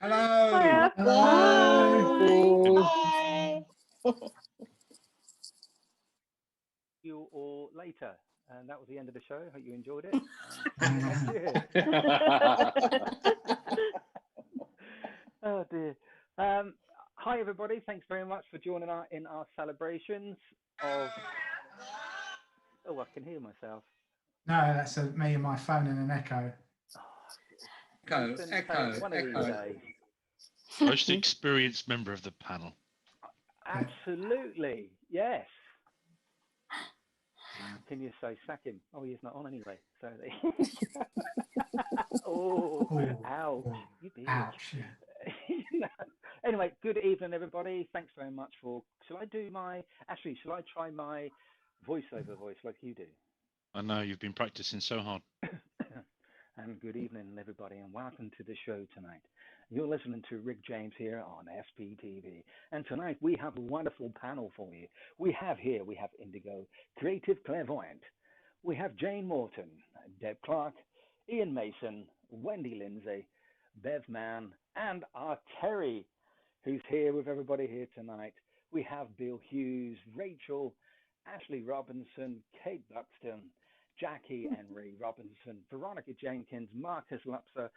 Hello. Hiya. Hello. Hi. You all later. And that was the end of the show. Hope you enjoyed it. Oh dear. Hi everybody. Thanks very much for joining us in our celebrations of. Oh, I can hear myself. No, that's me and my phone in an echo. Oh, echo. One of these days. Most experienced member of the panel. Absolutely, yes. Can you say sack him? Oh, he's not on anyway. So ouch. You did. Ouch. No. Anyway, good evening, everybody. Thanks very much for. Shall I try my voiceover voice like you do? I know you've been practicing so hard. And good evening, everybody, and welcome to the show tonight. You're listening to Rick James here on SPtv, and tonight we have a wonderful panel for you. We have Indigo, Creative Clairvoyant. We have Jane Morton, Deb Clark, Ian Mason, Wendy Lindsay, Bev Mann, and our Terry, who's here with everybody here tonight. We have Bill Hughes, Rachel, Ashley Robinson, Kate Buxton, Jackie and Ray Robinson, Veronica Jenkins, Marcus Lupser,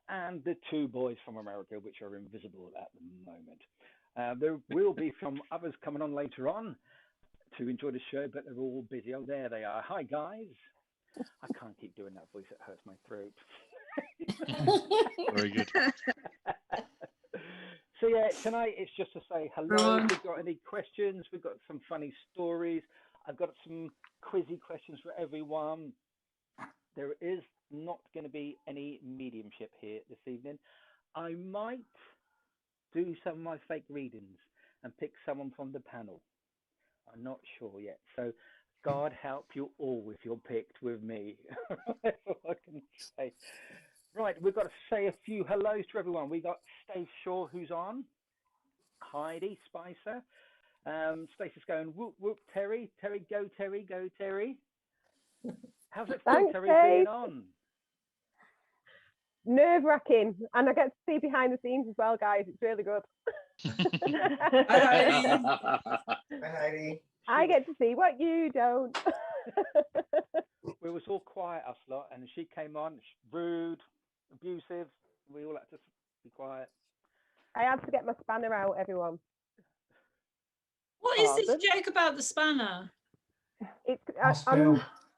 and the two boys from America, which are invisible at the moment. There will be some others coming on later on to enjoy the show, but they're all busy. Oh, there they are. Hi, guys. I can't keep doing that voice. It hurts my throat. Very good. So, yeah, tonight it's just to say hello. If you've got any questions, we've got some funny stories. I've got some quizzy questions for everyone. There is not going to be any mediumship here this evening. I might do some of my fake readings and pick someone from the panel. I'm not sure yet. So God help you all if you're picked with me. That's all I can say. Right, we've got to say a few hellos to everyone. We got Stacey Shaw, who's on. Heidi Spicer. Stacey's going, whoop, whoop, Terry. Terry, go, Terry, go, Terry. How's it feel, Terry, being on? Nerve-wracking. And I get to see behind the scenes as well, guys. It's really good. Hi, Heidi. I get to see what you don't. We was all quiet, us lot, and she came on, rude, abusive. We all had to be quiet. I had to get my spanner out, everyone. What is this joke about the spanner? It's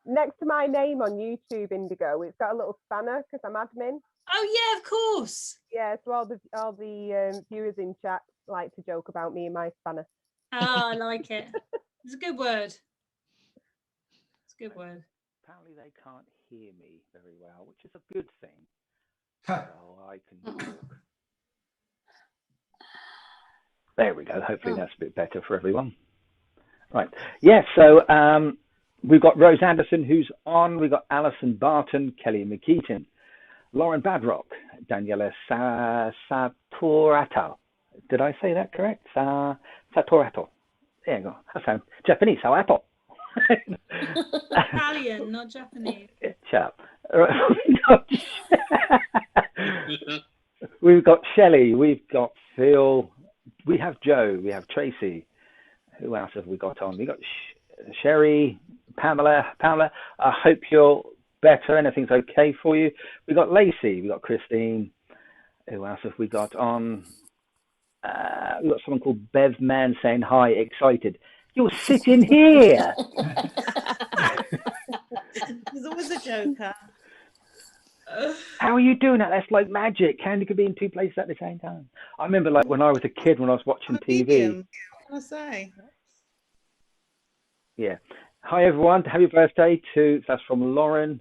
next to my name on YouTube, Indigo. It's got a little spanner because I'm admin. Oh yeah, of course. Yeah, so all the viewers in chat like to joke about me and my spanner. Oh, I like it. It's a good word. It's a good word. Apparently they can't hear me very well, which is a good thing. So I can talk. There we go. Hopefully that's a bit better for everyone. Right. Yeah, so we've got Rose Anderson, who's on. We've got Alison Barton, Kelly McKeaton, Lauren Badrock, Daniela Satorato. Did I say that correct? Satorato. There you go. That sounds Japanese. Satorato. Italian, not Japanese. Shut up. We've got Shelley. We've got Phil. We have Joe. We have Tracy. Who else have we got on? We got Sherry, Pamela. Pamela, I hope you're better. Anything's okay for you. We got Lacey. We got Christine. Who else have we got on? We got someone called Bev Man saying hi, excited. You're sitting here. There's always a joker. How are you doing that? That's like magic. Candy could be in two places at the same time. I remember like when I was a kid, when I was watching TV. Medium, what can I say? Yeah. Hi everyone. Happy birthday to, that's from Lauren.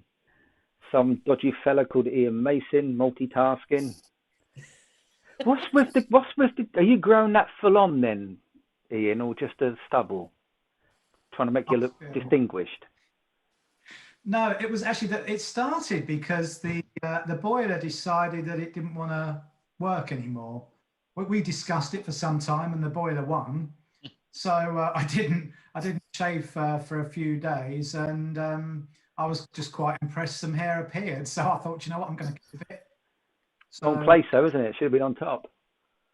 Some dodgy fella called Ian Mason, multitasking. What's with the, are you growing that full on then, Ian, or just a stubble? Trying to make you look distinguished. No, it was actually that it started because the boiler decided that it didn't want to work anymore. We discussed it for some time, and the boiler won. So I didn't shave for a few days, and I was just quite impressed. Some hair appeared, so I thought, you know what, I'm going to keep it. Wrong place though, isn't it? Should have been on top.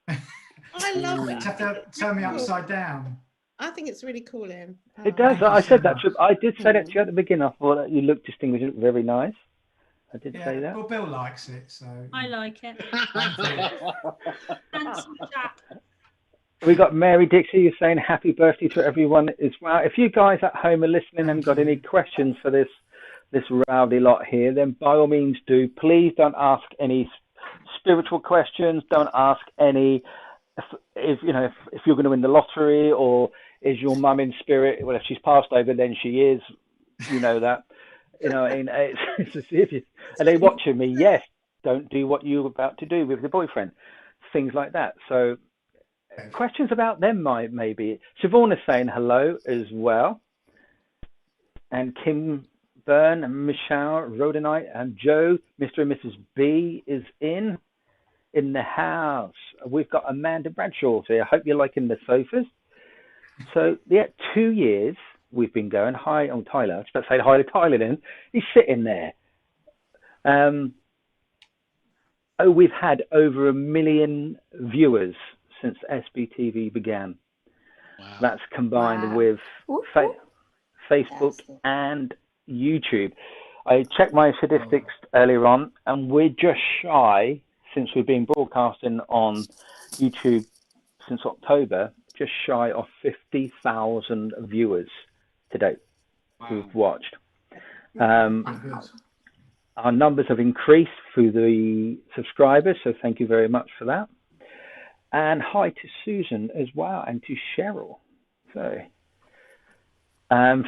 I love You it. have to turn me upside down. I think it's really cool, Ian. It does. Thank you I so said that. much. I did say that to you at the beginning. I thought that you looked distinguished. You look very nice. I did say that. Well, Bill likes it, so. I like it. Thank you. Handsome chap. We got Mary Dixie. You're saying happy birthday to everyone as well. If you guys at home are listening and got any questions for this rowdy lot here, then by all means do. Please don't ask any spiritual questions. Don't ask any if you're going to win the lottery, or is your mum in spirit. Well, if she's passed over, then she is. You know that. Are they watching me? Yes. Don't do what you're about to do with your boyfriend. Things like that. So questions about them maybe. Siobhan is saying hello as well. And Kim Byrne and Michelle Rodonite and Joe, Mr. and Mrs. B is in the house. We've got Amanda Bradshaw here. I hope you're liking the sofas. So, 2 years we've been going. Hi, Tyler. I was about to say hi to Tyler then. He's sitting there. We've had over 1 million viewers since SBTV began. Wow. That's combined with Facebook and YouTube. I checked my statistics earlier on, and we're just shy, since we've been broadcasting on YouTube since October, just shy of 50,000 viewers to date who've watched. Our numbers have increased through the subscribers, so thank you very much for that. And hi to Susan as well, and to Cheryl. So,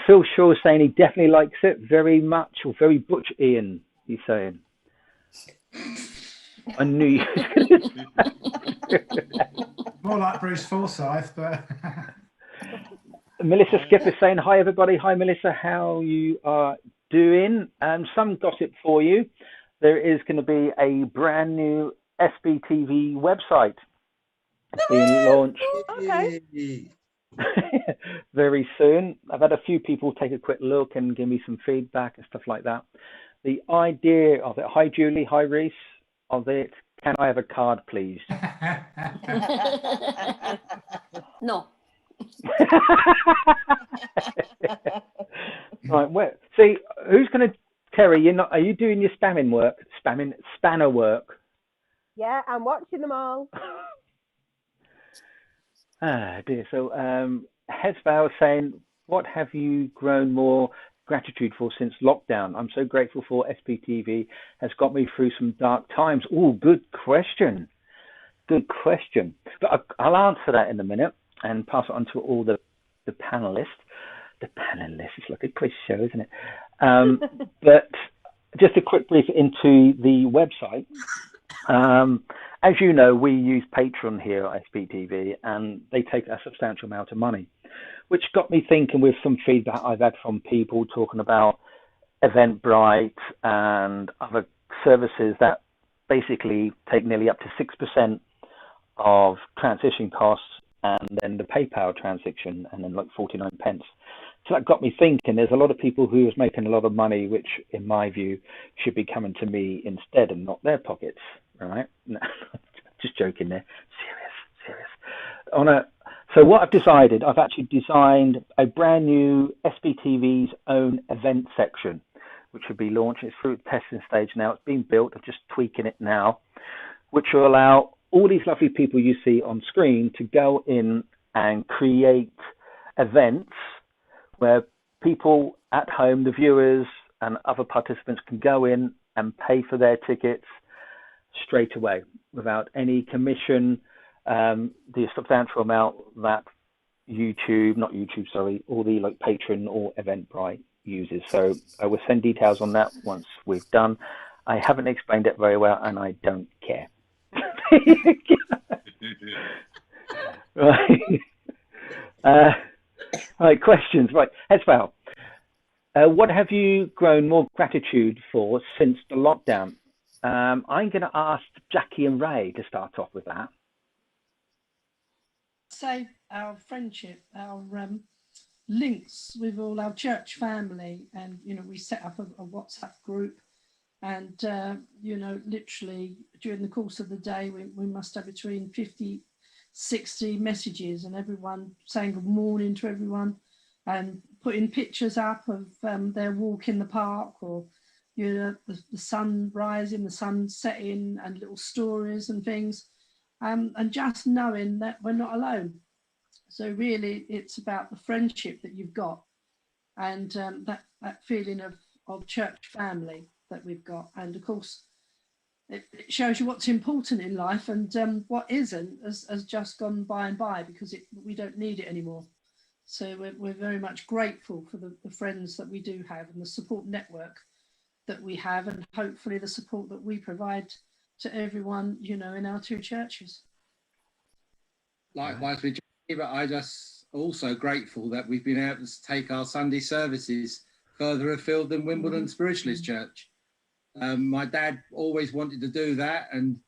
Phil Shaw is saying he definitely likes it very much, or very butch Ian, he's saying. I knew you. More like Bruce Forsyth, but. Melissa Skipper saying hi everybody. Hi Melissa, how you are doing? Some gossip for you. There is going to be a brand new SBTV website being launched very soon. I've had a few people take a quick look and give me some feedback and stuff like that. The idea of it, hi Julie, hi Reese, of it, can I have a card please? No. Right, see, who's going to, Terry, are you doing your spanner work? Yeah, I'm watching them all. Ah, dear. So, Hezval saying, what have you grown more gratitude for since lockdown? I'm so grateful for SPTV has got me through some dark times. Oh, good question. Good question. But I'll answer that in a minute and pass it on to all the panelists. The panelists, it's like a quiz show, isn't it? But just a quick brief into the website. As you know, we use Patreon here at SBTV, and they take a substantial amount of money, which got me thinking with some feedback I've had from people talking about Eventbrite and other services that basically take nearly up to 6% of transition costs, and then the PayPal transaction, and then like 49 pence. So that got me thinking, there's a lot of people who is making a lot of money, which in my view should be coming to me instead and not their pockets, right? No, just joking there. Serious. So what I've actually designed a brand new SBTV's own event section, which will be launched. It's through the testing stage now. It's being built. I'm just tweaking it now, which will allow all these lovely people you see on screen to go in and create events where people at home, the viewers and other participants, can go in and pay for their tickets straight away without any commission, the substantial amount that all the like Patreon or Eventbrite uses. So I will send details on that once we've done. I haven't explained it very well, and I don't care. Right. Right, questions. Right, Hezval, what have you grown more gratitude for since the lockdown? I'm going to ask Jackie and Ray to start off with that. Say our friendship, our links with all our church family, and we set up a WhatsApp group And, you know, literally during the course of the day, we must have between 50, 60 messages, and everyone saying good morning to everyone and putting pictures up of their walk in the park, or, you know, the sun rising, the sun setting, and little stories and things. And just knowing that we're not alone. So really, it's about the friendship that you've got, and that feeling of church family that we've got. And of course, it shows you what's important in life, and what isn't has just gone by and by, because we don't need it anymore. So we're very much grateful for the friends that we do have, and the support network that we have, and hopefully the support that we provide to everyone, you know, in our two churches. Likewise with Jamie, but I just also grateful that we've been able to take our Sunday services further afield than Wimbledon Spiritualist Church. My dad always wanted to do that, and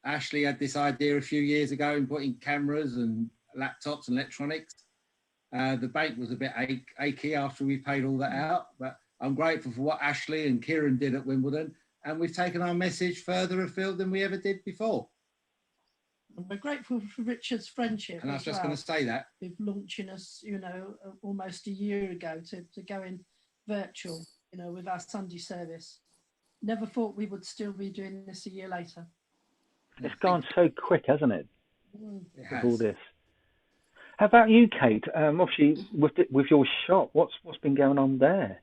Ashley had this idea a few years ago in putting cameras and laptops and electronics. The bank was a bit achy after we paid all that out, but I'm grateful for what Ashley and Kieran did at Wimbledon, and we've taken our message further afield than we ever did before. We're grateful for Richard's friendship. And I was just going to say that. With launching us, you know, almost a year ago to go in virtual, you know, with our Sunday service. Never thought we would still be doing this a year later. It's gone so quick, hasn't it? It with all this. How about you, Kate? Obviously, with your shop, what's been going on there?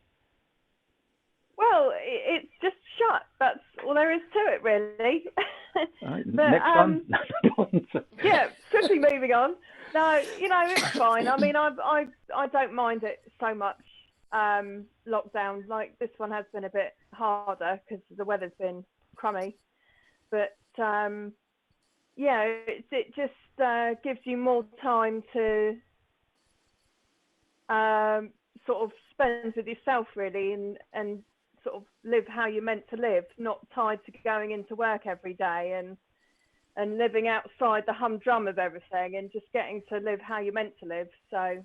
Well, it's just shut. That's all there is to it, really. Right, but, next one. Yeah, quickly moving on. No, you know, it's fine. I mean, I don't mind it so much. Lockdown, like this one, has been a bit harder because the weather's been crummy. But yeah, it just gives you more time to sort of spend with yourself, really, and sort of live how you're meant to live, not tied to going into work every day and living outside the humdrum of everything, and just getting to live how you're meant to live. So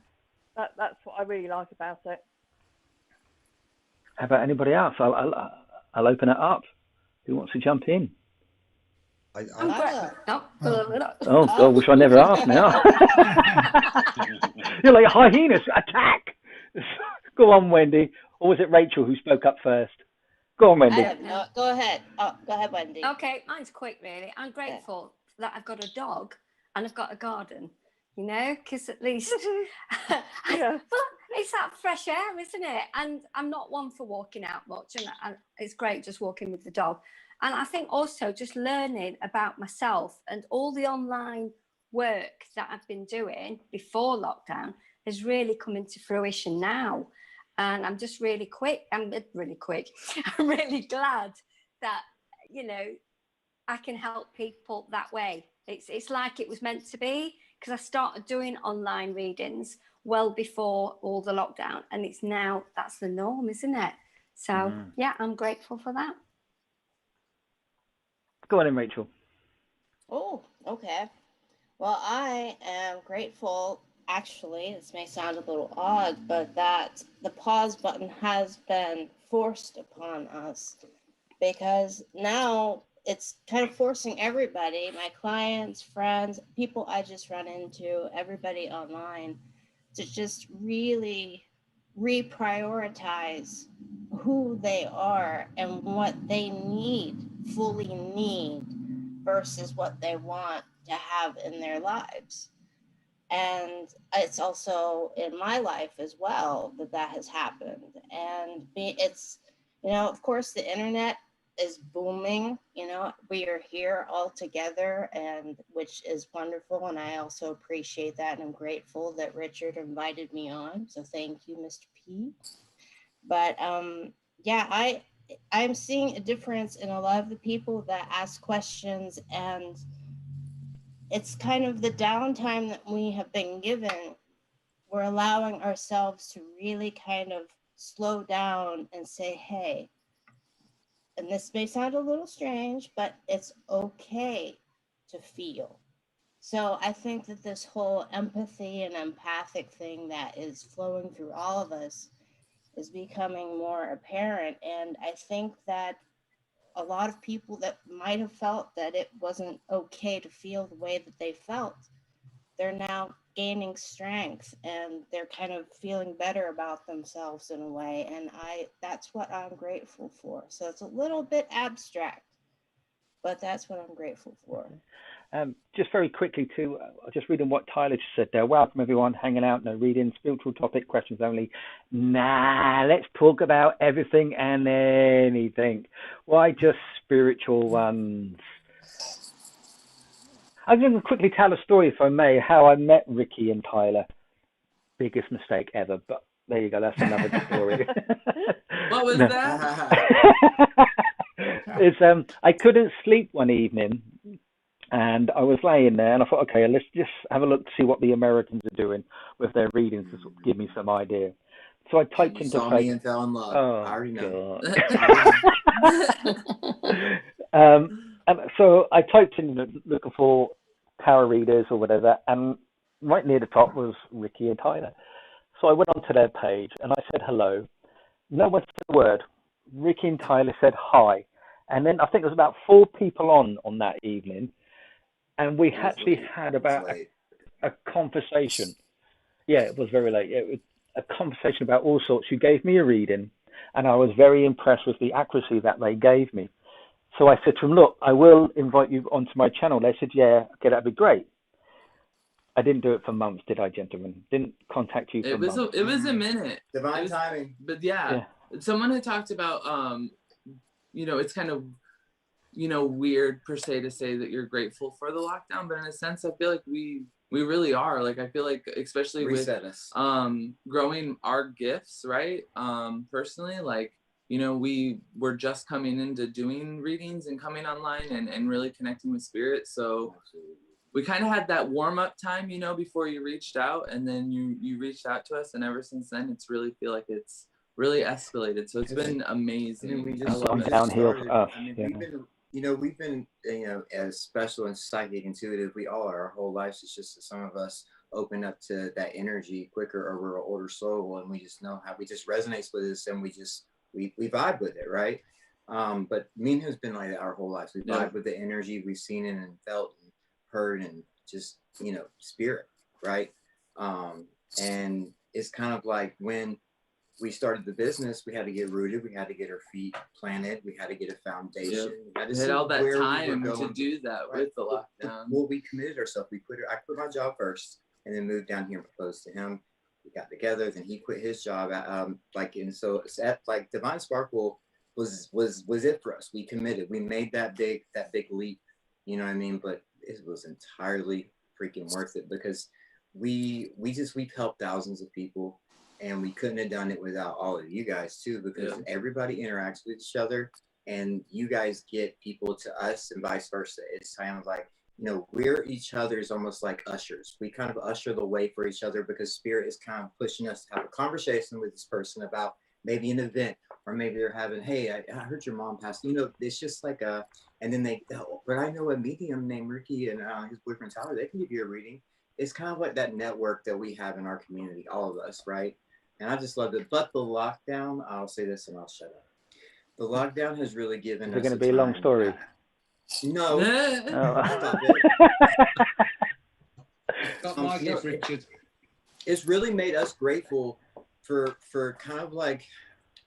that's what I really like about it. How about anybody else? I'll open it up. Who wants to jump in? Oh, God, wish I never asked now. You're like hyenas, attack! Go on, Wendy. Or was it Rachel who spoke up first? Go on, Wendy. Go ahead. Oh, go ahead, Wendy. Okay, mine's quick, really. I'm grateful that I've got a dog and I've got a garden, you know, because at least well, it's that fresh air, isn't it? And I'm not one for walking out much, and it's great just walking with the dog. And I think also just learning about myself and all the online work that I've been doing before lockdown has really come into fruition now. And I'm just really I'm really glad that, you know, I can help people that way. It's like it was meant to be, because I started doing online readings well before all the lockdown, and it's now, that's the norm, isn't it? So yeah, I'm grateful for that. Go on in, Rachel. Oh, okay. Well, I am grateful, actually, this may sound a little odd, but that the pause button has been forced upon us, because now it's kind of forcing everybody, my clients, friends, people I just run into, everybody online, to just really reprioritize who they are and what they fully need, versus what they want to have in their lives. And it's also in my life as well that has happened. And it's, you know, of course, the internet is booming. You know, we are here all together, and which is wonderful. And I also appreciate that, and I'm grateful that Richard invited me on. So thank you, Mr. P. But yeah, I'm seeing a difference in a lot of the people that ask questions, and it's kind of the downtime that we have been given. We're allowing ourselves to really kind of slow down and say, hey, and this may sound a little strange, but it's okay to feel. So I think that this whole empathy and empathic thing that is flowing through all of us is becoming more apparent. And I think that a lot of people that might have felt that it wasn't okay to feel the way that they felt, they're now gaining strength and they're kind of feeling better about themselves in a way. And that's what I'm grateful for. So it's a little bit abstract, but that's what I'm grateful for. Just very quickly too, just reading what Tyler just said there. Welcome everyone, hanging out, no reading, spiritual topic, questions only. Nah, let's talk about everything and anything. Why just spiritual ones? I'm going to quickly tell a story, if I may, how I met Ricky and Tyler. Biggest mistake ever, but there you go, that's another story. What was that? I couldn't sleep one evening. And I was laying there and I thought, okay, let's just have a look to see what the Americans are doing with their readings to sort of give me some idea. So I typed into saw me and fell in love. Oh, I already know. And so I typed in looking for tarot readers or whatever, and right near the top was Ricky and Tyler. So I went onto their page and I said hello. No one said a word. Ricky and Tyler said hi. And then I think there was about 4 people on that evening. And we actually had about a conversation. Yeah, it was very late. It was a conversation about all sorts. You gave me a reading, and I was very impressed with the accuracy that they gave me. So I said to them, look, I will invite you onto my channel. They said, yeah, okay, that'd be great. I didn't do it for months, did I, gentlemen? Didn't contact you for months. It was a minute. Divine timing. But yeah, someone had talked about, it's kind of, weird per se to say that you're grateful for the lockdown, but in a sense, I feel like we really are. Like, I feel like, especially with growing our gifts, right? Personally, like, we were just coming into doing readings and coming online and really connecting with spirit. So we kind of had that warm up time, before you reached out, and then you reached out to us, and ever since then, it's really feel like it's really escalated. So it's been amazing. I mean, we just downhill for us. We've been, as special and psychic intuitive, we all are our whole lives. It's just that some of us open up to that energy quicker, or we're an older soul, and we just know how we just resonates with us, and we vibe with it, right? But me and him's been like that our whole lives. We vibe with the energy. We've seen it and felt and heard and just, spirit, right? And it's kind of like when we started the business, we had to get rooted, we had to get our feet planted, we had to get a foundation. We had all that time to do that, right? With the lockdown. Well, we committed ourselves. I quit my job first, and then moved down here and proposed to him. We got together, then he quit his job. And so Divine Sparkle was it for us. We committed. We made that big leap. You know what I mean? But it was entirely freaking worth it, because we've helped thousands of people. And we couldn't have done it without all of you guys too, because everybody interacts with each other, and you guys get people to us and vice versa. It's kind of like, we're each other's almost like ushers. We kind of usher the way for each other, because spirit is kind of pushing us to have a conversation with this person about maybe an event, or maybe they're having, hey, I heard your mom passed. It's just like and then but I know a medium named Ricky and his boyfriend Tyler, they can give you a reading. It's kind of like that network that we have in our community, all of us, right? And I just love it. But the lockdown, I'll say this and I'll shut up. The lockdown has really given us. Is it going to be a long story? No. Stop it. Richard. It's really made us grateful for kind of like,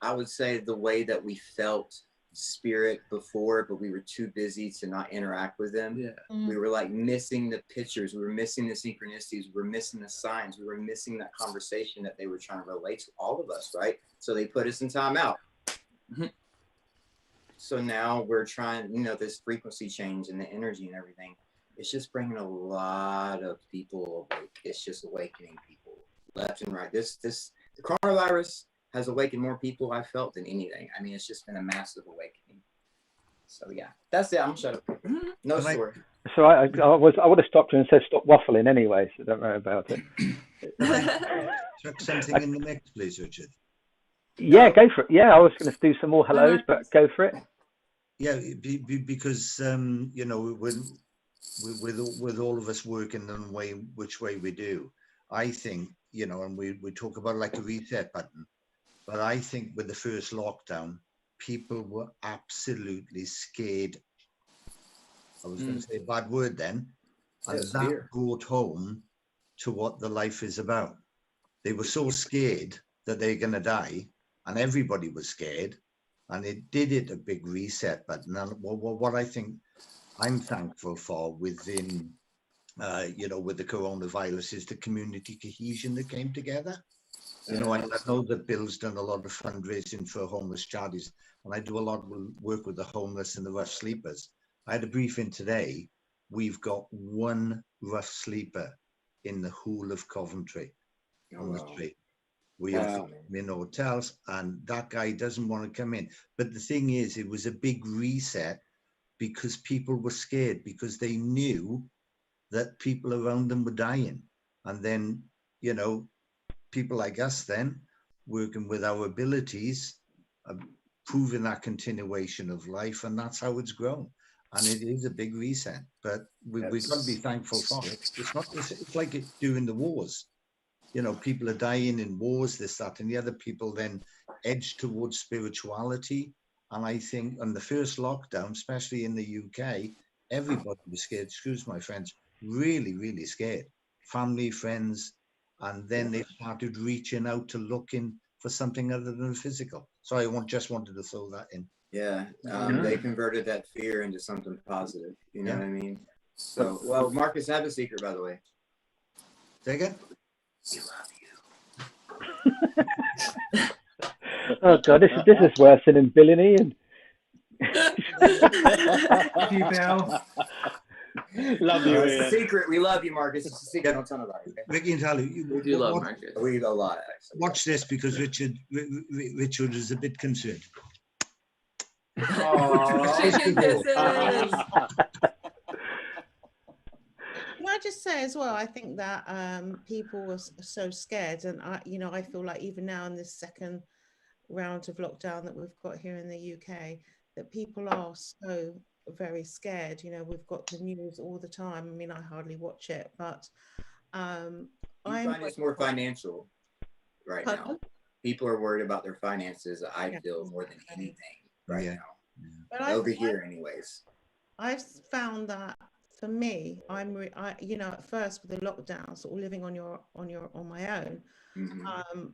I would say, the way that we felt spirit before, but we were too busy to not interact with them. We were like missing the pictures, we were missing the synchronicities, we were missing the signs, we were missing that conversation that they were trying to relate to all of us, right? So they put us in timeout. So now we're trying, this frequency change and the energy and everything, it's just bringing a lot of people awake. It's just awakening people left and right. The coronavirus has awakened more people, I felt, than anything. I mean, it's just been a massive awakening. So yeah, that's it. I'm shut up. No story. So I would have stopped you and said stop waffling anyway. So don't worry about it. Chuck something in the mix, please, Richard. Yeah, go for it. Yeah, I was going to do some more hellos, but go for it. Yeah, because with all of us working in the way which way we do, I think and we talk about like a reset button. But I think with the first lockdown, people were absolutely scared. I was going to say a bad word then. And Yes, that fear. brought home to what the life is about. They were so scared that they're going to die, and everybody was scared, and it did it a big reset. But now, what I think I'm thankful for within, you know, with the coronavirus is the community cohesion that came together. You know, I know that Bill's done a lot of fundraising for homeless charities, and I do a lot of work with the homeless and the rough sleepers. I had a briefing today. We've got one rough sleeper in the whole of Coventry on the street. We have in hotels, and that guy doesn't want to come in. But the thing is, it was a big reset because people were scared, because they knew that people around them were dying. And then, you know, people like us then, working with our abilities, proving that continuation of life, and that's how it's grown. And it is a big reset, but we've got to be thankful for it. It's like it during the wars. You know, people are dying in wars, this, that, and the other. People then edge towards spirituality. And I think on the first lockdown, especially in the UK, everybody was scared. Excuse my French, really, really scared. Family, friends, and then they started reaching out to looking for something other than physical. So I just wanted to throw that in. Yeah, they converted that fear into something positive. You know what I mean? So, well, Marcus, I have a secret, by the way. Say again? We love you. Oh God, this is worse than in Bill and Ian. Love you, Bill. Love you, It's Ian. a secret. We love you, Marcus. It's a secret. Don't tell nobody. Okay? Ricky and Tally, We do love Marcus. We a lot, actually. Watch this, because Richard is a bit concerned. Can I just say as well, I think that people were so scared, and I feel like even now in this second round of lockdown that we've got here in the UK, that people are so very scared. You know, we've got the news all the time. I mean, I hardly watch it, but I find it's more financial right now. People are worried about their finances, I feel, more than anything right now. But over here anyways. I've found that for me, you know, at first with the lockdown, sort of living on my own,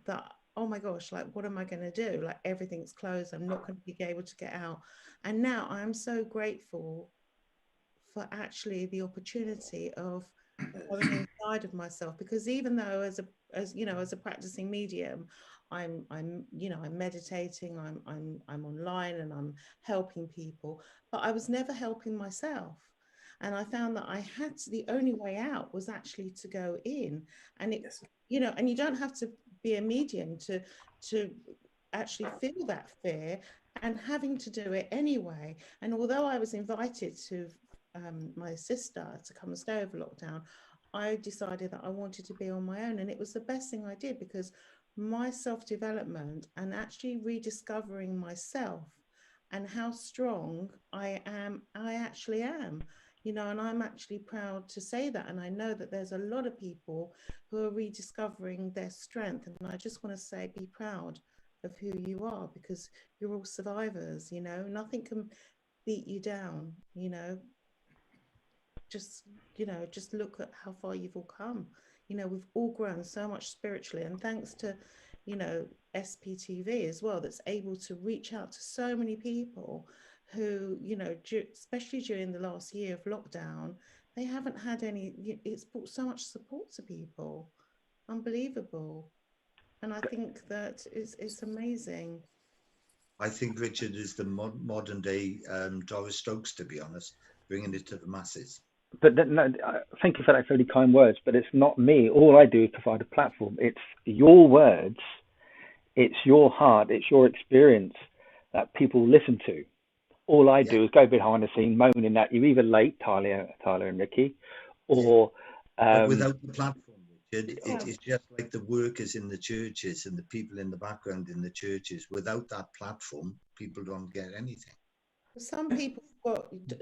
that, oh my gosh, like, what am I going to do? Like, everything's closed. I'm not going to be able to get out. And now I'm so grateful for actually the opportunity of going inside of myself, because even though as a practicing medium, I'm meditating, I'm online and I'm helping people, but I was never helping myself. And I found that the only way out was actually to go in. And it's, you know, and you don't have to be a medium to actually feel that fear, and having to do it anyway. And although I was invited to my sister to come and stay over lockdown, I decided that I wanted to be on my own. And it was the best thing I did, because my self-development and actually rediscovering myself and how strong I actually am, you know, and I'm actually proud to say that. And I know that there's a lot of people who are rediscovering their strength. And I just want to say, be proud of who you are, because you're all survivors, you know, nothing can beat you down, you know. Just look at how far you've all come. You know, we've all grown so much spiritually, and thanks to, you know, SPtv as well, that's able to reach out to so many people who, you know, especially during the last year of lockdown, they haven't had any. It's brought so much support to people, unbelievable. And I think that it's amazing. I think Richard is the modern day Doris Stokes, to be honest, bringing it to the masses. But no, thank you for that very kind words, but it's not me. All I do is provide a platform. It's your words, it's your heart, it's your experience that people listen to. All I do is go behind the scene moaning that you're either late, Tyler and Ricky, or but without the platform, Richard, it's just like the workers in the churches and the people in the background in the churches. Without that platform, people don't get anything. Some people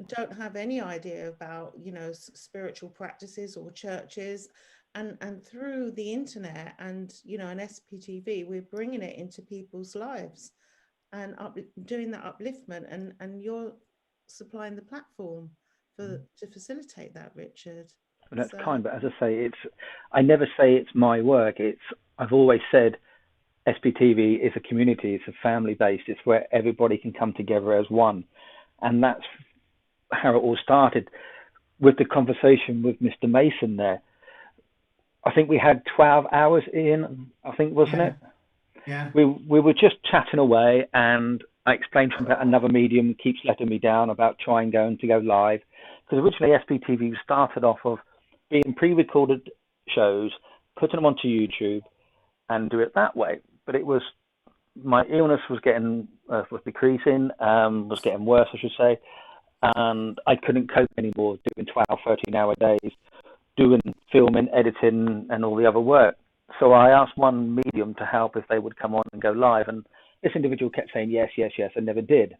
don't have any idea about, you know, spiritual practices or churches, and through the internet and, you know, an SPTV, we're bringing it into people's lives. and doing that upliftment, and you're supplying the platform to facilitate that, Richard. Well, that's kind, but as I say, I never say it's my work. I've always said SPTV is a community, it's a family based, it's where everybody can come together as one. And that's how it all started with the conversation with Mr. Mason there. I think we had 12 hours in, I think, wasn't it? Yeah. We were just chatting away, and I explained to him about another medium keeps letting me down about trying to go live. Because originally SPTV started off of being pre-recorded shows, putting them onto YouTube, and do it that way. But it was, my illness was decreasing, was getting worse, I should say, and I couldn't cope anymore doing 12, 13-hour days, doing filming, editing, and all the other work. So I asked one medium to help if they would come on and go live, and this individual kept saying yes, yes, yes, and never did.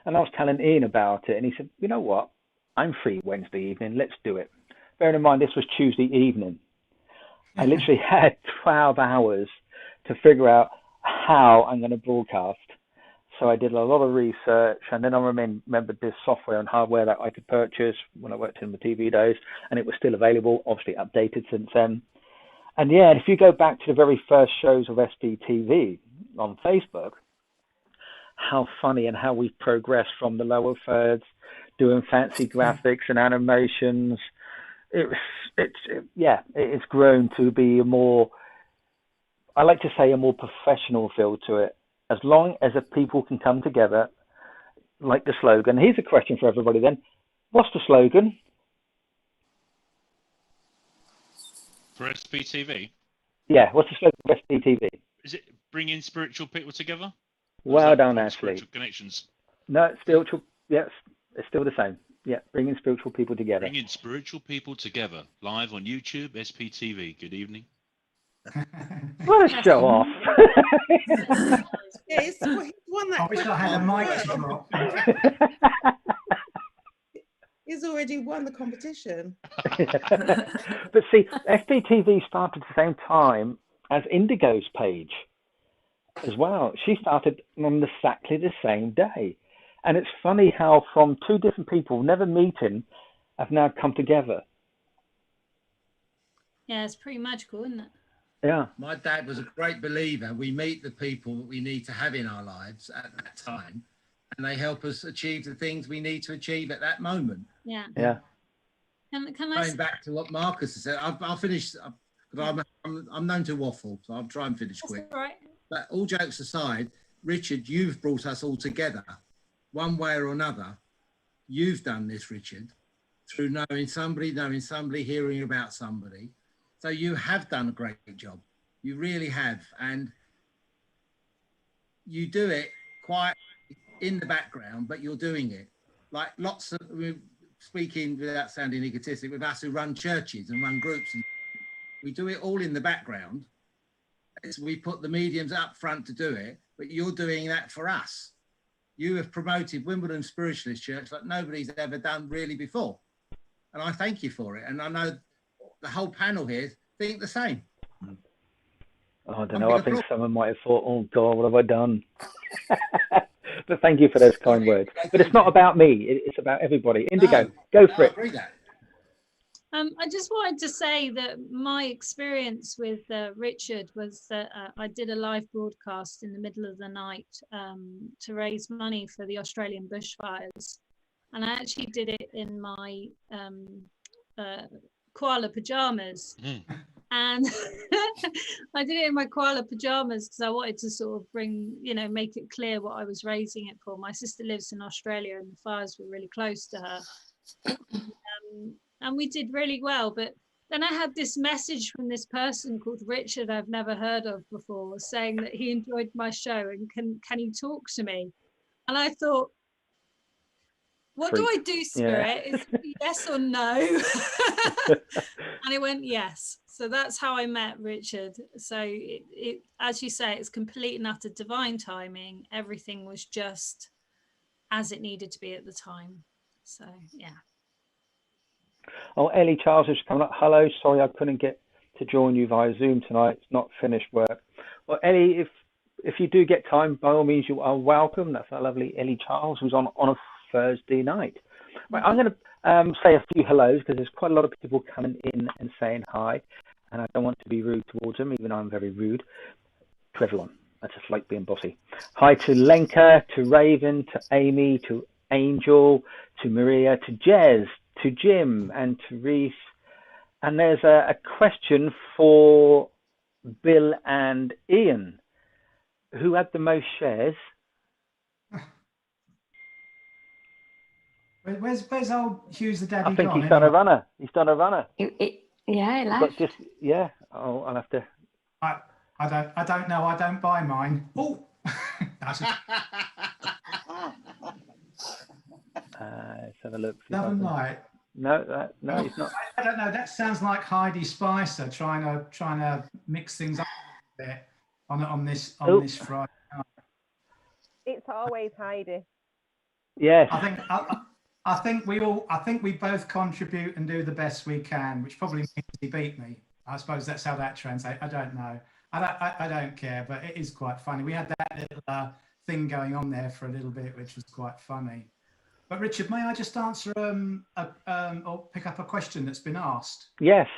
And I was telling Ian about it, and he said, you know what, I'm free Wednesday evening, let's do it. Bearing in mind, this was Tuesday evening. I literally had 12 hours to figure out how I'm going to broadcast. So I did a lot of research, and then I remembered this software and hardware that I could purchase when I worked in the TV days, and it was still available, obviously updated since then. And yeah, if you go back to the very first shows of SBTV on Facebook, how funny and how we've progressed from the lower thirds, doing fancy graphics and animations. It's grown to be a more, I like to say, a more professional feel to it. As long as the people can come together, like the slogan. Here's a question for everybody then. What's the slogan? For SPTV? Yeah, what's the slogan for SPTV? Is it bringing spiritual people together? Well done, Ashley. Spiritual connections. No, spiritual, yes, it's still the same. Yeah, bringing spiritual people together. Bringing spiritual people together. Live on YouTube, SPTV. Good evening. What a show off. Yeah, he's won that. I wish I had a mic drop. He's already won the competition. But see, SPTV started at the same time as Indigo's page as well. She started on exactly the same day. And it's funny how from two different people never meeting have now come together. Yeah, it's pretty magical, isn't it? Yeah. My dad was a great believer. We meet the people that we need to have in our lives at that time, and they help us achieve the things we need to achieve at that moment. Yeah. Yeah. Can I Going back to what Marcus has said, I'll finish. I'm known to waffle, so I'll try and finish quick. All right. But all jokes aside, Richard, you've brought us all together, one way or another. You've done this, Richard, through knowing somebody, hearing about somebody. So you have done a great job. You really have. And you do it quite in the background, but you're doing it. Like lots of, speaking without sounding egotistic, with us who run churches and run groups, and we do it all in the background. We put the mediums up front to do it, but you're doing that for us. You have promoted Wimbledon Spiritualist Church like nobody's ever done really before. And I thank you for it. And I know the whole panel here think the same. Oh, I don't know. I think someone might have thought, oh, God, what have I done? But thank you for those kind words. But it's not about me. It's about everybody. Indigo, go for it. I just wanted to say that my experience with Richard was that I did a live broadcast in the middle of the night to raise money for the Australian bushfires. And I actually did it in my koala pajamas. And I did it in my koala pajamas because I wanted to sort of make it clear what I was raising it for. My sister lives in Australia and the fires were really close to her. And we did really well. But then I had this message from this person called Richard I've never heard of before, saying that he enjoyed my show and can he talk to me? And I thought, what do I do, Spirit? Yeah. Is it yes or no? And it went yes. So that's how I met Richard. So it, as you say, it's complete and utter divine timing. Everything was just as it needed to be at the time. So yeah. Oh, Ellie Charles has come up. Hello, sorry I couldn't get to join you via Zoom tonight. It's not finished work. Well, Ellie, if if you do get time, by all means, you are welcome. That's our lovely Ellie Charles, who's on a Thursday night. Right, I'm going to say a few hellos because there's quite a lot of people coming in and saying hi, and I don't want to be rude towards them, even though I'm very rude to everyone. I just like being bossy. Hi to Lenka, to Raven, to Amy, to Angel, to Maria, to Jez, to Jim, and to Reese. And there's a question for Bill and Ian. Who had the most shares? Where's old Hughes the daddy? I think gone, he's done a runner. He's done a runner. Yeah, he left. But yeah. Oh, I'll have to. I don't know. I don't buy mine. Oh. Let's have a look. Love and Light. No, it's not. I don't know. That sounds like Heidi Spicer trying to mix things up a bit on this Friday night. It's always Heidi. Yes. I think we both contribute and do the best we can, which probably means he beat me. I suppose that's how that translates. I don't know. I don't care, but it is quite funny. We had that little thing going on there for a little bit, which was quite funny. But Richard, may I just answer or pick up a question that's been asked? Yes.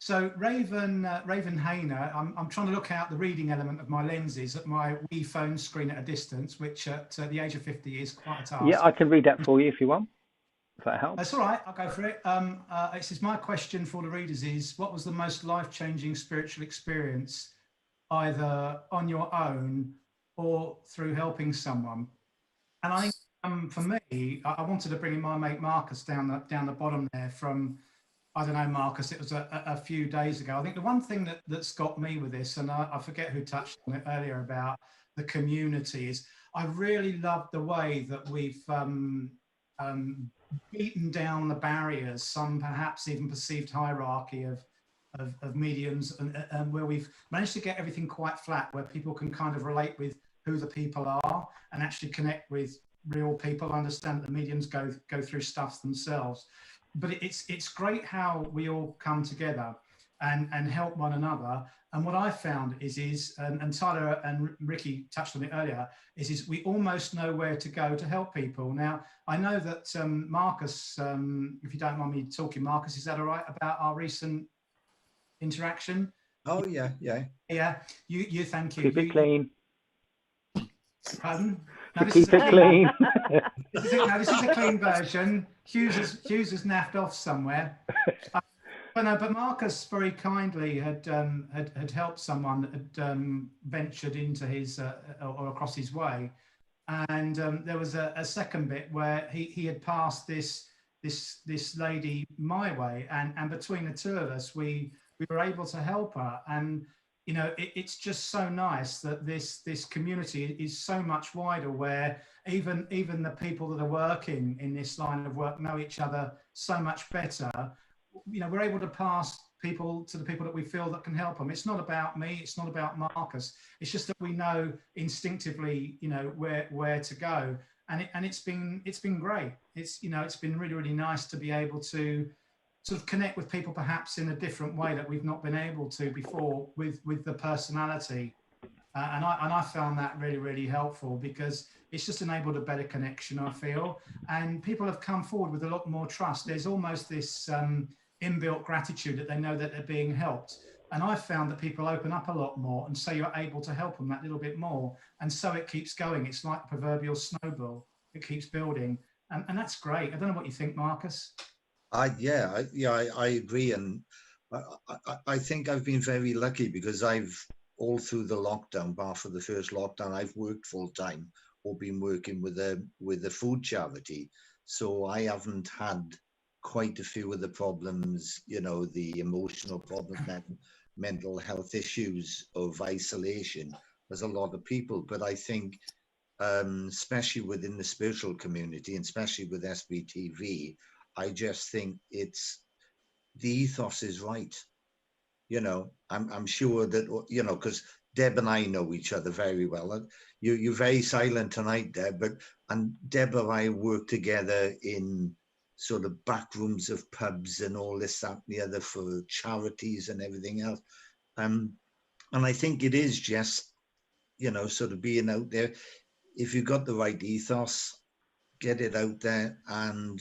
So Raven Hayner, I'm trying to look out the reading element of my lenses at my Wii phone screen at a distance, which at the age of 50 is quite a task. Yeah, I can read that for you if you want. If that helps. That's all right. I'll go for it. It says, my question for the readers is, what was the most life-changing spiritual experience, either on your own or through helping someone? And I think for me, I wanted to bring in my mate Marcus down the bottom there from, I don't know, Marcus, it was a few days ago. I think the one thing that's got me with this, and I forget who touched on it earlier about the community, is I really love the way that we've beaten down the barriers, some perhaps even perceived hierarchy of mediums, and where we've managed to get everything quite flat, where people can kind of relate with who the people are and actually connect with real people, understand that the mediums go through stuff themselves. But it's great how we all come together and help one another. And what I found is and Tyler and Ricky touched on it earlier, is we almost know where to go to help people. Now, I know that Marcus, if you don't mind me talking, Marcus, is that all right, about our recent interaction? Oh, yeah. Yeah, you thank you. Keep it clean. Pardon? No, keep it clean. This is a clean version. Hughes has naffed off somewhere. But Marcus very kindly had helped someone that had ventured into his or across his way, and there was a second bit where he had passed this lady my way, and between the two of us, we were able to help her. And you know, it's just so nice that this community is so much wider, where even the people that are working in this line of work know each other so much better. You know, we're able to pass people to the people that we feel that can help them. It's not about me, it's not about Marcus. It's just that we know instinctively, you know, where to go. And it's been great. It's been really, really nice to be able to sort of connect with people perhaps in a different way that we've not been able to before with the personality. And I found that really, really helpful, because it's just enabled a better connection, I feel. And people have come forward with a lot more trust. There's almost this inbuilt gratitude that they know that they're being helped. And I've found that people open up a lot more, and so you're able to help them that little bit more. And so it keeps going. It's like the proverbial snowball. It keeps building. And that's great. I don't know what you think, Marcus. I agree. And I think I've been very lucky, because I've, all through the lockdown, bar for the first lockdown, I've worked full time or been working with a food charity. So I haven't had quite a few of the problems, you know, the emotional problems, mental health issues of isolation as a lot of people. But I think, especially within the spiritual community, and especially with SBTV, I just think the ethos is right. You know, I'm sure that, you know, because Deb and I know each other very well. You're very silent tonight, Deb, and Deb and I work together in sort of back rooms of pubs and all this, that, and the other, for charities and everything else. And I think it is just you know, sort of being out there. If you've got the right ethos, get it out there, and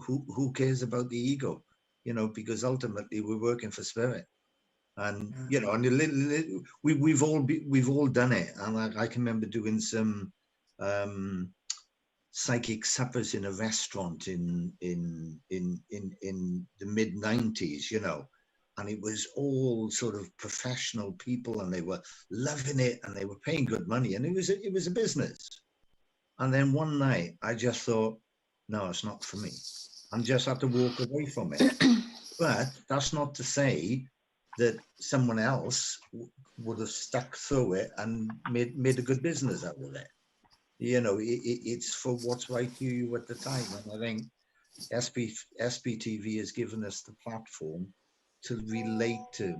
who cares about the ego, you know, because ultimately we're working for spirit. And you know, and we've all done it. And I can remember doing some psychic suppers in a restaurant in the mid 90s, you know, and it was all sort of professional people, and they were loving it, and they were paying good money, and it was a business. And then one night I just thought, no, it's not for me. And just had to walk away from it. But that's not to say that someone else would have stuck through it and made a good business out of it. You know, it's for what's right for you at the time. And I think SPTV has given us the platform to relate to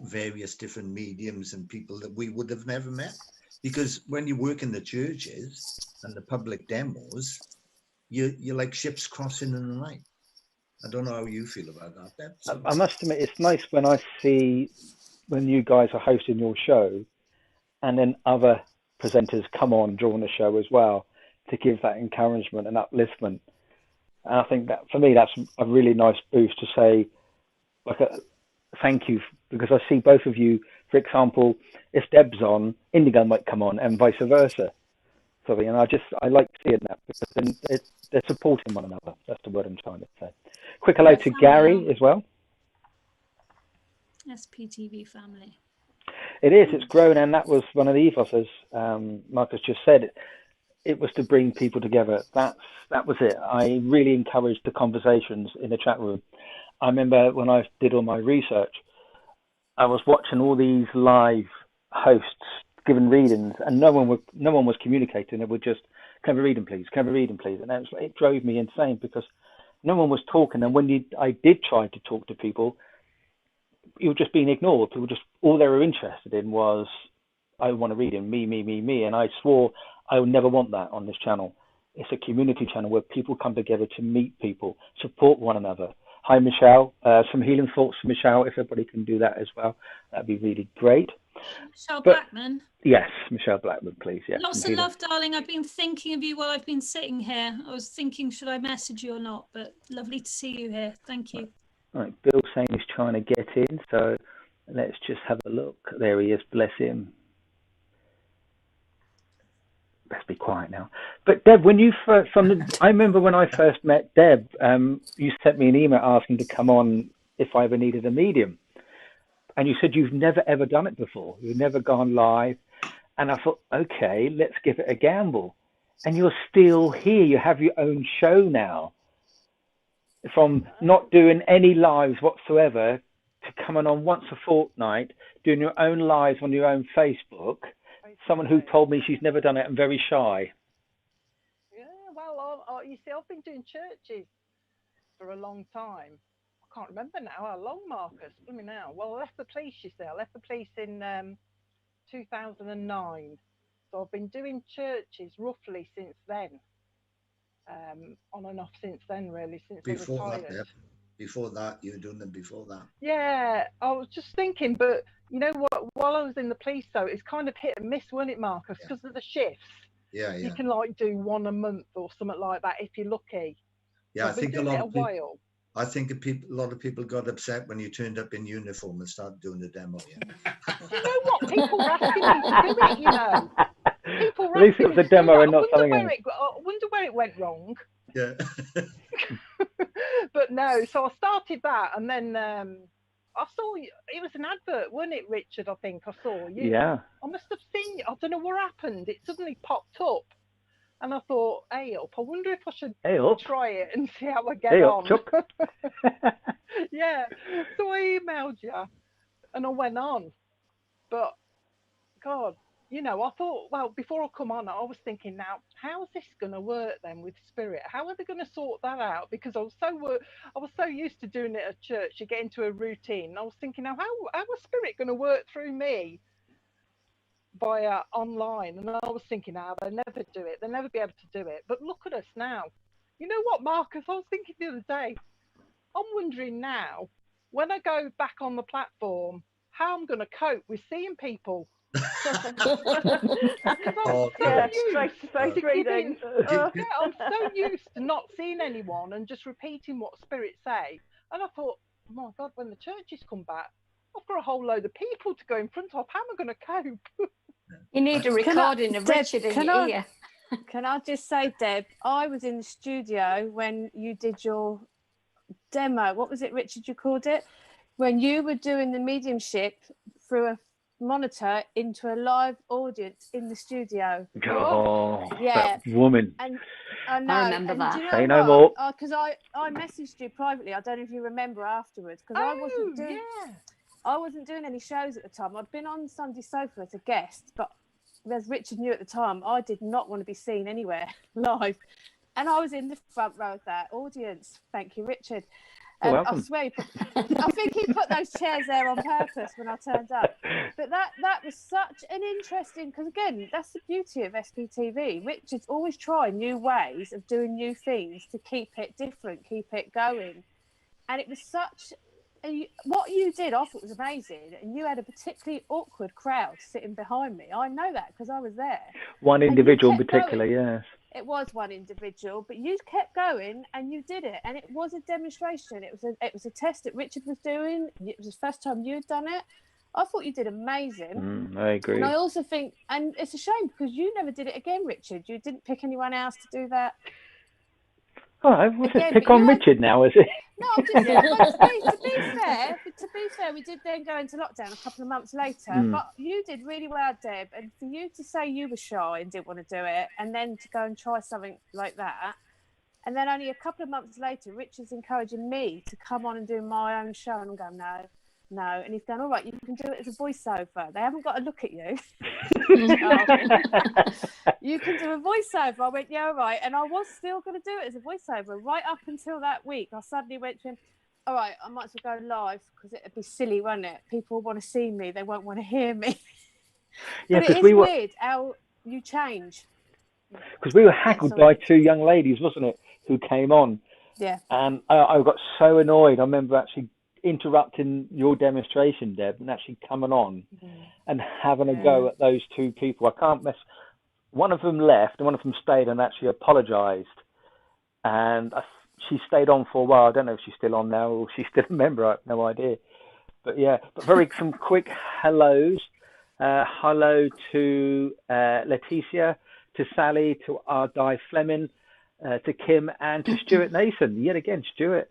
various different mediums and people that we would have never met. Because when you work in the churches and the public demos, you're like ships crossing in the night. I don't know how you feel about that. I must admit, it's nice when I see when you guys are hosting your show and then other presenters come on during the show as well to give that encouragement and upliftment. And I think that for me, that's a really nice boost to say, like, a thank you, because I see both of you, for example, if Deb's on, Indigo might come on and vice versa. So, and I like seeing that, because then they're supporting one another. That's the word I'm trying to say. Quick hello to Gary as well. SPTV family. It is. It's grown, and that was one of the ethos, as Marcus just said. It was to bring people together. That was it. I really encouraged the conversations in the chat room. I remember when I did all my research, I was watching all these live hosts giving readings, and no one was communicating. They were just, "Can we read them, please? Can we read them, please?" And it drove me insane, because no one was talking. And when I did try to talk to people, you were just being ignored. People just, all they were interested in was, "I want to read him, me." And I swore I would never want that on this channel. It's a community channel where people come together to meet people, support one another. Hi, Michelle. Some healing thoughts for Michelle. If everybody can do that as well, that'd be really great. Michelle Blackman. Yes, Michelle Blackman, please. Yeah. Lots of love, darling. I've been thinking of you while I've been sitting here. I was thinking, should I message you or not? But lovely to see you here. Thank you. All right. Bill saying he's trying to get in, so let's just have a look. There he is. Bless him. Let's be quiet now. But Deb, when you first, I remember when I first met Deb, you sent me an email asking to come on if I ever needed a medium. And you said you've never ever done it before. You've never gone live. And I thought, okay, let's give it a gamble. And you're still here. You have your own show now. From not doing any lives whatsoever to coming on once a fortnight, doing your own lives on your own Facebook. Someone who told me she's never done it and very shy. Yeah, well, you see, I've been doing churches for a long time. I can't remember now how long, Marcus. Let me now. Well, I left the police, you see. I left the police in 2009. So I've been doing churches roughly since then. On and off since then, really, since I retired. Before that, you were doing them before that. Yeah, I was just thinking, but you know what? While I was in the police, though, it's kind of hit and miss, wasn't it, Marcus? Because of the shifts. Yeah. You can like do one a month or something like that if you're lucky. Yeah, so I think a lot of people got upset when you turned up in uniform and started doing the demo. Yeah. You know what? People were asking me to do it. You know, people were at least it was a demo and not something else. I wonder where it went wrong. Yeah. But no, so I started that, and then I saw it was an advert, wasn't it, Richard? I think I saw you. Yeah. I must have seen it. I don't know what happened. It suddenly popped up, and I thought, "Hey up! I wonder if I should try it and see how I get on." Yeah. So I emailed you, and I went on, but God. You know, I thought, well, before I come on, I was thinking, now, how's this going to work then with spirit? How are they going to sort that out? Because I was so used to doing it at church, you get into a routine. I was thinking, now, how is spirit going to work through me via online? And I was thinking, now, they'll never do it. They'll never be able to do it. But look at us now. You know what, Marcus? I was thinking the other day, I'm wondering now, when I go back on the platform, how I'm going to cope with seeing people Oh, Yeah, God. face reading. Yeah, I'm so used to not seeing anyone and just repeating what spirits say. And I thought, oh my God, when the churches come back, I've got a whole load of people to go in front of. How am I going to cope? You need a recording of Deb, Richard in can your I- ear. Can I just say, Deb, I was in the studio when you did your demo. What was it, Richard, you called it? When you were doing the mediumship through a monitor into a live audience in the studio. Oh, Yeah. that woman. And I know. I remember and that. Do you know Say what? no more. Because I messaged you privately. I don't know if you remember afterwards. Because I wasn't doing. Yeah. I wasn't doing any shows at the time. I'd been on Sunday Sofa as a guest, but as Richard knew at the time, I did not want to be seen anywhere live. And I was in the front row of that audience. Thank you, Richard. You're I welcome. swear, I think he put those chairs there on purpose when I turned up. But that was such an interesting, because again, that's the beauty of SPTV. Richard's always trying new ways of doing new things to keep it different, keep it going. And it was such, what you did, I thought was amazing. And you had a particularly awkward crowd sitting behind me. I know that because I was there. One individual in particular, yes. It was one individual, but you kept going and you did it, and it was a demonstration. It was a test that Richard was doing. It was the first time you'd done it. I thought you did amazing. I agree. And I also think, and it's a shame because you never did it again, Richard. You didn't pick anyone else to do that. Oh, what's it? Pick on Richard now, is it? No, I'm just to be fair, we did then go into lockdown a couple of months later. But you did really well, Deb. And for you to say you were shy and didn't want to do it, and then to go and try something like that, and then only a couple of months later, Richard's encouraging me to come on and do my own show, and I'm going, no, and he's going, all right, you can do it as a voiceover. They haven't got to look at you. You can do a voiceover. I went, yeah, all right. And I was still going to do it as a voiceover right up until that week. I suddenly went to him, all right, I might as well go live because it'd be silly, won't it? People want to see me. They won't want to hear me. Yeah, but it is weird how you change. Because we were haggled by two young ladies, wasn't it, who came on. Yeah. And I got so annoyed. I remember actually interrupting your demonstration, Deb, and actually coming on and having a go at those two people. I can't mess. One of them left and one of them stayed and actually apologised. And she stayed on for a while. I don't know if she's still on now or she's still a member. I have no idea. But yeah, but some quick hellos. Hello to Leticia, to Sally, to Ardai Fleming, to Kim, and to Stuart Nason. Yet again, Stuart.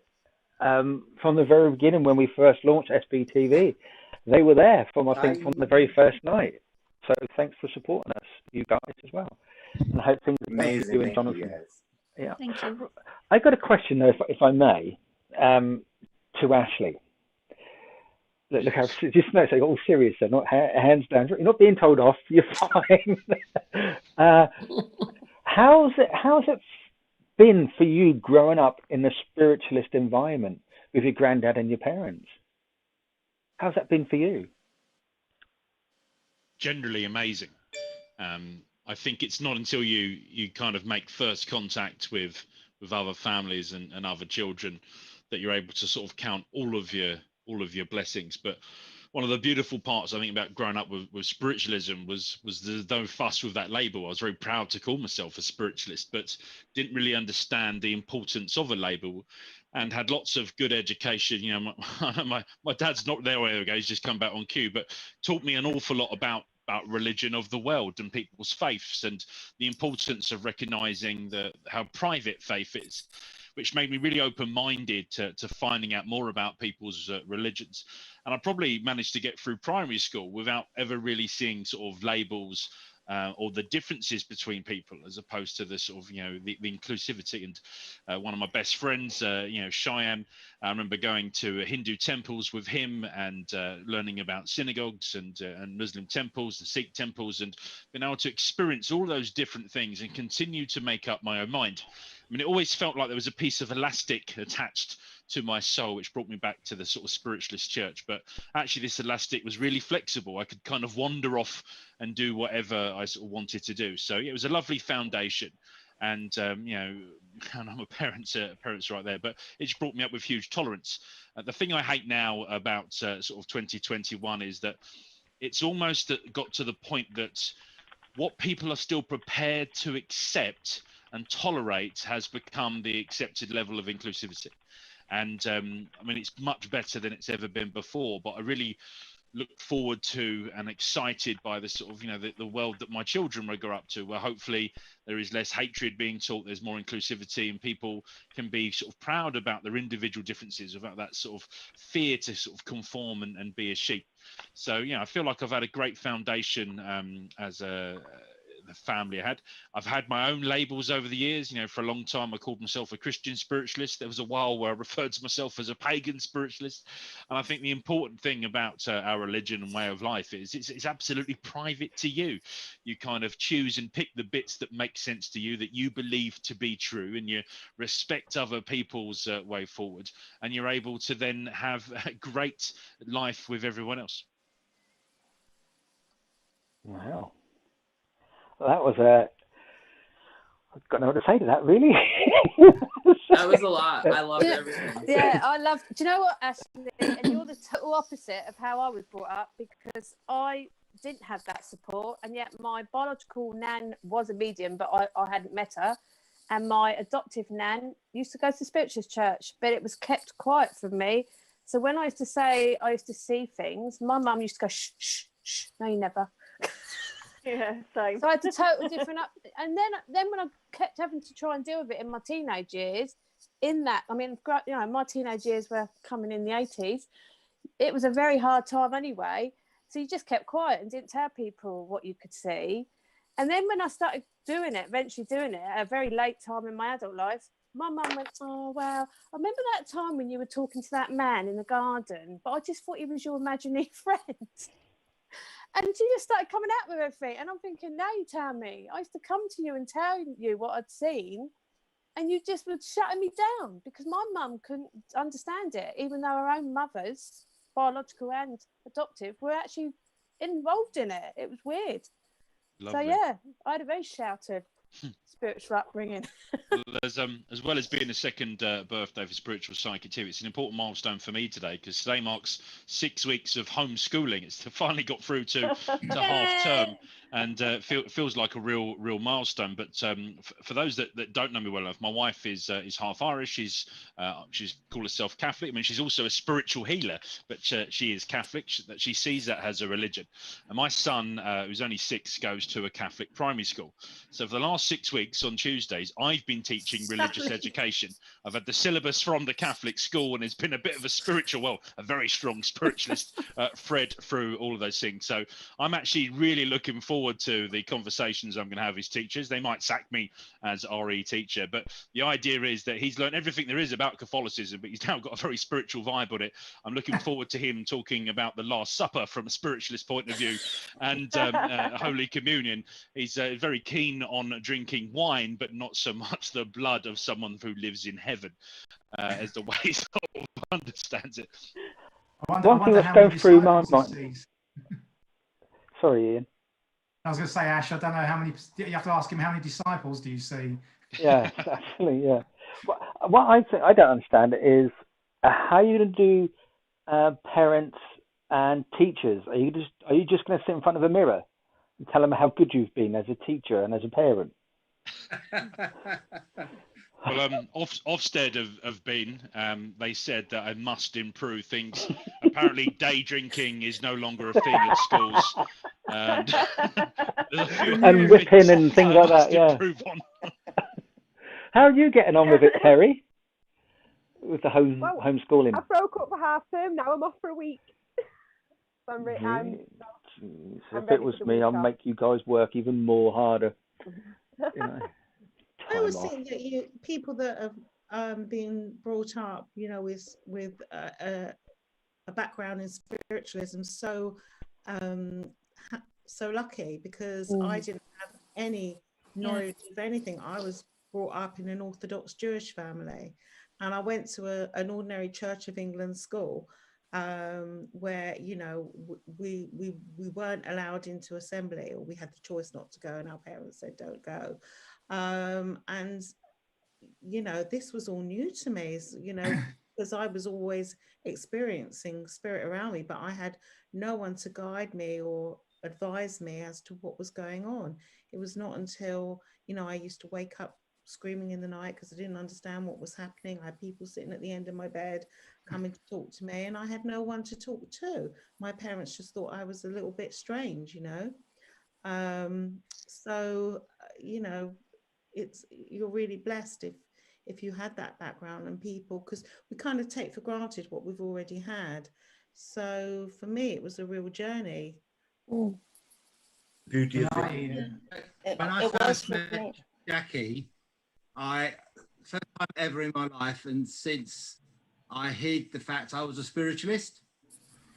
From the very beginning when we first launched SBTV, they were there from the very first night. So thanks for supporting us, you guys as well. And I hope things are going for you and Jonathan. Yeah. Thank you. I got a question though, if I may, to Ashley. Look how just no, say all serious. So not hands down. You're not being told off. You're fine. How's it been for you growing up in the spiritualist environment with your granddad and your parents? How's that been for you? Generally amazing. I think it's not until you kind of make first contact with other families and other children that you're able to sort of count all of your blessings. But one of the beautiful parts I think about growing up with spiritualism was there's no fuss with that label. I was very proud to call myself a spiritualist, but didn't really understand the importance of a label, and had lots of good education. You know, my dad's not there. There we go. He's just come back on cue, but taught me an awful lot about religion of the world and people's faiths and the importance of recognizing how private faith is, which made me really open-minded to finding out more about people's religions. And I probably managed to get through primary school without ever really seeing sort of labels or the differences between people, as opposed to the sort of, the inclusivity. And one of my best friends, Cheyenne, I remember going to Hindu temples with him and learning about synagogues and Muslim temples and Sikh temples, and being able to experience all those different things and continue to make up my own mind. I mean, it always felt like there was a piece of elastic attached to my soul, which brought me back to the sort of spiritualist church. But actually, this elastic was really flexible. I could kind of wander off and do whatever I sort of wanted to do. So yeah, it was a lovely foundation. And, I know my parents right there, but it just brought me up with huge tolerance. The thing I hate now about sort of 2021 is that it's almost got to the point that what people are still prepared to accept and tolerate has become the accepted level of inclusivity. And I mean, it's much better than it's ever been before, but I really look forward to and excited by the sort of, you know, the world that my children will grow up to, where hopefully there is less hatred being taught, there's more inclusivity, and people can be sort of proud about their individual differences without that sort of fear to sort of conform and be a sheep. So, yeah, I feel like I've had a great foundation as the family I've had my own labels over the years. You know, for a long time I called myself a Christian spiritualist. There was a while where I referred to myself as a pagan spiritualist. And I think the important thing about our religion and way of life is it's absolutely private to you. You kind of choose and pick the bits that make sense to you, that you believe to be true, and you respect other people's way forward, and you're able to then have a great life with everyone else. Wow. That was I've got no what to say to that, really. That was a lot. I loved everything. Yeah, I love. Do you know what, Ashley? And you're the total opposite of how I was brought up, because I didn't have that support, and yet my biological nan was a medium, but I hadn't met her. And my adoptive nan used to go to the spiritualist church, but it was kept quiet from me. So when I used to say I used to see things, my mum used to go, shh, shh, shh. No, you never. Yeah, same. So I had a total different and then when I kept having to try and deal with it in my teenage years, in that, I mean, you know, my teenage years were coming in the 80s. It was a very hard time anyway. So you just kept quiet and didn't tell people what you could see. And then when I started eventually doing it at a very late time in my adult life, my mum went, oh, well, I remember that time when you were talking to that man in the garden, but I just thought he was your imaginary friend. And she just started coming out with everything. And I'm thinking, now you tell me. I used to come to you and tell you what I'd seen, and you just were shutting me down, because my mum couldn't understand it, even though her own mothers, biological and adoptive, were actually involved in it. It was weird. Lovely. So, yeah, I had a very sheltered spiritual upbringing. As well as being the second birthday for Spiritual Psychic TV, it's an important milestone for me today, because today marks 6 weeks of homeschooling. It's finally got through to half term, and feels like a real milestone. But for those that don't know me well enough, my wife is half Irish. She's called herself Catholic. I mean, she's also a spiritual healer, but she is Catholic. She sees that as a religion. And my son, who's only 6, goes to a Catholic primary school. So for the last 6 weeks on Tuesdays, I've been teaching religious education. I've had the syllabus from the Catholic school, and it's been a bit of a very strong spiritualist thread through all of those things. So I'm actually really looking forward to the conversations I'm going to have with his teachers. They might sack me as RE teacher, but the idea is that he's learned everything there is about Catholicism, but he's now got a very spiritual vibe on it. I'm looking forward to him talking about the Last Supper from a spiritualist point of view, and Holy Communion. He's very keen on drinking wine, but not so much the blood of someone who lives in heaven, as the way he sort of understands it. One thing that's going through my mind. Sorry, Ian. I was going to say, Ash, I don't know how many. You have to ask him, how many disciples do you see? Yeah, actually, yeah. What I think I don't understand is how are you going to do parents and teachers? Are you just going to sit in front of a mirror and tell them how good you've been as a teacher and as a parent? Well, Ofsted have been. They said that I must improve things. Apparently, day drinking is no longer a thing at schools. And whipping and things like that, yeah. How are you getting on with it, Terry? With the homeschooling? I broke up for half term, now I'm off for a week. So if it was me, I'd make you guys work even more harder. You know, I always think that people that have been brought up, you know, with a background in spiritualism, so lucky, because I didn't have any knowledge of anything. I was brought up in an Orthodox Jewish family, and I went to an ordinary Church of England school, where, you know, we weren't allowed into assembly, or we had the choice not to go, and our parents said don't go. And you know, this was all new to me. You know, because I was always experiencing spirit around me, but I had no one to guide me or advise me as to what was going on. It was not until, you know, I used to wake up screaming in the night because I didn't understand what was happening. I had people sitting at the end of my bed coming to talk to me, and I had no one to talk to. My parents just thought I was a little bit strange, you know. You know, you're really blessed if you had that background and people, because we kind of take for granted what we've already had. So for me, it was a real journey. Beauty of When I first met Jackie, first time ever in my life, and since I hid the fact I was a spiritualist,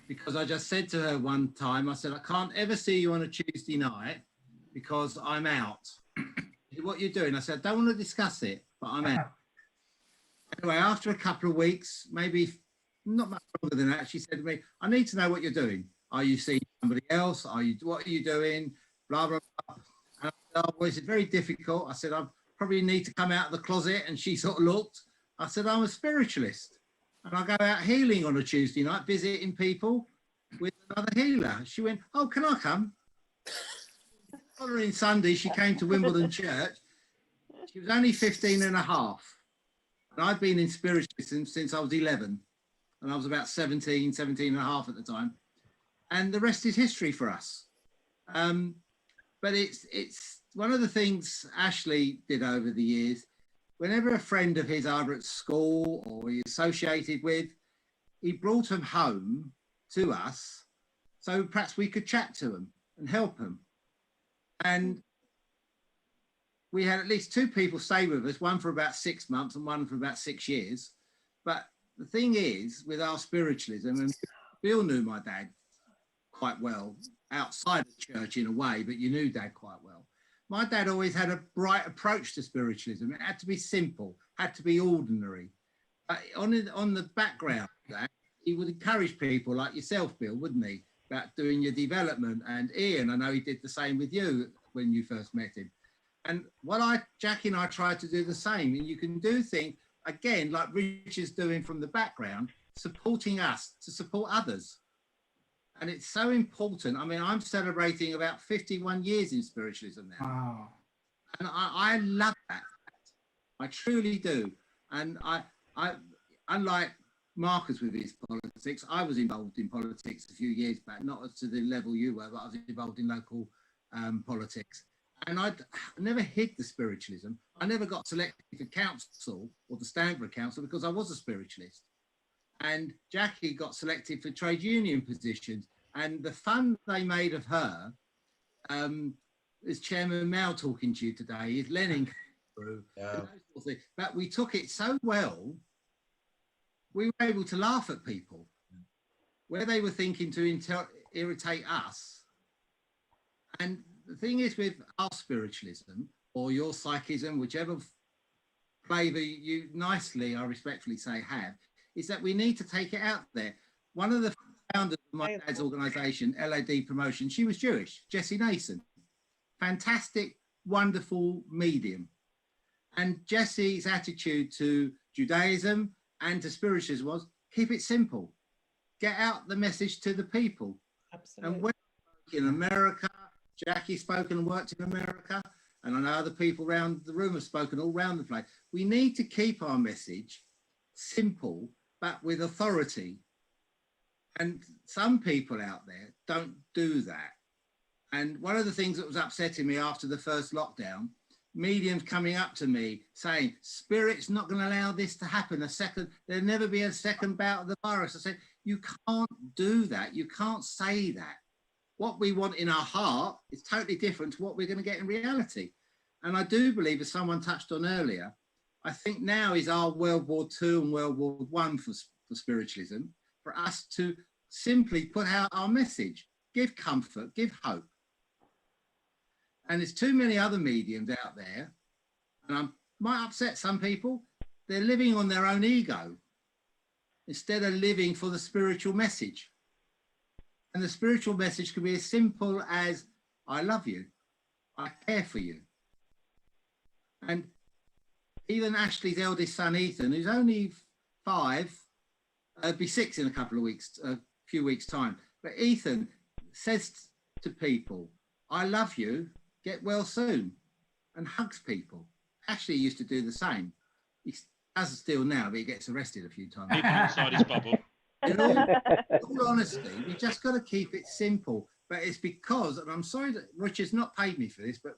because I just said to her one time, I said, I can't ever see you on a Tuesday night because I'm out. What you're doing? I said, I don't want to discuss it, but I'm out. Anyway, after a couple of weeks, maybe not much longer than that, she said to me, I need to know what you're doing. Are you seeing somebody else? What are you doing? Blah, blah, blah. And I said, oh, it's very difficult. I said, I probably need to come out of the closet. And she sort of looked. I said, I'm a spiritualist. And I go out healing on a Tuesday night, visiting people with another healer. She went, oh, can I come? The following Sunday, she came to Wimbledon Church. She was only 15 and a half. And I'd been in spiritualism since I was 11. And I was about 17 and a half at the time. And the rest is history for us. But it's one of the things Ashley did over the years. Whenever a friend of his, either at school or he associated with, he brought them home to us, so perhaps we could chat to them and help them. And we had at least 2 people stay with us, one for about 6 months and one for about 6 years. But the thing is, with our spiritualism, and Bill knew my dad quite well, outside the church in a way, but you knew Dad quite well. My dad always had a bright approach to spiritualism. It had to be simple, had to be ordinary. On the background of that, he would encourage people like yourself, Bill, wouldn't he, about doing your development. And Ian, I know he did the same with you when you first met him. And Jackie and I tried to do the same. And you can do things, again, like Richard's doing from the background, supporting us to support others. And it's so important. I mean, I'm celebrating about 51 years in spiritualism now. Wow. And I love that. I truly do. And I unlike Marcus with his politics, I was involved in politics a few years back, not to the level you were, but I was involved in local politics. And I never hid the spiritualism. I never got selected for council or the Stanford Council because I was a spiritualist. And Jackie got selected for trade union positions, and the fun they made of her, is Chairman Mao talking to you today, is Lenin through, but we took it so well, we were able to laugh at people where they were thinking to irritate us. And the thing is with our spiritualism or your psychism, whichever flavour you nicely, I respectfully say, have, is that we need to take it out there. One of the founders of my dad's organisation, LAD Promotion, she was Jewish, Jessie Nason. Fantastic, wonderful medium. And Jessie's attitude to Judaism and to spiritualism was, keep it simple. Get out the message to the people. Absolutely. And when in America, Jackie spoken and worked in America, and I know other people around the room have spoken all around the place. We need to keep our message simple, but with authority. And some people out there don't do that. And one of the things that was upsetting me after the first lockdown, mediums coming up to me saying, Spirit's not going to allow this to happen. There'll never be a second bout of the virus. I said, you can't do that. You can't say that. What we want in our heart is totally different to what we're going to get in reality. And I do believe, as someone touched on earlier, I think now is our World War II and World War I for spiritualism, for us to simply put out our message, give comfort, give hope. And there's too many other mediums out there, and I might upset some people, they're living on their own ego instead of living for the spiritual message. And the spiritual message can be as simple as, I love you, I care for you. And even Ashley's eldest son, Ethan, who's only 5, Be 6 in a couple of weeks, a few weeks' time. But Ethan says to people, "I love you, get well soon," and hugs people. Ashley used to do the same. He does still now, but he gets arrested a few times. Keeping inside his bubble. In all honesty, we just got to keep it simple. But it's because, and I'm sorry that Richard's not paid me for this, but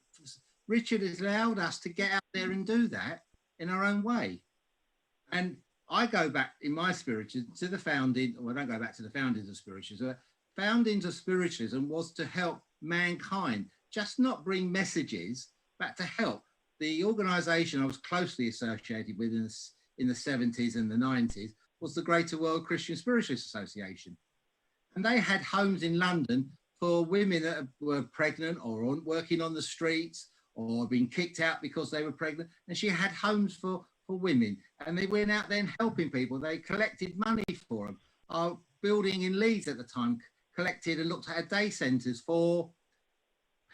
Richard has allowed us to get out there and do that in our own way. And I go back in my spiritualism to the founding, or I don't go back to the foundings of spiritualism. Foundings of spiritualism was to help mankind, just not bring messages, but to help. The organisation I was closely associated with in the 70s and the 90s was the Greater World Christian Spiritualist Association. And they had homes in London for women that were pregnant or working on the streets or being kicked out because they were pregnant. And she had homes for women. And they went out there and helping people. They collected money for them. Our building in Leeds at the time collected and looked at day centres for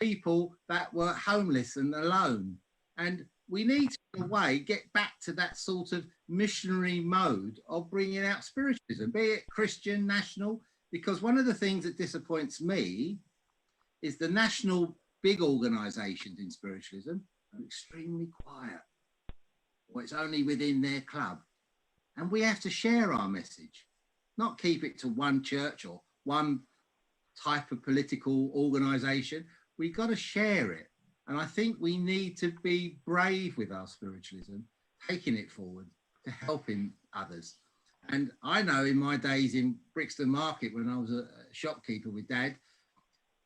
people that were homeless and alone. And we need to, in a way, get back to that sort of missionary mode of bringing out spiritualism, be it Christian, national, because one of the things that disappoints me is the national big organisations in spiritualism are extremely quiet, or it's only within their club. And we have to share our message, not keep it to one church or one type of political organisation. We've got to share it. And I think we need to be brave with our spiritualism, taking it forward to helping others. And I know in my days in Brixton Market, when I was a shopkeeper with Dad,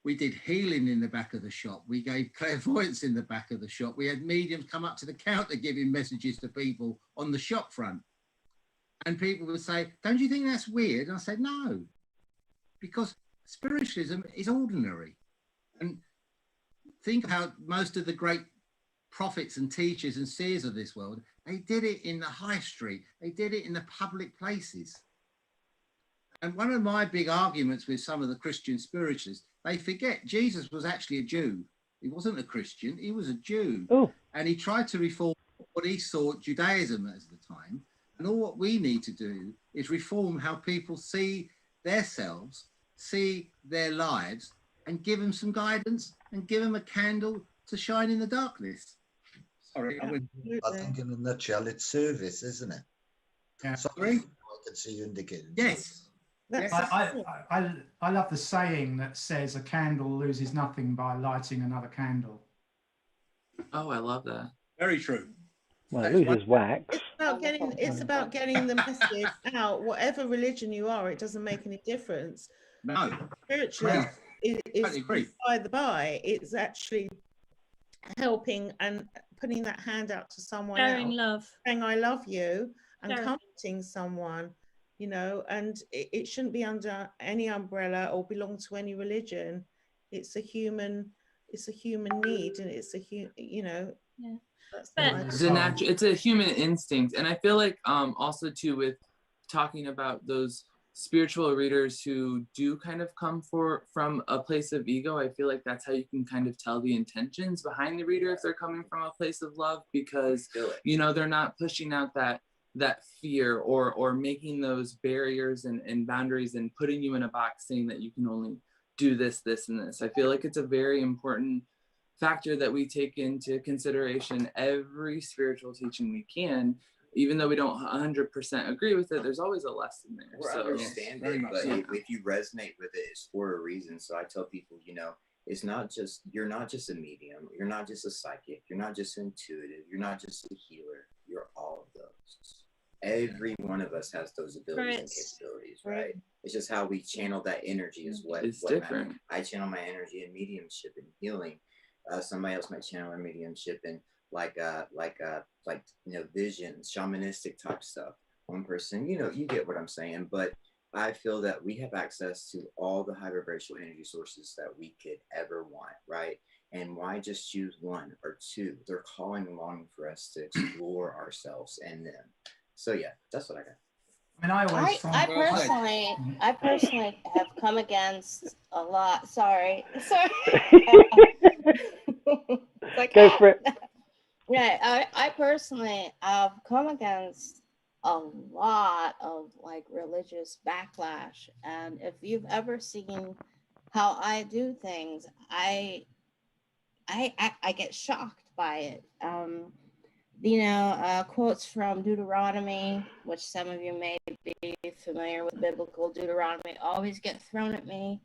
we did healing in the back of the shop. We gave clairvoyance in the back of the shop. We had mediums come up to the counter giving messages to people on the shop front. And people would say, "Don't you think that's weird?" And I said, "No, because spiritualism is ordinary." And think how most of the great prophets and teachers and seers of this world, they did it in the high street. They did it in the public places. And one of my big arguments with some of the Christian spiritualists, they forget Jesus was actually a Jew. He wasn't a Christian, he was a Jew. Oh. And he tried to reform what he saw Judaism as the time. And all what we need to do is reform how people see themselves, see their lives, and give them some guidance and give them a candle to shine in the darkness. Sorry, I think in a nutshell, it's service, isn't it? Yeah. Sorry? I can see you indicating. Yes. Yes. I love the saying that says a candle loses nothing by lighting another candle. Oh, I love that. Very true. Well, it loses wax. It's about getting the message out. Whatever religion you are, it doesn't make any difference. No. Spiritually, is by the by. It's actually helping and putting that hand out to someone Sharing else, love, saying "I love you," and Sharing. comforting someone. You know, and it shouldn't be under any umbrella or belong to any religion. It's a human need, and it's a you know. Yeah. It's a human instinct. And I feel like also too with talking about those spiritual readers who do kind of come from a place of ego, I feel like that's how you can kind of tell the intentions behind the reader if they're coming from a place of love, because you know they're not pushing out that fear or making those barriers and boundaries and putting you in a box saying that you can only do this, this, and this. I feel like it's a very important factor that we take into consideration every spiritual teaching we can, even though we don't 100% agree with it. There's always a lesson there. Or so understand it, but if you resonate with it, it's for a reason. So I tell people, you know, it's not just, you're not just a medium, you're not just a psychic, you're not just intuitive, you're not just a healer, you're all of those. Every one of us has those abilities and capabilities, right? It's just how we channel that energy is what different. matters. I channel my energy in mediumship and healing. Somebody else might channel their mediumship in like you know, vision, shamanistic type stuff. One person, you know, you get what I'm saying. But I feel that we have access to all the high vibrational energy sources that we could ever want, right? And why just choose one or two? They're calling and longing for us to explore ourselves and them. So yeah, that's what I got. I mean, I personally have come against a lot. Sorry. Like, go for it. Yeah, I personally have come against a lot of like religious backlash. And if you've ever seen how I do things, I get shocked by it. Quotes from Deuteronomy, which some of you may be familiar with biblical Deuteronomy, always get thrown at me.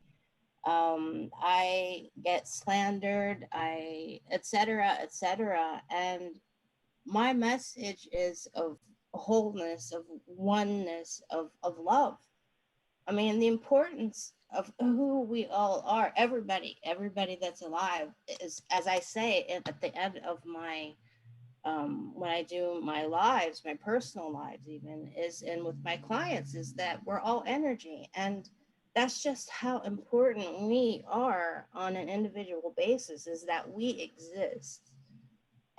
I get slandered, etc., etc. And my message is of wholeness, of oneness, of love. I mean, the importance of who we all are, everybody that's alive, is, as I say at the end of my when I do my lives, my personal lives even, is, and with my clients, is that we're all energy. And that's just how important we are on an individual basis, is that we exist.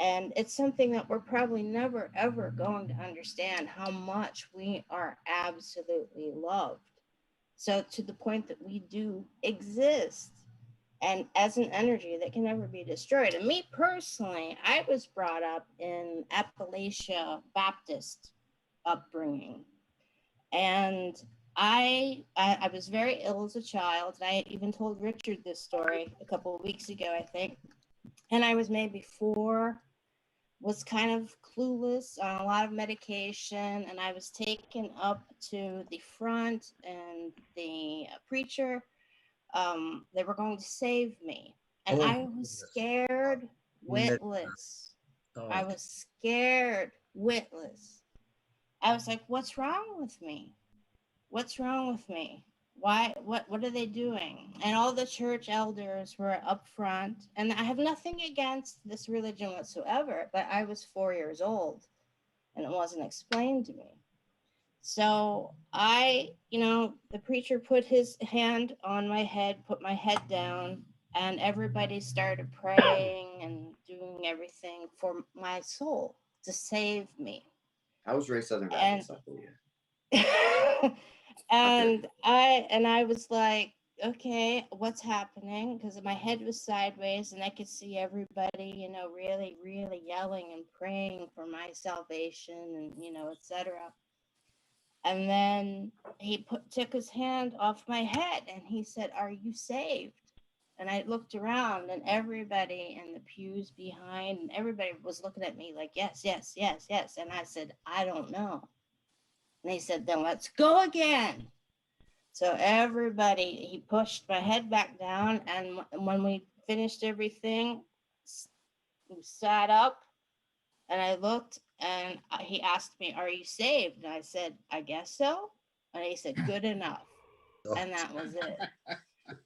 And it's something that we're probably never, ever going to understand, how much we are absolutely loved. So to the point that we do exist, and as an energy that can never be destroyed. And me personally, I was brought up in Appalachia Baptist upbringing. And I was very ill as a child. And I even told Richard this story a couple of weeks ago, I think. And I was maybe 4, was kind of clueless on a lot of medication. And I was taken up to the front, and the preacher, they were going to save me. And I was scared witless. I was scared witless. I was like, what's wrong with me? What's wrong with me? Why, what are they doing? And all the church elders were up front. And I have nothing against this religion whatsoever, but I was 4 years old and it wasn't explained to me. So the preacher put his hand on my head, put my head down, and everybody started praying and doing everything for my soul to save me. I was raised Southern Baptist, I believe. And I was like, okay, what's happening? Because my head was sideways and I could see everybody, really, really yelling and praying for my salvation and, etc. And then he took his hand off my head and he said, "Are you saved?" And I looked around, and everybody in the pews behind, and everybody was looking at me like, yes, yes, yes, yes. And I said, "I don't know." And he said, "Then let's go again." So he pushed my head back down. And when we finished everything, we sat up, and I looked, and he asked me, "Are you saved?" And I said, "I guess so." And he said, "Good enough." And that was it.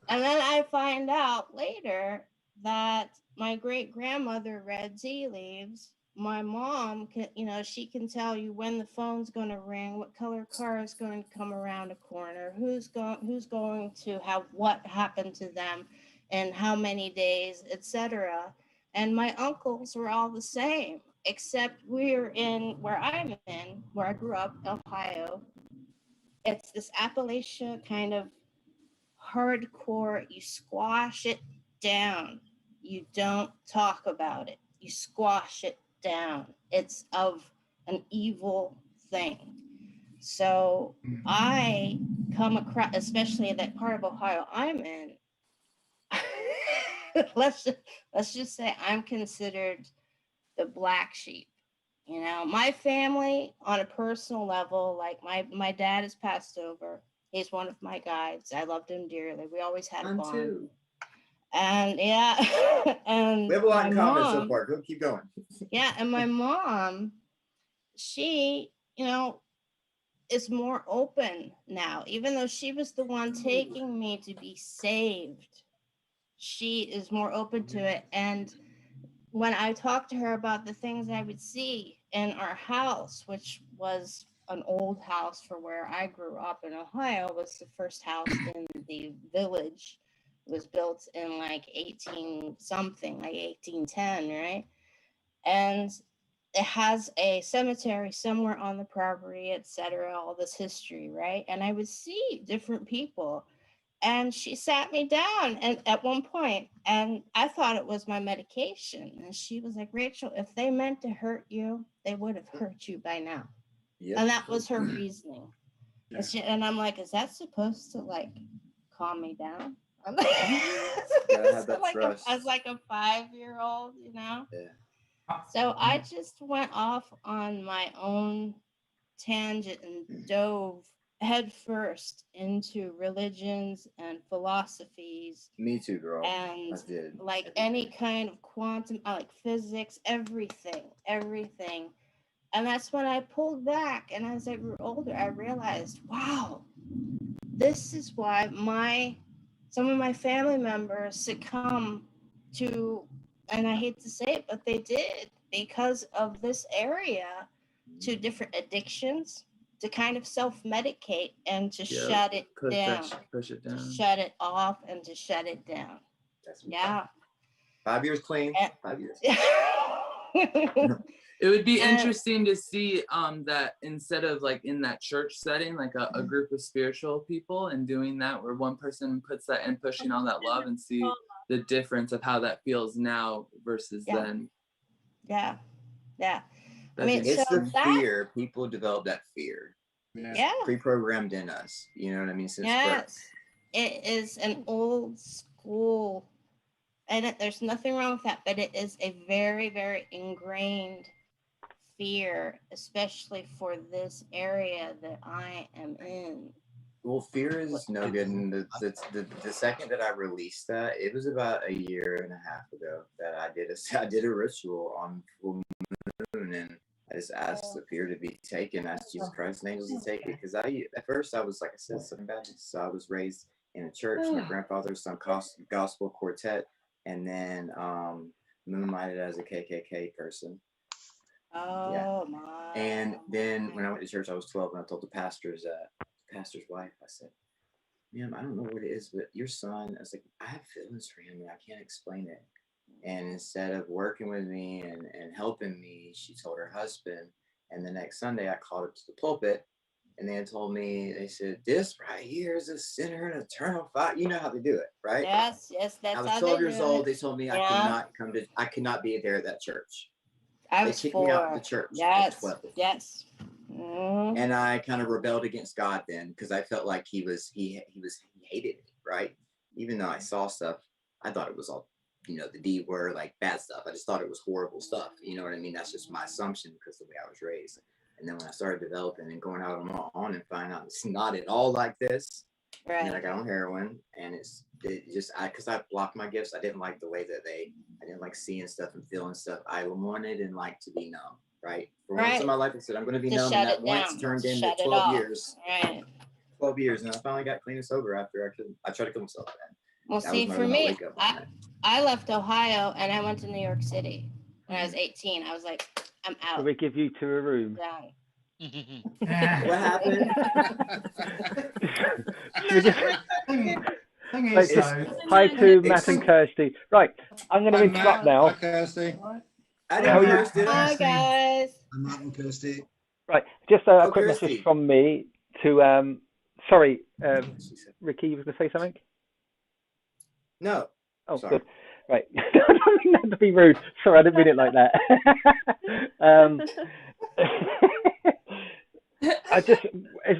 And then I find out later that my great grandmother read tea leaves. My mom can, she can tell you when the phone's going to ring, what color car is going to come around a corner, who's going to have what happened to them in how many days, etc. And my uncles were all the same, except where I grew up, Ohio. It's this Appalachia kind of hardcore. You squash it down. You don't talk about it. You squash it down. It's of an evil thing. So I come across, especially that part of Ohio I'm in, let's just say I'm considered the black sheep. My family on a personal level, like my dad has passed over. He's one of my guides. I loved him dearly. We always had a bond. Too. And and we have a lot in common so far. Go, keep going. Yeah, and my mom, she, is more open now. Even though she was the one taking me to be saved, she is more open to it. And when I talked to her about the things I would see in our house, which was an old house for where I grew up in Ohio, was the first house in the village. It was built in like 1810, right? And it has a cemetery somewhere on the property, etc., all this history, right? And I would see different people. And she sat me down and at one point, and I thought it was my medication. And she was like, "Rachel, if they meant to hurt you, they would have hurt you by now." Yep. And that was her reasoning. And I'm like, is that supposed to like calm me down? I'm like, Gotta have that like trust. as like a 5-year-old, you know? Yeah. So I just went off on my own tangent and dove headfirst into religions and philosophies. Me too, girl. And I did. like any kind of quantum, I like physics, everything. And that's when I pulled back. And as I grew older, I realized, wow, this is why some of my family members succumb to, and I hate to say it, but they did, because of this area, to different addictions, to kind of self-medicate and to shut it down. Push it down. To shut it off and to shut it down. Yeah. 5 years clean. 5 years. It would be interesting to see that instead of like in that church setting, like a group of spiritual people and doing that, where one person puts that and pushing all that love, and see the difference of how that feels now versus then. Yeah. I mean, it's so the fear. People develop that fear. Yeah. Pre-programmed in us. You know what I mean? Since birth. It is an old school, and there's nothing wrong with that, but it is a very, very ingrained fear, especially for this area that I am in. Well, fear is no good. And the second that I released that, it was about 1.5 years ago that I did a ritual on full moon, and I just asked the fear to be taken, asked Jesus Christ and angels to take it. Because at first I was, like I said, Southern Baptist, so I was raised in a church. My grandfather's some gospel quartet, and then moonlighted as a KKK person. Oh my! And then when I went to church, I was 12, and I told the pastor's wife, I said, "Ma'am, I don't know what it is, but your son," I was like, "I have feelings for him, and I can't explain it." And instead of working with me and helping me, she told her husband. And the next Sunday, I called up to the pulpit, and they told me, they said, "This right here is a sinner and eternal fire." You know how they do it, right? Yes, that's I was how 12 they years do old. it. They told me I could not be there at that church. They kicked me out of the church at 12. Yes. And I kind of rebelled against God then, because I felt like he hated me, right? Even though I saw stuff, I thought it was all, the D word, like bad stuff. I just thought it was horrible stuff. You know what I mean? That's just my assumption because of the way I was raised. And then when I started developing and going out on my own and finding out it's not at all like this, and then I got on heroin, and because I blocked my gifts. I didn't like the way that I didn't like seeing stuff and feeling stuff. I wanted and liked to be numb, right? For once in my life, I said, I'm going to be numb. And that once turned into 12 years. Right. 12 years. And I finally got clean and sober after I tried to kill myself. Well, see, for me, I left Ohio and I went to New York City when I was 18. I was like, I'm out. So we give you to a room. Done. What happened? Hi to Matt and Kirsty. Right, I'm going to interrupt now. Hi, Kirsty. Hi, guys. I'm Matt and Kirsty. Right, just a quick message from me to, sorry, Ricky, you were going to say something? No. Oh, sorry. Good. Right. I don't mean that to be rude. Sorry, I didn't mean it like that.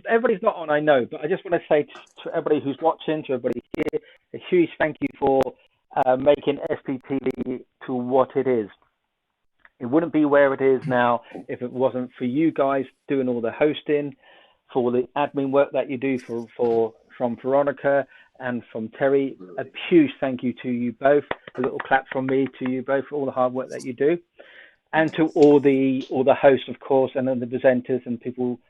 Everybody's not on, I know, but I just want to say to everybody who's watching, to everybody here, a huge thank you for making SPTV to what it is. It wouldn't be where it is now if it wasn't for you guys doing all the hosting, for the admin work that you do from Veronica and from Terry. A huge thank you to you both. A little clap from me to you both for all the hard work that you do, and to all the hosts, of course, and then the presenters and people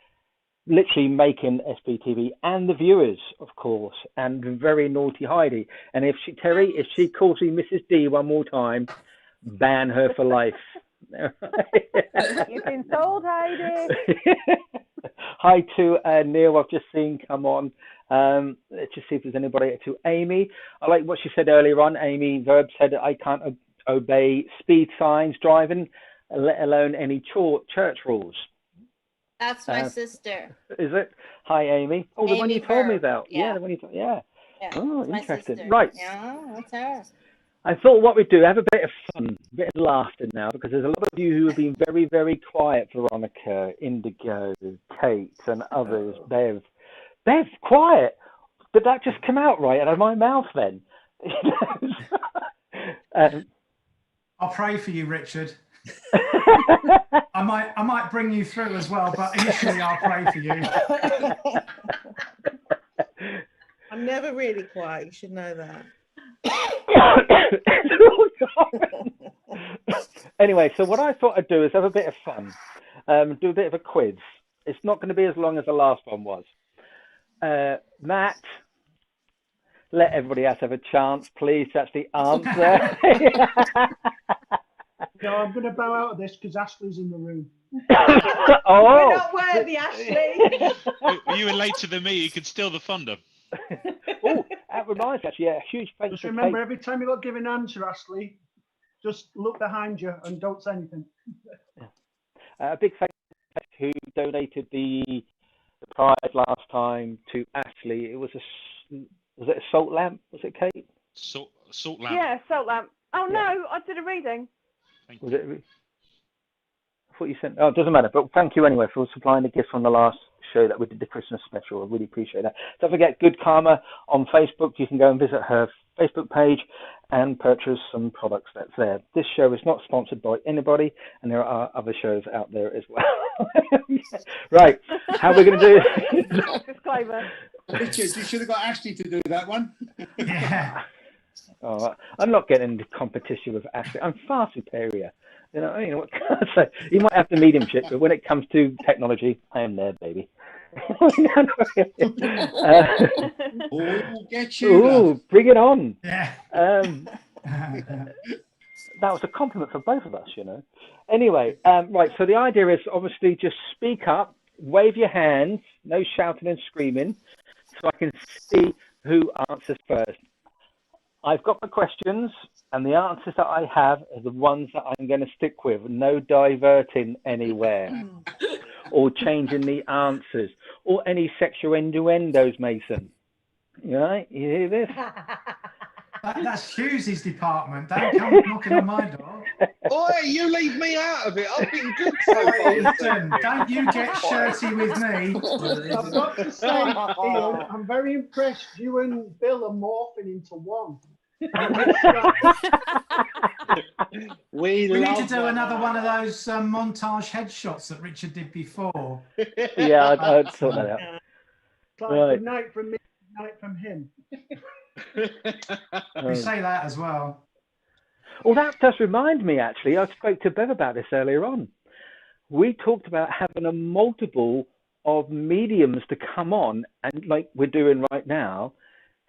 literally making SBTV, and the viewers, of course, and very naughty Heidi. And if she calls me Mrs. D one more time, ban her for life. You've been told, Heidi. Hi to Neil, I've just seen come on. Let's just see if there's anybody. To Amy, I like what she said earlier on. Amy Verb said, I can't obey speed signs driving, let alone any church rules. That's my sister. Is it? Hi, Amy. Oh, the one you told me about. Yeah, the one you told. Yeah. Oh, interesting. Right. Yeah, that's her. I thought what we'd do, have a bit of fun, a bit of laughter now, because there's a lot of you who have been very, very quiet. Veronica, Indigo, Kate, and others. Bev, quiet. Did that just come out right out of my mouth then? I'll pray for you, Richard. I might bring you through as well, but initially I'll pray for you. I'm never really quiet. You should know that. Anyway, so what I thought I'd do is have a bit of fun, do a bit of a quiz. It's not going to be as long as the last one was. Matt, let everybody else have a chance, please. That's the answer. No, I'm going to bow out of this because Ashley's in the room. Oh, we're not worthy, Ashley. You were later than me. You could steal the thunder. Oh, that reminds me, actually, a huge thanks Just to remember, Kate. every time you got given an answer, Ashley, just look behind you and don't say anything. A big thank you who donated the prize last time to Ashley. It was was it a salt lamp? Was it, Kate? Salt lamp. Yeah, salt lamp. Oh no, I did a reading. Was it? I thought you sent. Oh, it doesn't matter. But thank you anyway for supplying the gift from the last show that we did, the Christmas special. I really appreciate that. Don't forget Good Karma on Facebook. You can go and visit her Facebook page and purchase some products that's there. This show is not sponsored by anybody, and there are other shows out there as well. Right, how are we going to do this? Disclaimer. Richard, you should have got Ashley to do that one. Yeah. Oh, I'm not getting into competition with Ashley. I'm far superior. You know what can I say? You might have the mediumship, but when it comes to technology, I am there, baby. Get you. Ooh, bring it on. Yeah. That was a compliment for both of us, you know. Anyway, right, so the idea is obviously just speak up, wave your hands, no shouting and screaming, so I can see who answers first. I've got the questions, and the answers that I have are the ones that I'm going to stick with. No diverting anywhere, or changing the answers, or any sexual innuendos, Mason. You right? You hear this? That's Hughes's department. Don't come knocking on my door. Oi, you leave me out of it. I've been good so far. Listen, don't you get shirty with me. I've got to say, Ian, I'm very impressed. You and Bill are morphing into one. We need to do another one of those montage headshots that Richard did before. Yeah, I'd sort that out. It's like Right. good night from me, good night from him. We say that as well. Well, that does remind me, actually. I spoke to Bev about this earlier on. We talked about having a multiple of mediums to come on, and like we're doing right now,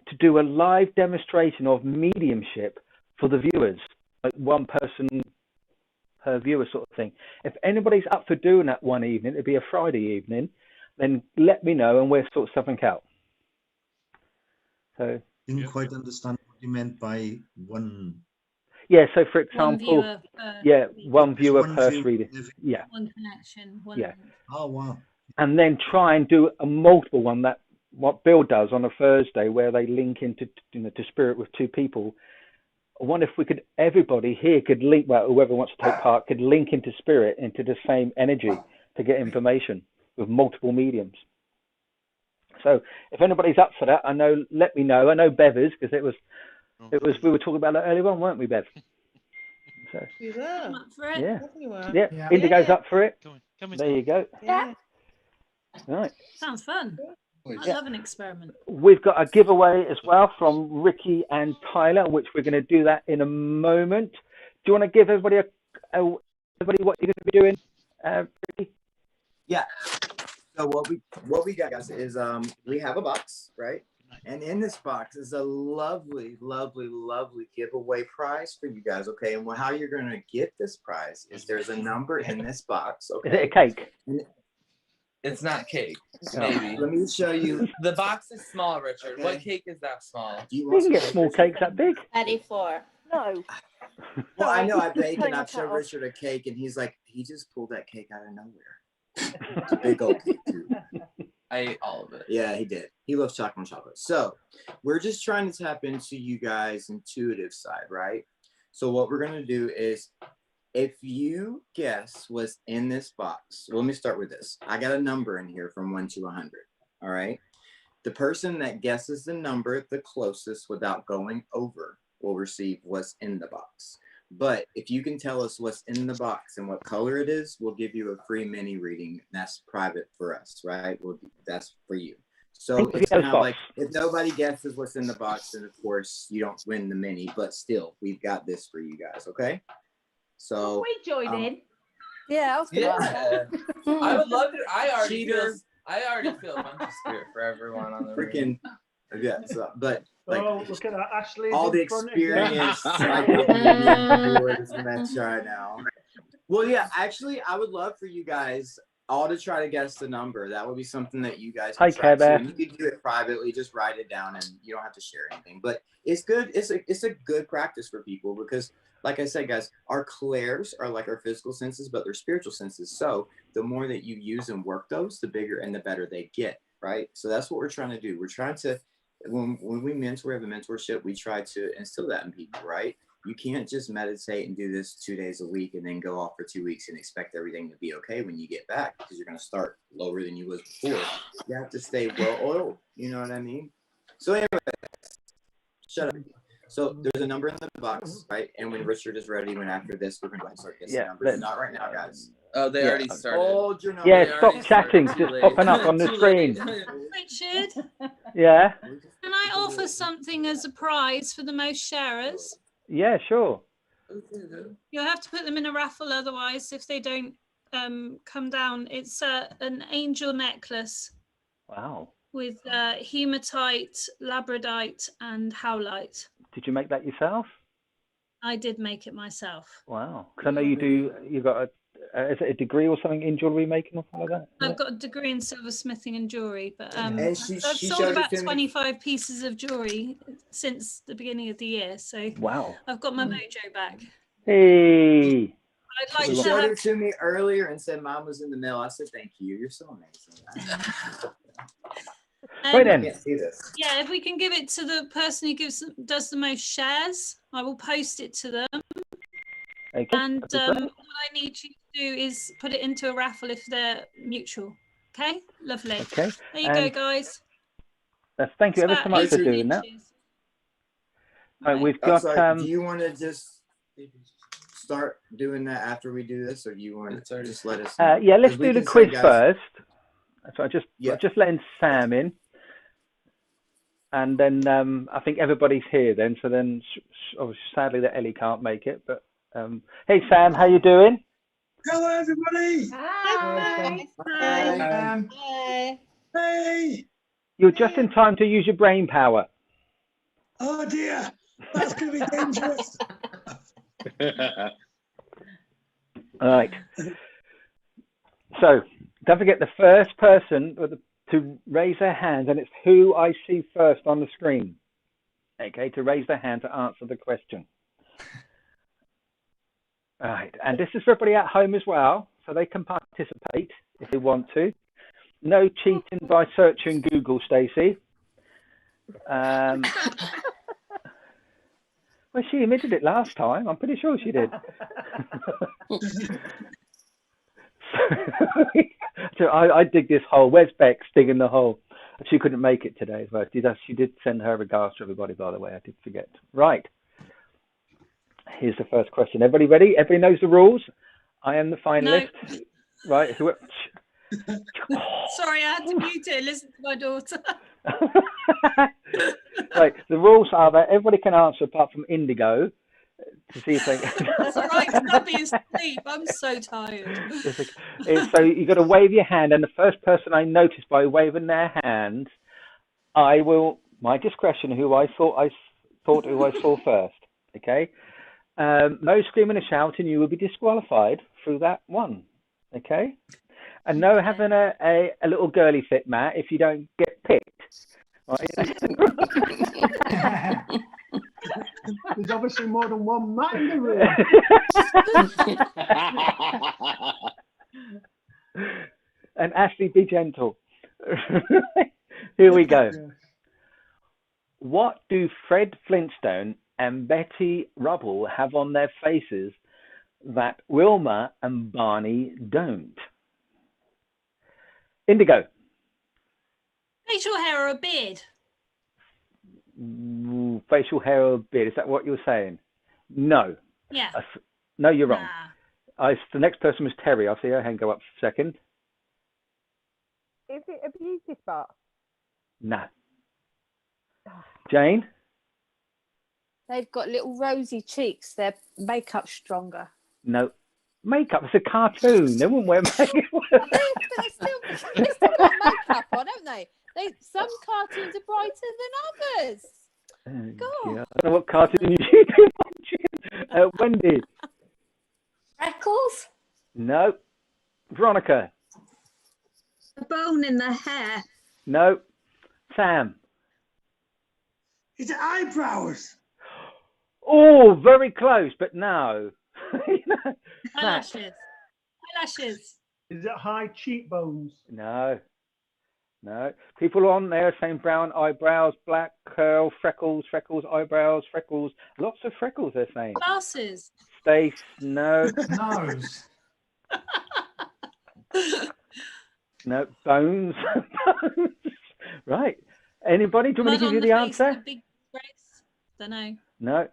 to do a live demonstration of mediumship for the viewers, like one person per viewer sort of thing. If anybody's up for doing that one evening, it'd be a Friday evening, then let me know and we'll sort something out. So Didn't quite understand what you meant by one. yeah, so for example, one viewer One per view- reading. Yeah. One connection. One Yeah. Oh, wow. And then try and do a multiple one, that what Bill does on a Thursday, where they link into to spirit with two people. I wonder if we could, everybody here could link, well, whoever wants to take part could link into spirit, into the same energy to get information with multiple mediums. So if anybody's up for that, let me know. I know Bev is, because it was we were talking about that earlier on, weren't we, Bev? So You were. I'm up for it. yeah, Indigo's up for it. Come in. There you go. Yeah. Right. Sounds fun. I love an experiment. We've got a giveaway as well from Ricky and Tyler, which we're going to do that in a moment. Do you want to give everybody everybody what you're going to be doing, Ricky? Yeah. So what we got, guys, is we have a box, right? And in this box is a lovely, lovely, lovely giveaway prize for you guys, okay? And how you're going to get this prize is there's a number in this box, okay? Is it a cake? It's not cake. Oh. Maybe. Let me show you. The box is small, Richard. Okay. What cake is that small? You can get small cakes that big. 34. No. Well, I know I bake and Take I've it showed off. Richard a cake and he's like, he just pulled that cake out of nowhere. It's a big old cake, too. I ate all of it. Yeah, he did. He loves chocolate. So we're just trying to tap into you guys' intuitive side, right? So what we're going to do is, if you guess what's in this box, well, let me start with this. I got a number in here from 1 to 100. All right. The person that guesses the number the closest without going over will receive what's in the box. But if you can tell us what's in the box and what color it is, we'll give you a free mini reading. That's private for us, right? That's for you. So it's kind of like, if nobody guesses what's in the box, then of course you don't win the mini, but still, we've got this for you guys, okay? So we join in. Yeah, I was gonna ask Yeah. that. I would love to. I already Cheater. feel a bunch of spirit for everyone on the freaking, yeah, so, but like, Oh, look at that. Ashley. all the experience I get this match right now. Well, yeah, actually, I would love for you guys all to try to guess the number. That would be something that you guys can try to. You can do it privately, just write it down, and you don't have to share anything. But it's good. It's a good practice for people because, like I said, guys, our clairs are like our physical senses, but they're spiritual senses. So the more that you use and work those, the bigger and the better they get, right? So that's what we're trying to do. We're trying to, when we mentor, we have a mentorship, we try to instill that in people, right? You can't just meditate and do this 2 days a week and then go off for 2 weeks and expect everything to be okay when you get back, because you're going to start lower than you was before. You have to stay well oiled. You know what I mean? So anyway, shut up. So there's a number in the box, right? And when Richard is ready, when after this, we're going to start guessing numbers. Not right now, guys. Oh, they already started. Hold your number. Yeah, stop chatting. Just popping up on the screen. Richard, Yeah. can I offer something as a prize for the most sharers? Yeah, sure. You'll have to put them in a raffle, otherwise, if they don't come down. It's an angel necklace. Wow. With hematite, labradite, and howlite. Did you make that yourself? I did make it myself. Wow. Because I know you've got is it a degree or something in jewellery making or something like that? I've got a degree in silversmithing and jewellery, but And I've sold about 25 pieces of jewellery since the beginning of the year, so wow, I've got my mojo back. Hey. I'd like She to showed have... it to me earlier and said mine was in the mail. I said, thank you. You're so amazing. Right then. I can't see this. Yeah, if we can give it to the person who does the most shares, I will post it to them. Okay. And what I need you to do is put it into a raffle if they're mutual. Okay, lovely. Okay. There you go, guys. Thank you ever so much for doing that. Right, we've got. Do you want to just start doing that after we do this, or do you want to just let us know? Yeah, let's do the quiz first. So just letting Sam in, and then I think everybody's here then. So then, sadly, that Ellie can't make it. But hey, Sam, how you doing? Hello, everybody. Hi. Hi. Hi. Hey. You're just in time to use your brain power. Oh dear, that's going to be dangerous. All right. So don't forget the first person to raise their hand, and it's who I see first on the screen. Okay, to raise their hand to answer the question. All right, and this is for everybody at home as well, so they can participate if they want to. No cheating by searching Google, Stacey. Well, she admitted it last time. I'm pretty sure she did. So I dig this hole. Where's Bex digging the hole? She couldn't make it today as well. She did send her regards to everybody, by the way. I did forget. Right. Here's the first question. Everybody ready? Everybody knows the rules? I am the finalist. No. Right. Sorry, I had to mute it and listen to my daughter. Right. The rules are that everybody can answer apart from Indigo. To see if they... That's all right, because I'll be asleep. I'm so tired. So you've got to wave your hand, and the first person I notice by waving their hand, I will, my discretion, who I saw first. Okay. No screaming and shouting, you will be disqualified through that one. Okay. And no having a little girly fit, Matt, if you don't get picked. Right? There's obviously more than one Matt in the room. And Ashley, be gentle. Here we go. What do Fred Flintstone and Betty Rubble have on their faces that Wilma and Barney don't? Indigo. Facial hair or a beard? Facial hair or beard. Is that what you're saying? No. Yeah. No, you're wrong. The next person was Terry. I'll see her hand go up for a second. Is it a beauty spot? No. Jane? They've got little rosy cheeks. Their makeup's stronger. No. Makeup. It's a cartoon. They wouldn't wear makeup. But they still got makeup on, haven't they? Some cartoons are brighter than others. God. Yeah. I don't know what cartoon you do watching. Wendy? Freckles? No. Veronica? A bone in the hair. No. Sam? It's eyebrows. Oh, very close, but no. Eyelashes. Eyelashes. Is it high cheekbones? No. No. People on there saying brown eyebrows, black curl, freckles, eyebrows, freckles. Lots of freckles, they're saying. Glasses. Stace, no. Nose. No. Bones. Bones. Right. Anybody? Do you want me to give you the answer? Big brace. Don't know. No.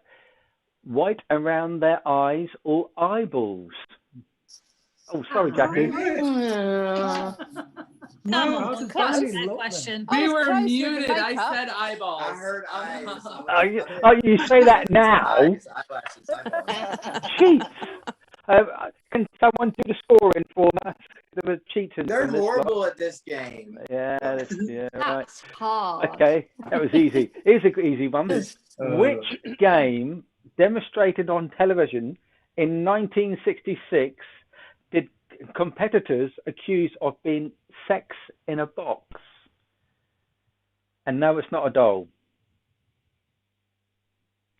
White around their eyes or eyeballs. Oh, sorry, Jackie. Come No, on, close. that question. We were close with the muted. I makeup. said eyeballs. I heard eyes. You say that now? Eyelashes, eyeballs. Cheats. Can someone do the scoring for us? There were cheaters. They're in this horrible lot. at this game. Yeah, right. That's hard. Okay, that was easy. Here's an easy one. Which game demonstrated on television in 1966 did competitors accused of being sex in a box? And no, it's not a doll.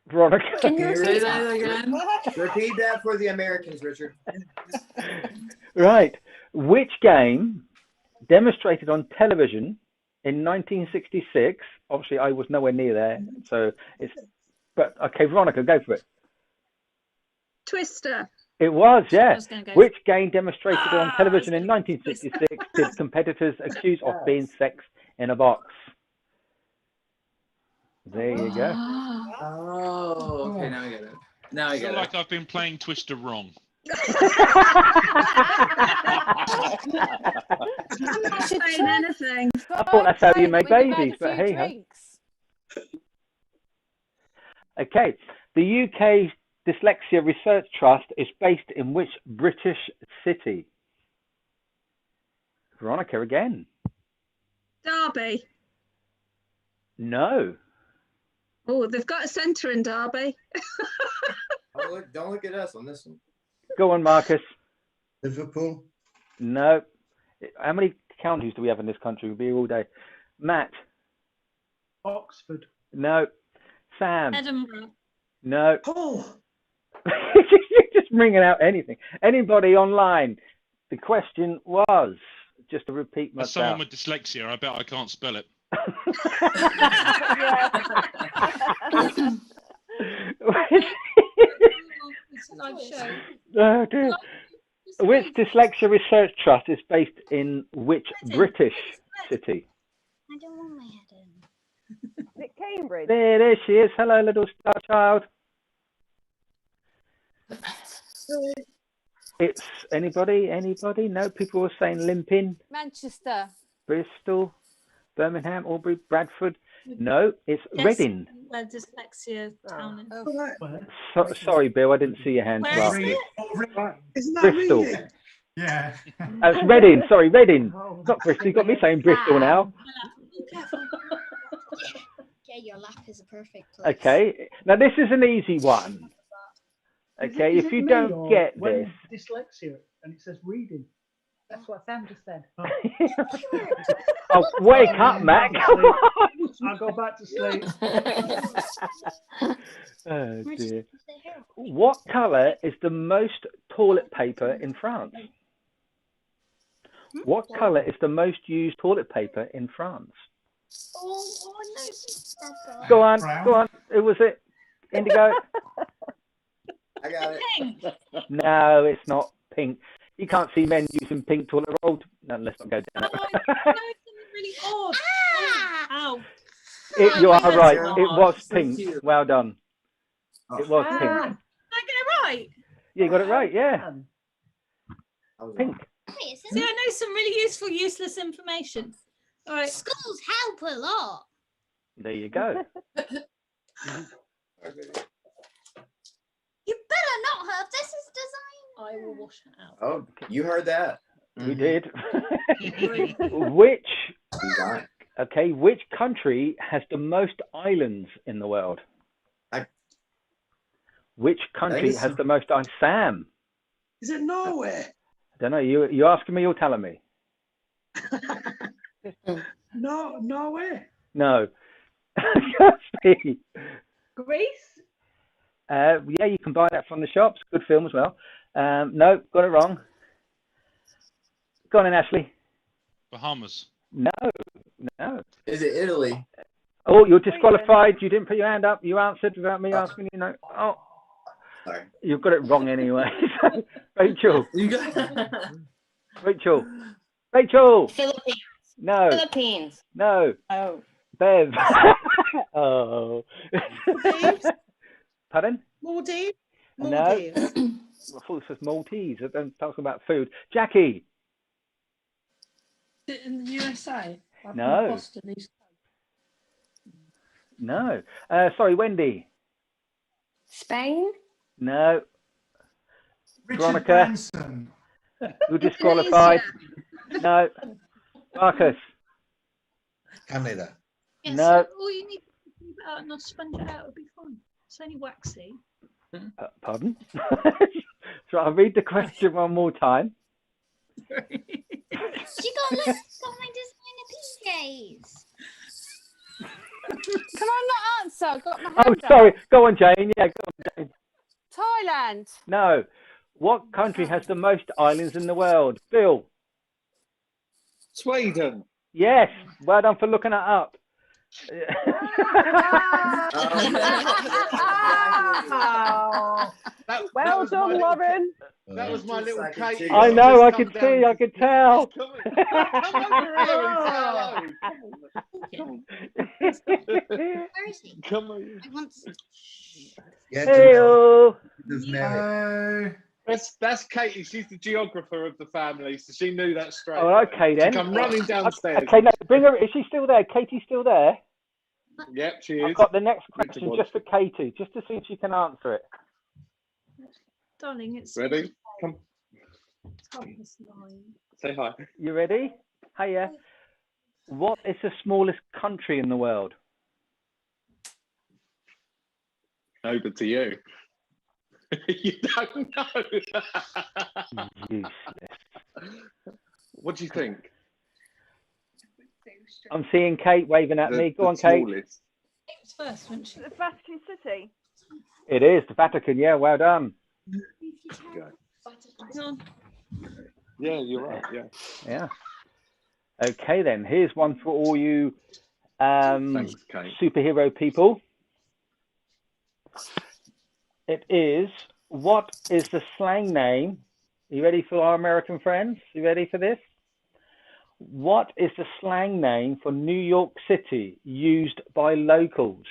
Veronica. Can you say that again? Repeat that for the Americans, Richard. Right. Which game demonstrated on television in 1966? Obviously, I was nowhere near there, so it's. But okay, Veronica, go for it. Twister. It was, I yeah. was gonna go Which game demonstrated on television in 1966 did competitors accused of being sex in a box? There you go. Oh, okay, now I get it. Now I I get feel it. like I've been playing Twister wrong. I'm not saying anything. I thought that's how you made babies, but hey. Drinks. Okay. The UK Dyslexia Research Trust is based in which British city? Veronica again. Derby. No. Oh, they've got a centre in Derby. Don't look at us on this one. Go on, Marcus. Liverpool. No. How many counties do we have in this country? We'll be here all day. Matt. Oxford. No. Sam. Edinburgh. No. Oh. You're just bringing out anything. Anybody online? The question was, just to repeat As someone myself. with dyslexia, I bet I can't spell it. Oh, dear. Which Dyslexia Research Trust is based in which British city? I don't want my head in. Is it Cambridge? There she is. Hello, little star child. It's anybody? No, people were saying limping. Manchester. Bristol, Birmingham, Albury, Bradford. No, it's Reading. Where dyslexia town is. Sorry, Bill, I didn't see your hand. Where is Clap. it? Isn't that Bristol. Reading? Yeah. It's Reading. Sorry, Reading. Not Bristol. You got me saying Bristol now. Yeah, your lap is a perfect place. Okay. Now this is an easy one. Okay, Is if it you me don't or get when this. dyslexia and it says reading. That's what Sam just said. Oh, wake up, Matt. Come on. I'll go back to sleep. Oh dear. What colour is the most toilet paper in France? What colour is the most used toilet paper in France? Oh, no. Go on, Brown. go on. Who was it? Indigo? I got it. Pink. No, it's not pink. You can't see men using pink toilet roll. No, let's not go down No, that. no, it's really odd. Ow. You are yes, right. Mama. It was So pink. cute. Well done. Oh. It was Did pink. I get it right? Yeah, you got it right. Yeah, I was pink. See, I know some really useful, useless information. All right. Schools help a lot. There you go. You better not have. This is design. I will wash it out. Oh, you heard that. We did. Which Design. Okay, which country has the most islands in the world? Which country has the most islands? Sam? Is it Norway? I don't know. You asking me or telling me? No, Norway. No. Greece? Yeah, you can buy that from the shops. Good film as well. No, got it wrong. Go on in, Ashley. Bahamas. No, no. Is it Italy? Oh, you're disqualified. You didn't put your hand up. You answered without me asking you. No. Oh, sorry. You've got it wrong anyway. Rachel. Rachel. Rachel. Philippines. No. Philippines. No. Oh. Bev. Oh. Pardon? Maldives. No. Maldives. I thought this was Maltese. I don't talk about food. Jackie. Is it in the USA? Like No. Boston, East Coast. No. Sorry, Wendy. Spain? No. Richard Veronica. Branson. You're disqualified. No. Marcus. Canada. Yes, No. all you need to keep it out and I'll sponge it out. It'll be fine. It's only waxy. Pardon? So I'll read the question one more time. She got my designer PJs. Can I not answer? I've got my Oh, hand up. sorry. Go on, Jane. Yeah, go on, Jane. Thailand. No. What country has the most islands in the world? Bill. Sweden. Yes. Well done for looking that up. Well done, Lauren. That was my little Katie. I know. I could see. I could tell. Come over here and say hello. Where is he? Come on. I want to... Hey-o. That's Katie. She's the geographer of the family, so she knew that straight. Oh, okay then. She come running downstairs. Okay, no, bring her. Is she still there? Katie's still there? Yep, she is. I've got the next question just for Katie, just to see if she can answer it. Darling, it's Ready? Come. Thomas line. Say hi. You ready? Hiya. What is the smallest country in the world? Over to you. You don't know. Useless. What do you think? I'm seeing Kate waving at me. Go on, Kate. Smallest. It's first, wasn't she? The Vatican City. It is the Vatican. Yeah, well done. Hang on. Yeah, you're right. Yeah. Yeah. Okay then. Here's one for all you Thanks, Kate. superhero people. It is. What is the slang name? Are you ready for our American friends? You ready for this? What is the slang name for New York City used by locals?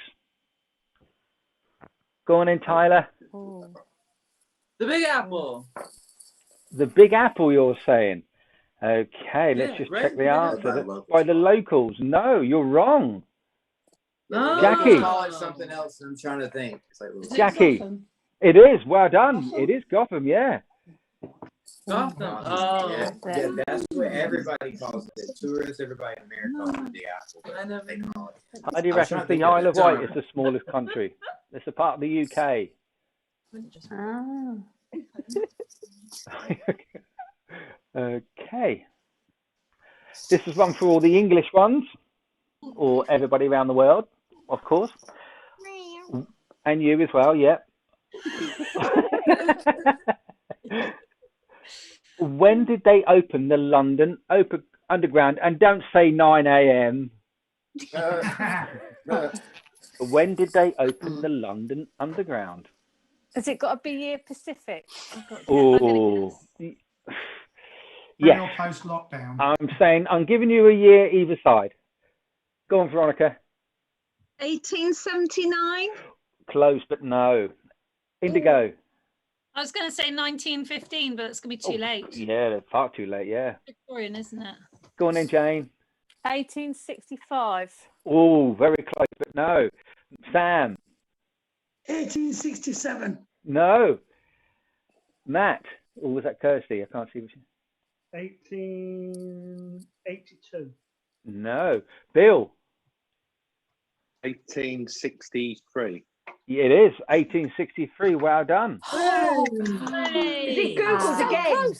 Go on in, Tyler. The Big Apple. The Big Apple, you're saying? Okay, let's Yeah, just right? check the Yeah. answer. By the locals. No, you're wrong. Jackie. Call it something else. I'm trying to think. It's like little... Jackie. It is. Well done. It is Gotham, yeah. Gotham. Yeah, that's what everybody calls it. Tourists, everybody in America calls it the Big Apple. But they call it. How do you I was reckon trying to the think Isle at of the Wight time. is the smallest country? It's a part of the UK. Okay. This is one for all the English ones, or everybody around the world, of course. And you as well, yeah. When did they open the London Underground? And don't say 9 a.m. When did they open the London Underground? Has it got to be year Pacific? Oh, Pre yes. or post lockdown? I'm saying I'm giving you a year either side. Go on, Veronica. 1879. Close, but no. Indigo. I was going to say 1915, but it's going to be too late. Yeah, far too late. Yeah. Victorian, isn't it? Go on then, Jane. 1865. Oh, very close, but no. Sam. 1867. No. Matt. Or was that Kirsty? I can't see which. 1882. No. Bill. 1863. Yeah, it is 1863. Well done. Oh, Is it Googled again?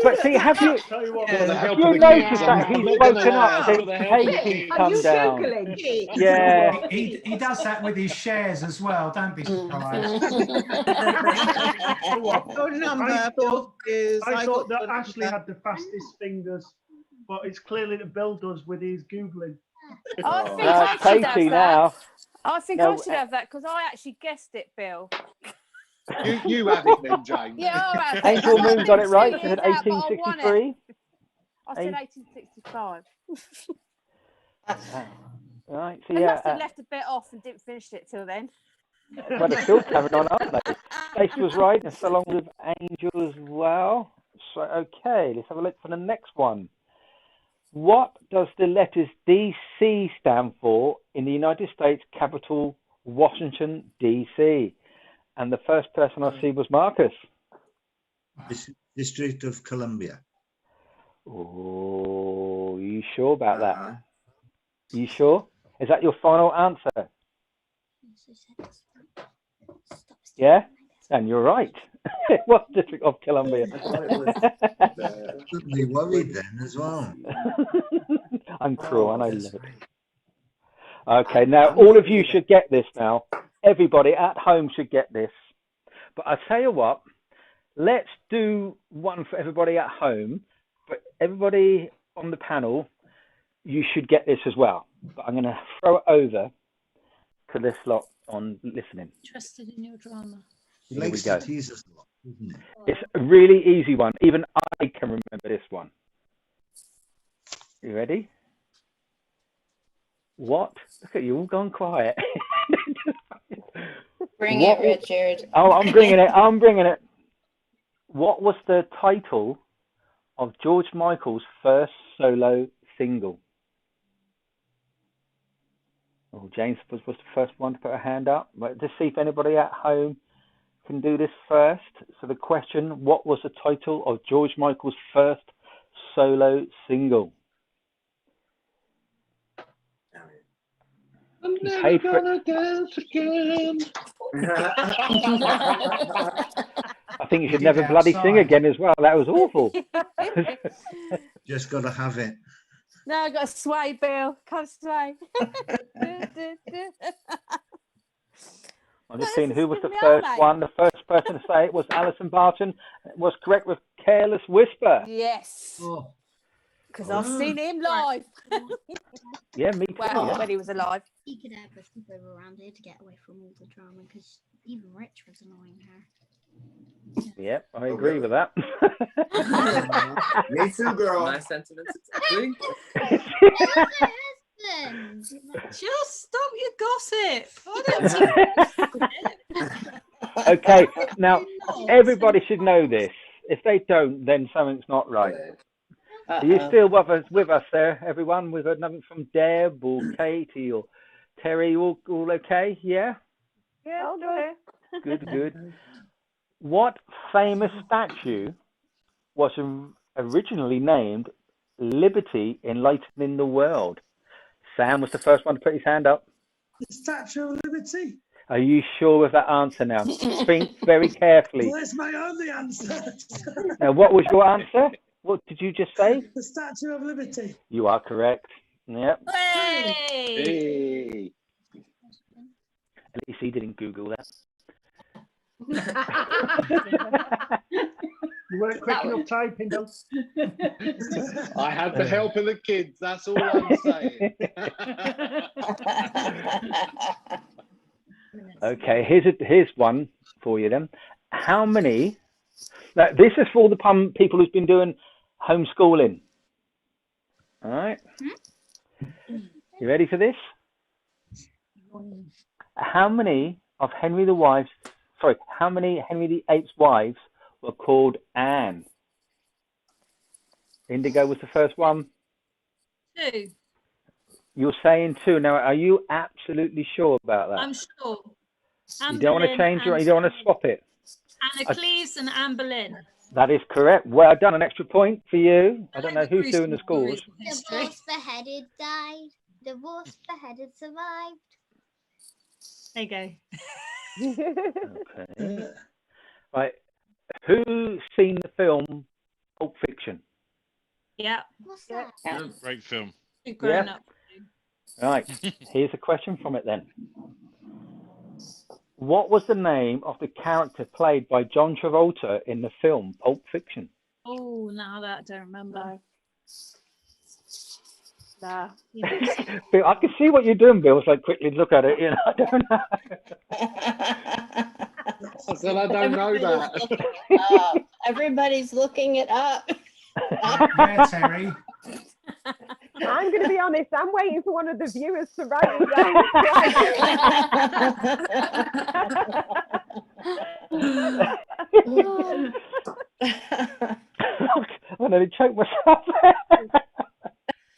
But see, have you noticed that he's woken up since Casey's come down? Yeah. He does that with his shares as well. Don't be surprised. Phone number, Bill is. I thought that Ashley had the fastest fingers, but it's clearly that Bill does with his Googling. I think Now I it's should have Katie that. now. I think No, I should have that because I actually guessed it, Bill. You had it then, Jane. Yeah, I have it. Angel Moon got it right. She Years said out, but I won it. 1863. I said 1865. Right, so They yeah. must have left a bit off and didn't finish it till then. But they're still carrying on, aren't they? Stacey was right, and so along with Angel as well. So, okay, let's have a look for the next one. What does the letters DC stand for in the United States capital, Washington, D.C.? And the first person I see was Marcus. District of Columbia. Oh, you sure about that? You sure? Is that your final answer? Yeah? And you're right. It was District of Columbia. Should be worried then as well. I'm cruel, and I love it. Okay, now all of you should get this now. Everybody at home should get this. But I tell you what, let's do one for everybody at home. But everybody on the panel, you should get this as well. But I'm going to throw it over to this lot on listening. Interested in your drama. He likes to tease us a lot, isn't it? It's a really easy one. Even I can remember this one. You ready? What? Look at you, all gone quiet. Bring it, Richard. Oh, I'm bringing it. I'm bringing it. What was the title of George Michael's first solo single? Oh, James was the first one to put her hand up. But just see if anybody at home can do this first. So the question, what was the title of George Michael's first solo single? I'm never gonna dance again. I think you should never bloody sing again as well. That was awful. Just got to have it. No, I got to sway, Bill. Come sway. I'm just seeing who was the first one. The first person to say it was Alison Barton. It was correct with Careless Whisper. Yes. Because I've seen him live. Yeah, me too. Well, when he was alive. He could have a sleepover around here to get away from all the drama because even Rich was annoying her. Yep, I agree with that. Me too, girl. My sentiments exactly. Just stop your gossip. Okay, now everybody should know this. If they don't, then something's not right. Are you still with us there, everyone? We've heard nothing from Deb or Katie or Terry. All okay? Yeah? Yeah, I'll do it. Good, good. What famous statue was originally named Liberty Enlightening the World? Sam was the first one to put his hand up. The Statue of Liberty. Are you sure with that answer now? Think very carefully. Well, that's my only answer. Now, what was your answer? What did you just say? The Statue of Liberty. You are correct. Yep. Hey! At least he didn't Google that. You weren't quick enough typing, Bill. I had the help of the kids. That's all I'm saying. Okay, here's one for you then. How many? Now, this is for the people who's been doing homeschooling. All right. You ready for this? How many of Henry VIII's wives were called Anne? Indigo was the first one. 2. You're saying 2. Now, are you absolutely sure about that? I'm sure. You don't want to change it, you don't want to swap it? Anna Cleves and Anne Boleyn. That is correct. Well done. An extra point for you. I don't know who's doing the scores. Divorce beheaded died. Divorce beheaded survived. There you go. Okay. Right. Who's seen the film Pulp Fiction? Yeah. What's that? Great film. Grown up. Right. Here's a question from it then. What was the name of the character played by John Travolta in the film Pulp Fiction? Oh, no, that I don't remember. Nah. Bill, I can see what you're doing, Bill. It's like quickly look at it. I don't know. I said I don't know that. Everybody's looking it up. Yeah, Terry. I'm going to be honest, I'm waiting for one of the viewers to write it down. I nearly choked myself.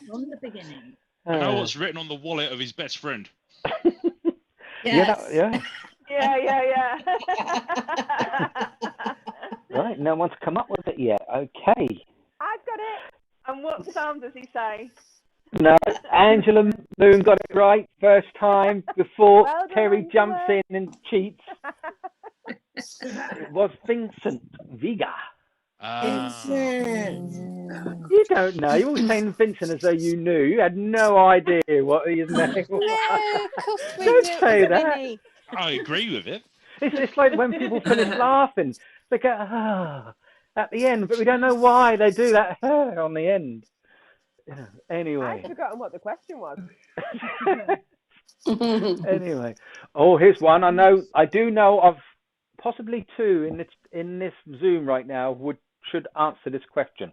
From the beginning. I know what's written on the wallet of his best friend. Yes. Yeah. Yeah. Right, no one's come up with it yet. Okay. I've got it. And what sound does he say? No, Angela Moon got it right first time before Well done, Terry Angela. jumps in and cheats. It was Vincent Vega. Vincent. You don't know. You're all saying Vincent as though you knew. You had no idea what his name was. Yeah, of course we Don't knew it say was that. Vinny. I agree with it. It's like when people finish laughing, they go, at the end, but we don't know why they do that on the end. Anyway. I've forgotten what the question was. Anyway. Oh, here's one. I do know of possibly 2 in this Zoom right now should answer this question.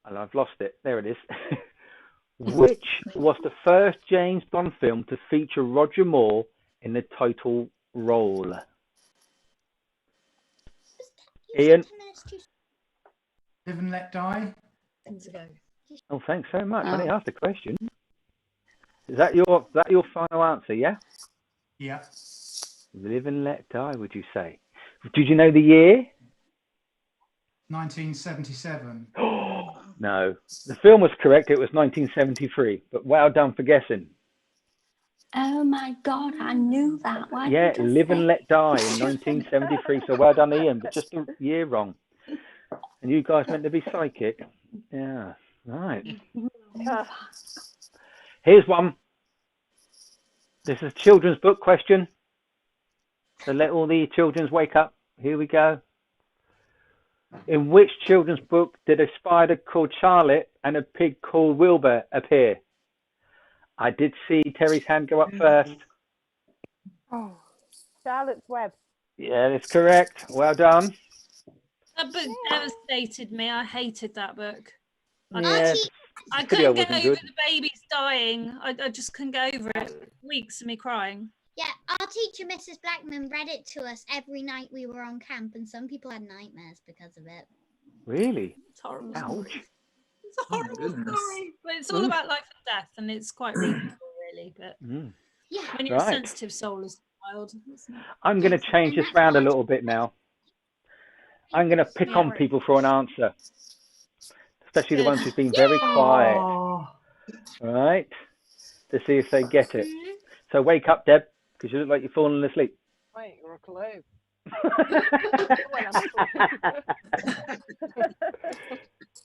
And I've lost it. There it is. Which was the first James Bond film to feature Roger Moore in the title role? Ian? Live and Let Die. Oh, thanks so much. I didn't ask the question. Is that your final answer, yeah? Yeah. Live and Let Die, would you say? Did you know the year? 1977. No. The film was correct. It was 1973. But well done for guessing. Oh my God, I knew that. Why Yeah, didn't I Live say and Let Die in 1973. So well done, Ian, but just the year wrong. And you guys meant to be psychic. Yeah, right. Here's one. This is a children's book question. So let all the children's wake up. Here we go. In which children's book did a spider called Charlotte and a pig called Wilbur appear? I did see Terry's hand go up first. Oh. Charlotte's Web. Yeah, that's correct. Well done. That book devastated me. I hated that book. Yeah, I video couldn't get wasn't over good. the babies dying. I just couldn't get over it. Weeks of me crying. Yeah, our teacher, Mrs. Blackman, read it to us every night we were on camp, and some people had nightmares because of it. Really? It's horrible. Ouch. It's a horrible story. But it's all Oof. about life and death, and it's quite reasonable, really. But Yeah, when you're a Right. sensitive soul as a child, it's not. I'm going to change this round a little bit now. I'm going to pick on people for an answer, especially the ones who've been very quiet. All right, to see if they get it. So wake up, Deb, because you look like you're falling asleep. Wait, you're a clue.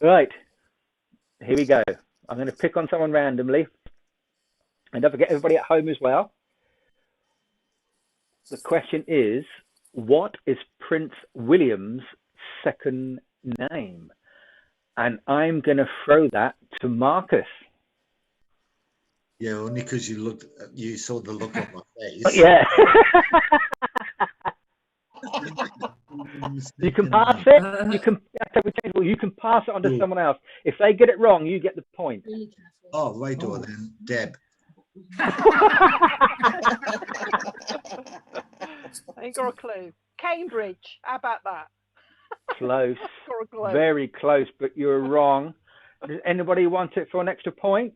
Right, here we go. I'm going to pick on someone randomly, and don't forget everybody at home as well. The question is, what is Prince William's second name? And I'm going to throw that to Marcus. Yeah, only because you saw the look on my face. Yeah. You can pass it. You can pass it on to someone else. If they get it wrong, you get the point. Oh, right, or then Deb. I ain't got a clue. Cambridge. How about that? Close. Got a clue. Very close, but you're wrong. Does anybody want it for an extra point?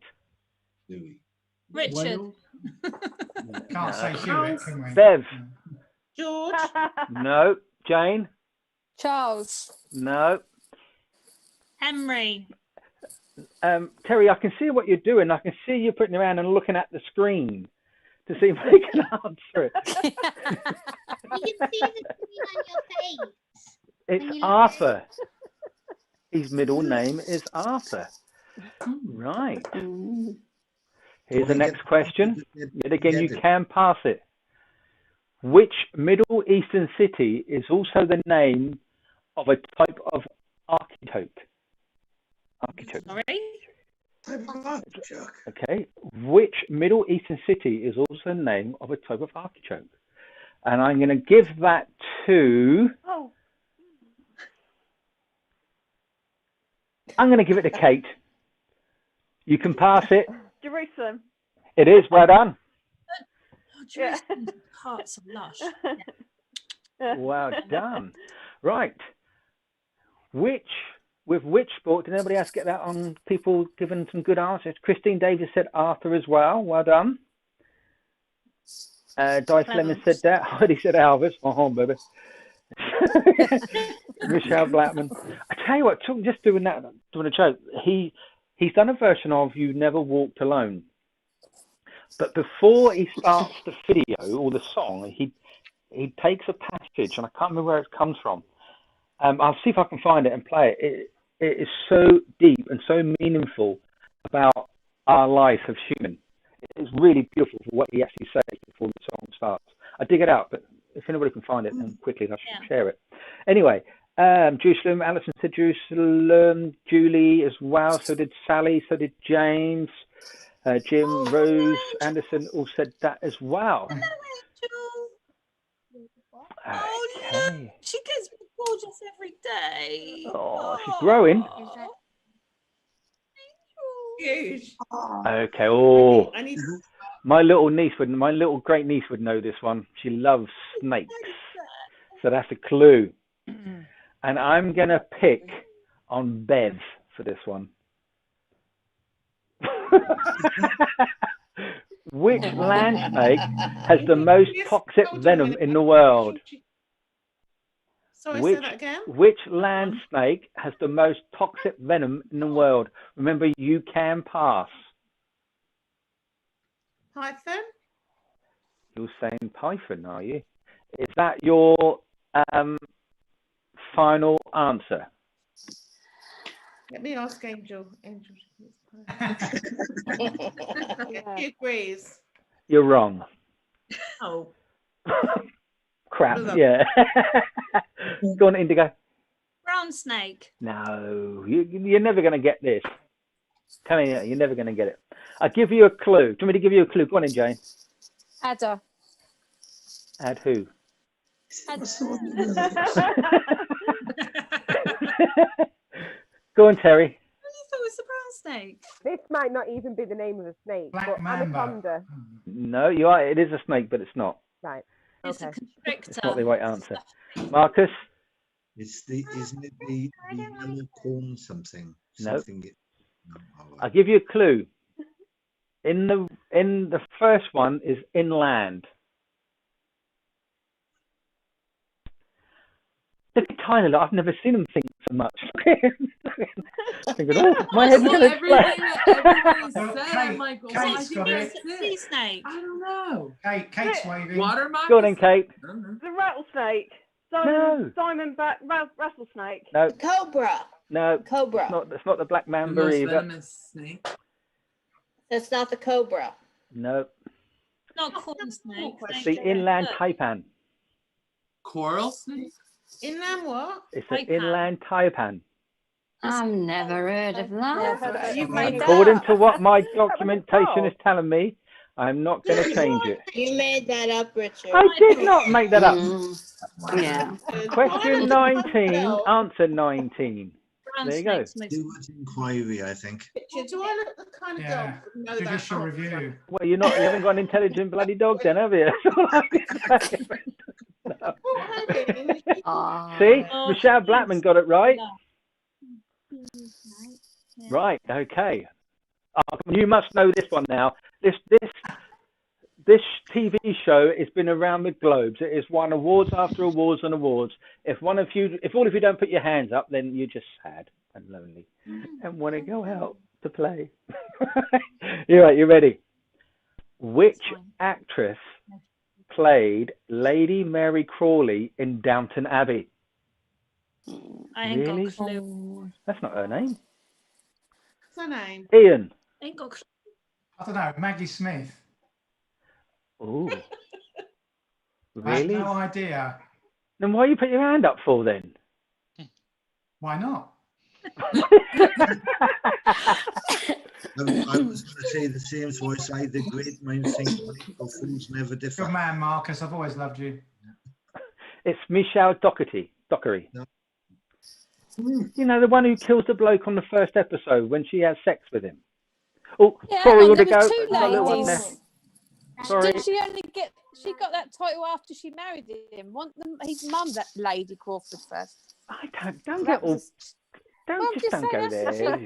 Richard. Can't say Hewitt, can we? Bev. George. No. Jane. Charles. No. Henry. Terry, I can see what you're doing. I can see you putting around and looking at the screen to see if I can answer it. You can see the screen on your face. It's Arthur. His middle name is Arthur. Right. Here's the next question. Yet again, you can pass it. Which Middle Eastern city is also the name of a type of architect? Sorry? Okay. Which Middle Eastern city is also the name of a type of artichoke? And I'm going to give that to... Oh. I'm going to give it to Kate. You can pass it. Jerusalem. It is. Well done. Oh, Jerusalem's hearts of lush. Well done. Right. With which sport did anybody else get that on? People giving some good answers. Christine Davis said Arthur as well. Well done. Dice Lemon said that. Heidi said Elvis. Oh, baby. Michelle Blackman. I tell you what, just doing a joke. He's done a version of You Never Walked Alone. But before he starts the video or the song, he takes a passage, and I can't remember where it comes from. I'll see if I can find it and play it. It is so deep and so meaningful about our life of human. It's really beautiful for what he actually says before the song starts. I dig it out, but if anybody can find it, then quickly I should share it. Anyway, Jerusalem, Alison said Jerusalem, Julie as well, so did Sally, so did James, Jim, Rose, Anderson all said that as well. Okay. She gets gorgeous every day. Oh, she's growing. Okay. Oh, my little great niece would know this one. She loves snakes, so that's a clue. And I'm gonna pick on Bev for this one. Which land snake has the most toxic venom in the world? Sorry, say that again. Which land snake has the most toxic venom in the world? Remember, you can pass. Python? You're saying python, are you? Is that your final answer? Let me ask Angel. He agrees. You're wrong. Oh. Crap, yeah. Go on, Indigo. Brown snake. No, you're never going to get this. Telling you, you're never going to get it. I'll give you a clue. Do you want me to give you a clue? Go on in, Jane. Adder. Add who? Go on, Terry. I thought it was the brown snake. This might not even be the name of a snake, but anaconda. No, you are. It is a snake, but it's not. Right. It's a constrictor. It's not the right answer. Marcus? Isn't it the yellow corn something? No. No. I'll give you a clue. In the first one is inland. Look at Tyler. I've never seen him think so much. Thinking, oh, my head's going to explode. Sea snake. I don't know. Kate's waving. Water moccasins. Go on then, Kate. The rattlesnake. No. Rattlesnake. No. Cobra. No. Cobra. It's not the black The mamba most either. venomous snake. That's not the cobra. No. Not corn snake. It's the inland taipan. Coral snake? Inland what? It's an inland taipan. I've never heard of that. You've made that According up. to what my documentation is telling me, I'm not going to change it. You made that up, Richard. I did not make that up. Yeah. Question 19, answer 19. There you go. Stewart inquiry, I think. Richard, do I look the kind of girl that would know that? Judicial review. Well, you haven't got an intelligent bloody dog then, have you? No. See, Michelle Blackman got it right. Right, okay. You must know this one now. This TV show has been around the globe. It has won awards after awards and awards. If all of you don't put your hands up, then you're just sad and lonely and want to go out to play. You're right. You ready? Which actress played Lady Mary Crawley in Downton Abbey? I ain't Really? got a clue. That's not her name. What's her name? Ian. Ain't got a clue. I don't know. Maggie Smith. Ooh. I have Really? no idea. Then why you put your hand up for then? Why not? I was going to say the same, so I say the great minds think political fools never differ. Good man, Marcus. I've always loved you. It's Michelle Dockery. No. You know, the one who kills the bloke on the first episode when she has sex with him. Oh, Yeah, sorry, and would there it go? was two Got a little one ladies. there. Sorry. Did she only get? She got that title after she married him. Wasn't his mum that Lady Crawford first? Don't get all. Don't Well, just don't go that's- there.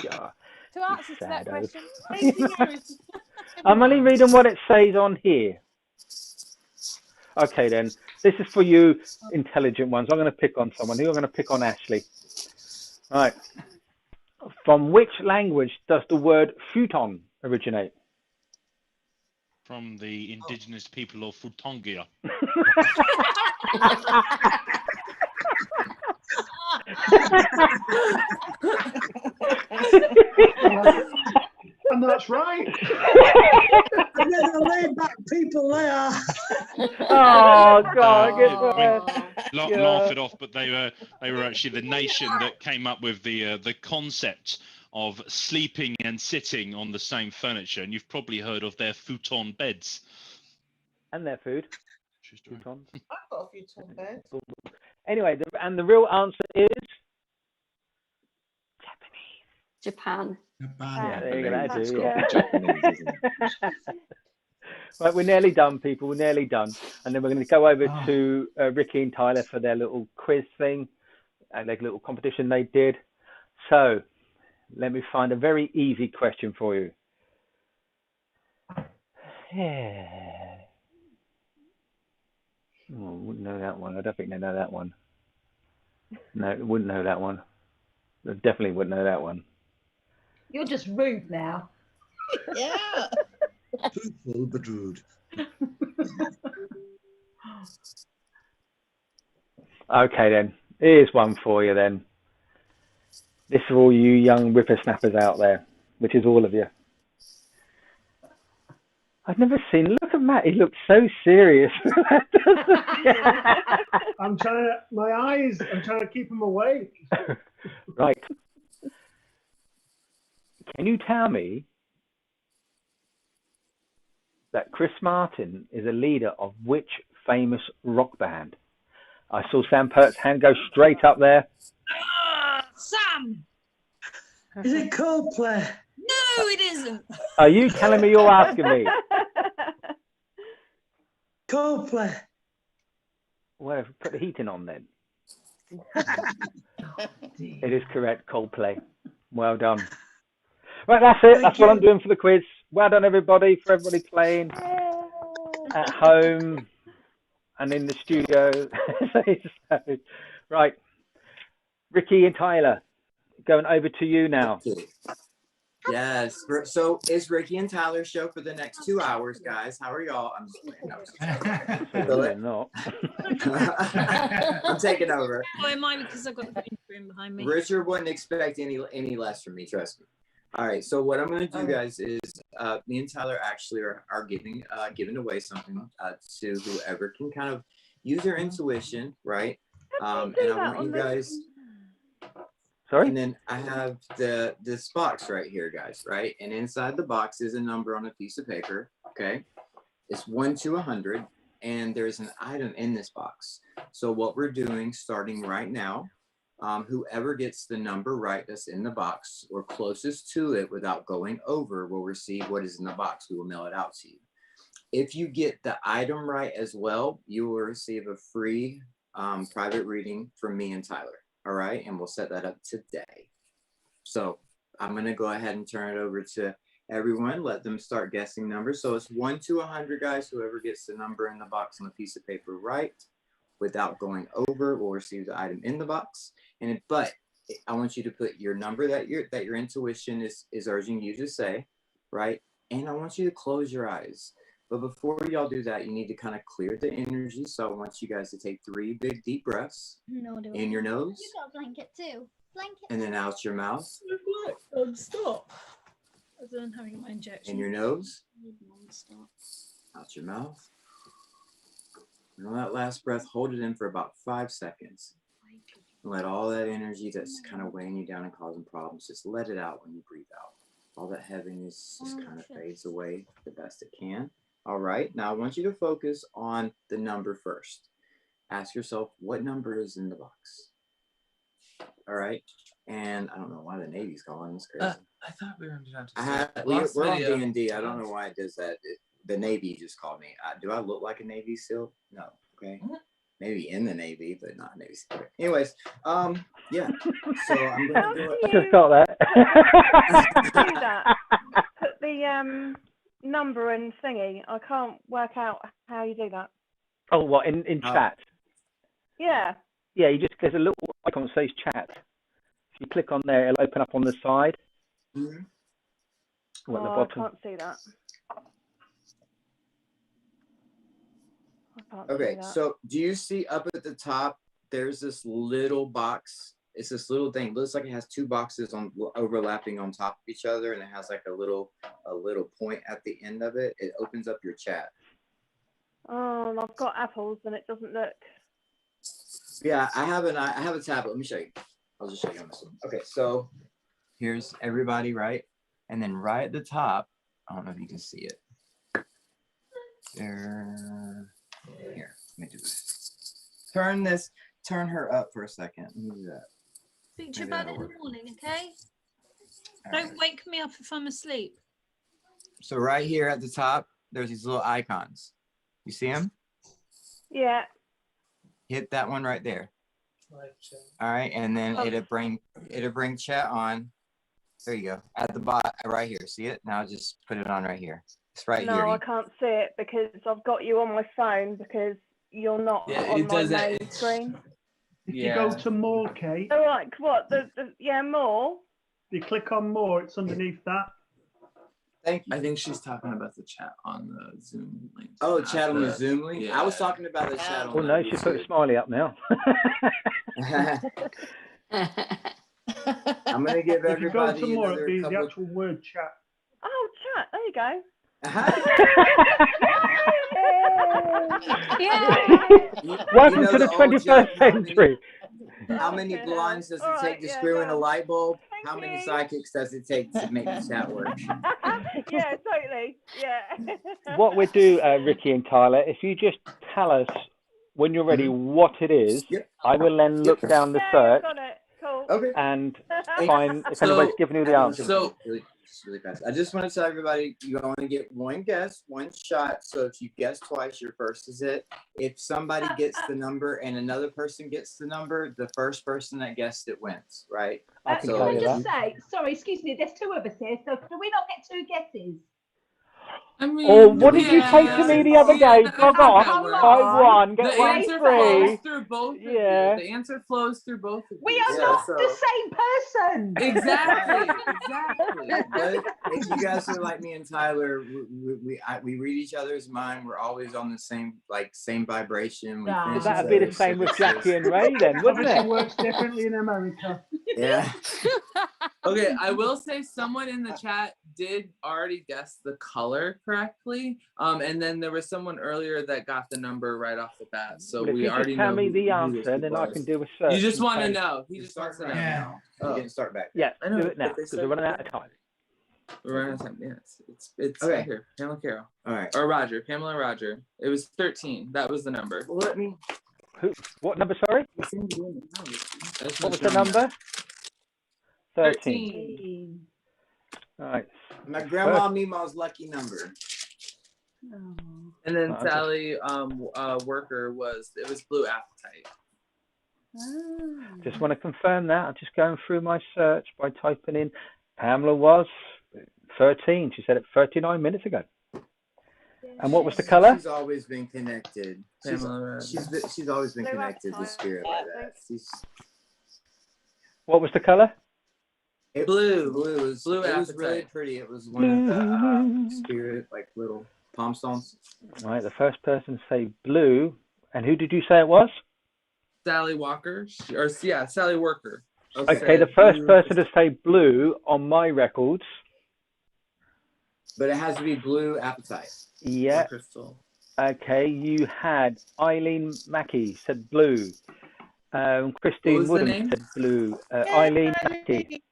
Yeah. To answer to that Sad, question. I'm only reading what it says on here. Okay, then. This is for you intelligent ones. I'm going to pick on someone. Who am I going to pick on? Ashley. All right. From which language does the word futon originate? From the indigenous people of Futongia. And that's right. They're the laid back people they are. Oh God! Laugh it off, but they were actually the nation that came up with the concept of sleeping and sitting on the same furniture, and you've probably heard of their futon beds and their food. Futons. I've got a few tall beds. Anyway, the real answer is Japan. Yeah, there you go. That'll do, Yeah. yeah. Right, we're nearly done, people. We're nearly done, and then we're going to go over to Ricky and Tyler for their little quiz thing, their little competition they did. So, let me find a very easy question for you. Yeah. Oh, wouldn't know that one. I don't think they know that one. No, wouldn't know that one. They definitely wouldn't know that one. You're just rude now. Yeah. Truthful but rude. Okay then, here's one for you then. This is for all you young whippersnappers out there, which is all of you. I've never seen, look at Matt, he looks so serious. I'm trying to keep them awake. Right. Can you tell me that Chris Martin is a leader of which famous rock band? I saw Sam Pert's hand go straight up there. Sam! Is it Coldplay? No, it isn't. Are you telling me you're asking me? Coldplay. Well, put the heating on then. It is correct, Coldplay. Well done. Right, that's it. That's what I'm doing for the quiz. Well done, everybody, for everybody playing at home and in the studio. Right, Ricky and Tyler, going over to you now. Yes. So it's Ricky and Tyler's show for the next 2 hours, guys. How are y'all? I'm just playing. Not. I'm taking over. Oh, it might be because I've got the green screen behind me. Richard wouldn't expect any less from me, trust me. All right, so what I'm going to do, guys, is me and Tyler actually are giving away something to whoever can kind of use your intuition, right? And I want you guys. Sorry? And then I have this box right here, guys, right? And inside the box is a number on a piece of paper, okay? It's 1 to 100, and there's an item in this box. So what we're doing starting right now, whoever gets the number right that's in the box or closest to it without going over will receive what is in the box. We will mail it out to you. If you get the item right as well, you will receive a free private reading from me and Tyler. All right, and we'll set that up today. So I'm going to go ahead and turn it over to everyone. Let them start guessing numbers. So it's 1 to 100, guys. Whoever gets the number in the box on a piece of paper right without going over will receive the item in the box. But I want you to put your number that your intuition is urging you to say, right? And I want you to close your eyes. But before y'all do that, you need to kind of clear the energy. So I want you guys to take 3 big deep breaths in your nose. You got a blanket too. Blanket. And then out your mouth. Stop. Other than having my injection. In your nose. Non-stop. Out your mouth. And on that last breath, hold it in for about 5 seconds. And let all that energy that's kind of weighing you down and causing problems, just let it out when you breathe out. All that heaviness just kind of fades away the best it can. All right, now I want you to focus on the number first. Ask yourself, what number is in the box? All right, and I don't know why the Navy's calling. It's crazy. I thought we were on we're on D&D. I don't know why it does that. The Navy just called me. Do I look like a Navy SEAL? No. Okay. Maybe in the Navy, but not Navy SEAL. Anyways, yeah. So I'm gonna do it. I just got that. Do that. Put the number and thingy. I can't work out how you do that. Oh, what, in chat? Yeah. Yeah, there's a little icon that says chat. If you click on there, it'll open up on the side. Mm-hmm. Or at the I bottom. can't see that. Okay, so do you see up at the top, there's this little box. It's this little thing. It looks like it has 2 boxes overlapping on top of each other, and it has like a little point at the end of it. It opens up your chat. Oh, I've got apples and it doesn't look. Yeah, I have a tablet. Let me show you. I'll just show you on this one. Okay, so here's everybody, right? And then right at the top, I don't know if you can see it. There. Here, let me do this. Turn her up for a second. Let me do that. Speak to you about it in the morning, okay? Don't wake me up if I'm asleep. So right here at the top, there's these little icons. You see them? Yeah. Hit that one right there. All right, and then it'll bring chat on. There you go. At the bottom, right here. See it? Now just put it on right here. It's right here. No, I can't see it because I've got you on my phone because you're not on my main screen. If you go to more, Kate. So like what? Yeah, more. If you click on more, it's underneath that. Thank you. I think she's talking about the chat on the Zoom link. Oh, chat on the Zoom link? Yeah. I was talking about the chat on Oh no, she put a smiley up now. I'm going to give everybody If you go to more, another it'll be couple... the actual word chat. Oh, chat. There you go. Welcome to the 21st century. How many blinds does it take to screw in a light bulb? How many psychics does it take to make the chat work? Yeah, totally. Yeah. What we do, Ricky and Tyler, if you just tell us when you're ready what it is, I will then look down the search and find if anybody's given you the answer. So, really fast. I just want to tell everybody you only get one guess, one shot. So if you guess twice, your first is it. If somebody gets the number and another person gets the number, the first person that guessed it wins, right? Can I just say, sorry, excuse me, there's 2 of us here, so do we not get 2 guesses? I mean, oh, what did you say to me the other day? Bug off. Buy one, get the one answer free. flows through both of you. The answer flows through both of you. We are not the same person. Exactly. But if you guys are like me and Tyler, we read each other's mind. We're always on the same vibration. That'd be the same with Jackie and Ray then, wouldn't it? It works differently in America. Yeah. Okay, I will say someone in the chat did already guess the color correctly. And then there was someone earlier that got the number right off the bat. So Well, if we you already just tell know me who, the who answer, this then I was. can do a search. You just and want to say- know. He just wants to know. Yeah. You didn't start back. Yeah, I know, do it now but they because said- we're running out of time. We're running out of time. Yes, it's Okay. right here. Pamela Carroll. All right. Or Roger. Pamela Roger. It was 13. That was the number. Well, let me. Who? What number? Sorry. What was the number? 13. All right. My grandma Mima's lucky number. And then I'm Sally Worker it was Blue Appetite. Just want to confirm that. I'm just going through my search by typing in Pamela was 13. She said it 39 minutes ago. And what was the color? She's always been connected. She's always been Blue connected to Appetite. spirit like that. What was the color? Blue. Blue was Blue it was Appetite. really pretty. It was one of the spirit like little palm stones. All right, the first person to say blue. And who did you say it was? Sally Walker. Sally Worker. Okay, the first person to say blue on my records. But it has to be Blue Appetite. Yeah. Crystal. Okay, you had Eileen Mackey said blue. Christine was the Woodham name? said blue. Eileen Mackey.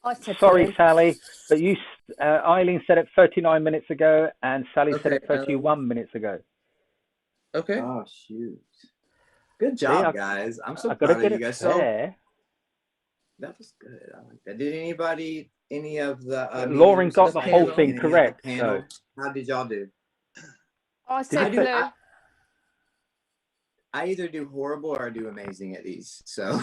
I said Sorry, blue. Sally, but you, Eileen said it 39 minutes ago, and Sally said it Okay, 31 minutes ago. Okay. Oh shoot! Good See, job, guys. I'm so I've got to proud get of you it guys. So fair. that was good. I like that. Did any of the Lauren mediums got of the the whole panel, thing any of the correct. panel? So How did y'all do? I said blue. I either do horrible or I do amazing at these. So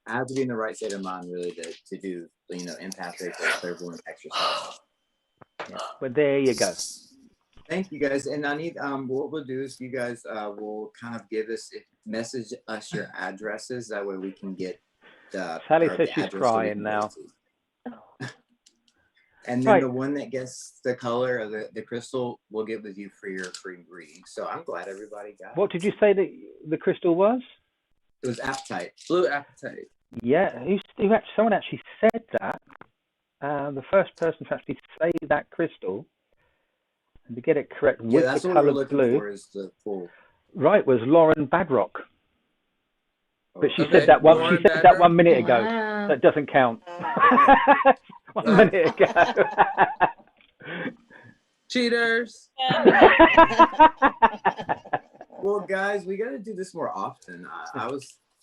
I have to be in the right state of mind really to do, empathic or clairvoyant exercise. Yeah. But there you go. Thank you guys. And I need what we'll do is you guys will kind of message us your addresses. That way we can get Sally the says she's address so we crying can now. go to. And then Right. the one that gets the color of the crystal will get with you for your free reading. So I'm glad everybody got it. What did you say that the crystal was? It was Appetite. Blue Appetite. Yeah, someone actually said that. The first person to actually say that crystal and to get it correct Yeah, with that's the what we're color looking blue, for is the full. right, was Lauren Badrock. But she Okay, said that one. Lauren She said that 1 minute ago. Wow. That doesn't count. 1 minute ago. Cheaters. Well, guys, we got to do this more often.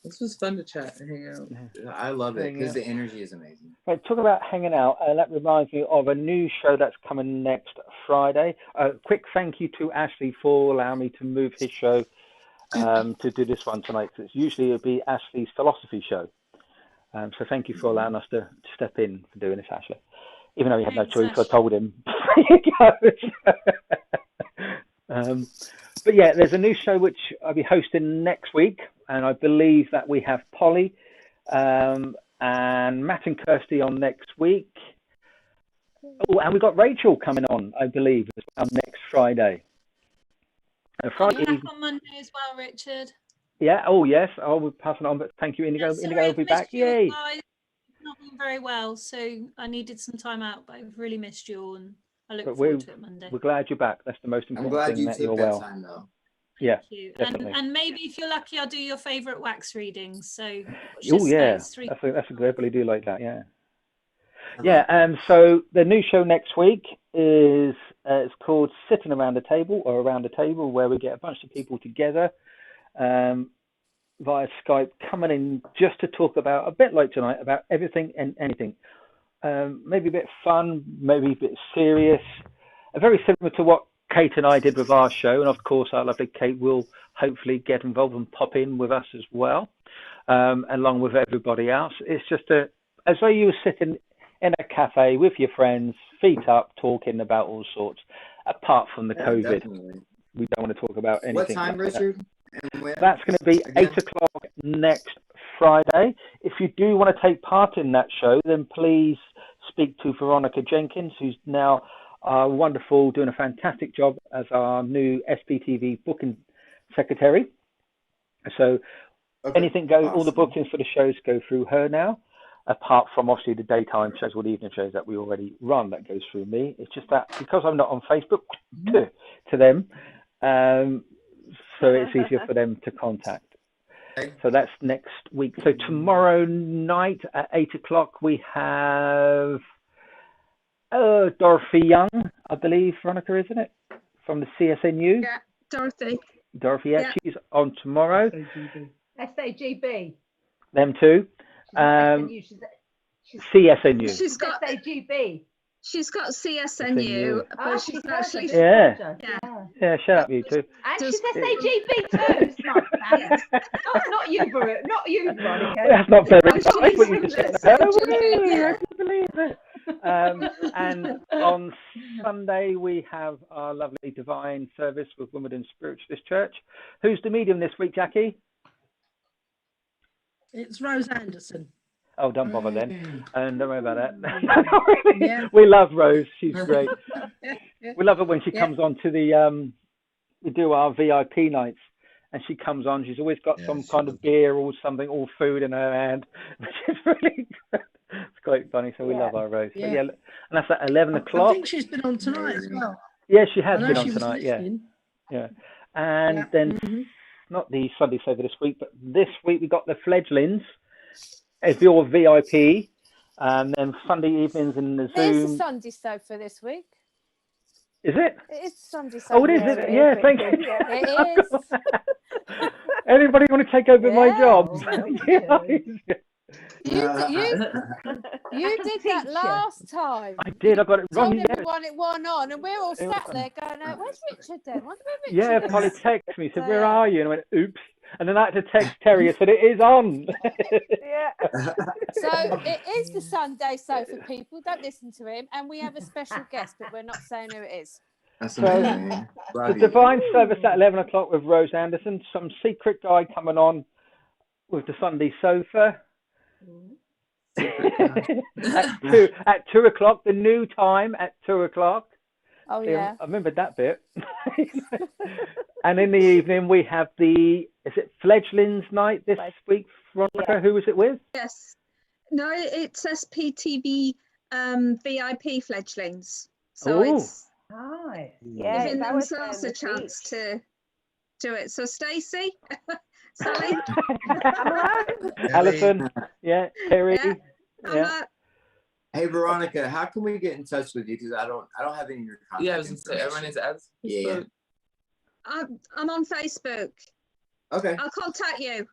This was fun to chat and hang out. I love it Hang because out. the energy is amazing. Right, talk about hanging out. That reminds me of a new show that's coming next Friday. Quick thank you to Ashley for allowing me to move his show to do this one tonight. Because usually it'd be Ashley's philosophy show. So thank you for allowing us to step in for doing this, Ashley. Even though he had no Thanks, choice, I Ash. told him. There you go. But yeah, there's a new show which I'll be hosting next week, and I believe that we have Polly and Matt and Kirsty on next week. Oh, and we've got Rachel coming on, I believe, as well next Friday. I'm Friday. back on Monday as well, Richard. Yeah. Oh, yes. I will pass it on. But thank you, Indigo. Sorry, Indigo will I've be missed back. you all, Yay! guys. I've not been very well, so I needed some time out, but I've really missed you all, and I look But forward to it Monday. we're glad you're back. That's the most I'm important glad thing, you that you're took that well. time, though. Yeah, Thank you. definitely. And maybe if you're lucky, I'll do your favourite wax readings. So watch Oh this yeah, space. that's a good. I really do like that. Yeah. Yeah. So the new show next week is it's called Sitting Around a Table or Around a Table, where we get a bunch of people together via Skype, coming in just to talk about, a bit like tonight, about everything and anything. Maybe a bit fun, maybe a bit serious, very similar to what Kate and I did with our show. And of course, our lovely Kate will hopefully get involved and pop in with us as well, along with everybody else. It's just as though you were sitting in a cafe with your friends, feet up, talking about all sorts, apart from the COVID. Definitely. We don't want to talk about anything. What time, like that. Richard? And when? That's going to be Again? 8 o'clock next Friday. If you do want to take part in that show, then please speak to Veronica Jenkins, who's now wonderful, doing a fantastic job as our new SPTV booking secretary. So anything goes, all the bookings for the shows go through her now. apart from obviously the daytime shows or the evening shows that we already run, that goes through me. It's just that because I'm not on Facebook to them, so it's easier for them to contact. So that's next week. So tomorrow night at 8 o'clock we have Dorothy Young, I believe, Veronica, isn't it? From the CSNU. Yeah, Dorothy. Dorothy, yeah, she's on tomorrow. SAGB. Them too. She's CSNU. She's got SAGB. She's got CSNU, but she's actually Yeah, shut up, you two. And she's SAGB too. Smart. Not you, not you, Veronica. That's not very nice what you just said. I can believe it. And on Sunday we have our lovely divine service with Wimbledon Spiritualist Church. Who's the medium this week, Jackie? It's Rose Anderson. Oh, don't bother then. And don't worry about that. We love Rose. She's great. We love her when she comes on to the, we do our VIP nights, and she comes on. She's always got some kind of beer or something, or food in her hand, which is really good. It's quite funny. So we love our Rose. But and that's at 11 o'clock. I think she's been on tonight as well. Yeah, she has been on tonight. Yeah. And then not the Sunday Sofa this week, but this week we got the fledglings. If you're VIP, and then Sunday evenings in the Zoom. It's the Sunday Sofa this week. Is it? It is Sunday Sofa. Oh, it is. Yeah, thank you. It is. Anybody want to take over my job? You did that last time. I did. I got it wrong. Told everyone it wasn't on, and we're all sat there going, "Where's Richard then? Where's Richard?" Yeah, Polly texted me, said, "Where are you?" And I went, "Oops." And then I had to text Terry. I said, "It is on." So it is the Sunday Sofa, people. Don't listen to him. And we have a special guest, but we're not saying who it is. That's so amazing. The divine service at 11 o'clock with Rose Anderson. Some secret guy coming on with the Sunday Sofa. at 2 o'clock, the new time at 2 o'clock. Oh yeah, I remembered that bit. And in the evening we have is it fledglings night this week, Veronica? Who was it with? Yes, no, it's SPtv VIP fledglings. So it's giving themselves a chance to do it. So Stacey, Sally, Alison, Terry, Hey Veronica, how can we get in touch with you? Because I don't have any of your contact. Yeah, I was gonna say everyone needs ads. Yeah. I'm on Facebook. Okay. I'll contact you.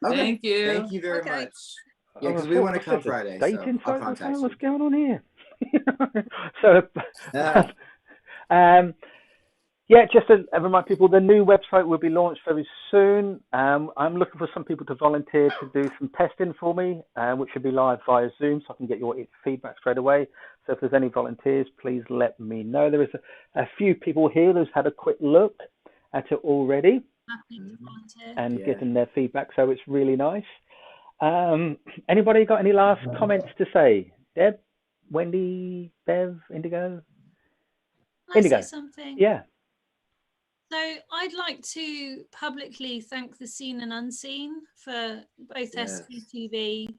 Okay. Thank you. Thank you very much. Yeah, because we want to come Friday. Dating so I'll contact you. What's going on here? So, just to remind people, the new website will be launched very soon. I'm looking for some people to volunteer to do some testing for me, which should be live via Zoom, so I can get your feedback straight away. So if there's any volunteers, please let me know. There is a few people here who's had a quick look at it already and getting their feedback, so it's really nice. Anybody got any last comments to say? Deb, Wendy, Bev, Indigo? Can I say something? Yeah. So I'd like to publicly thank the Seen and Unseen for both SBTV,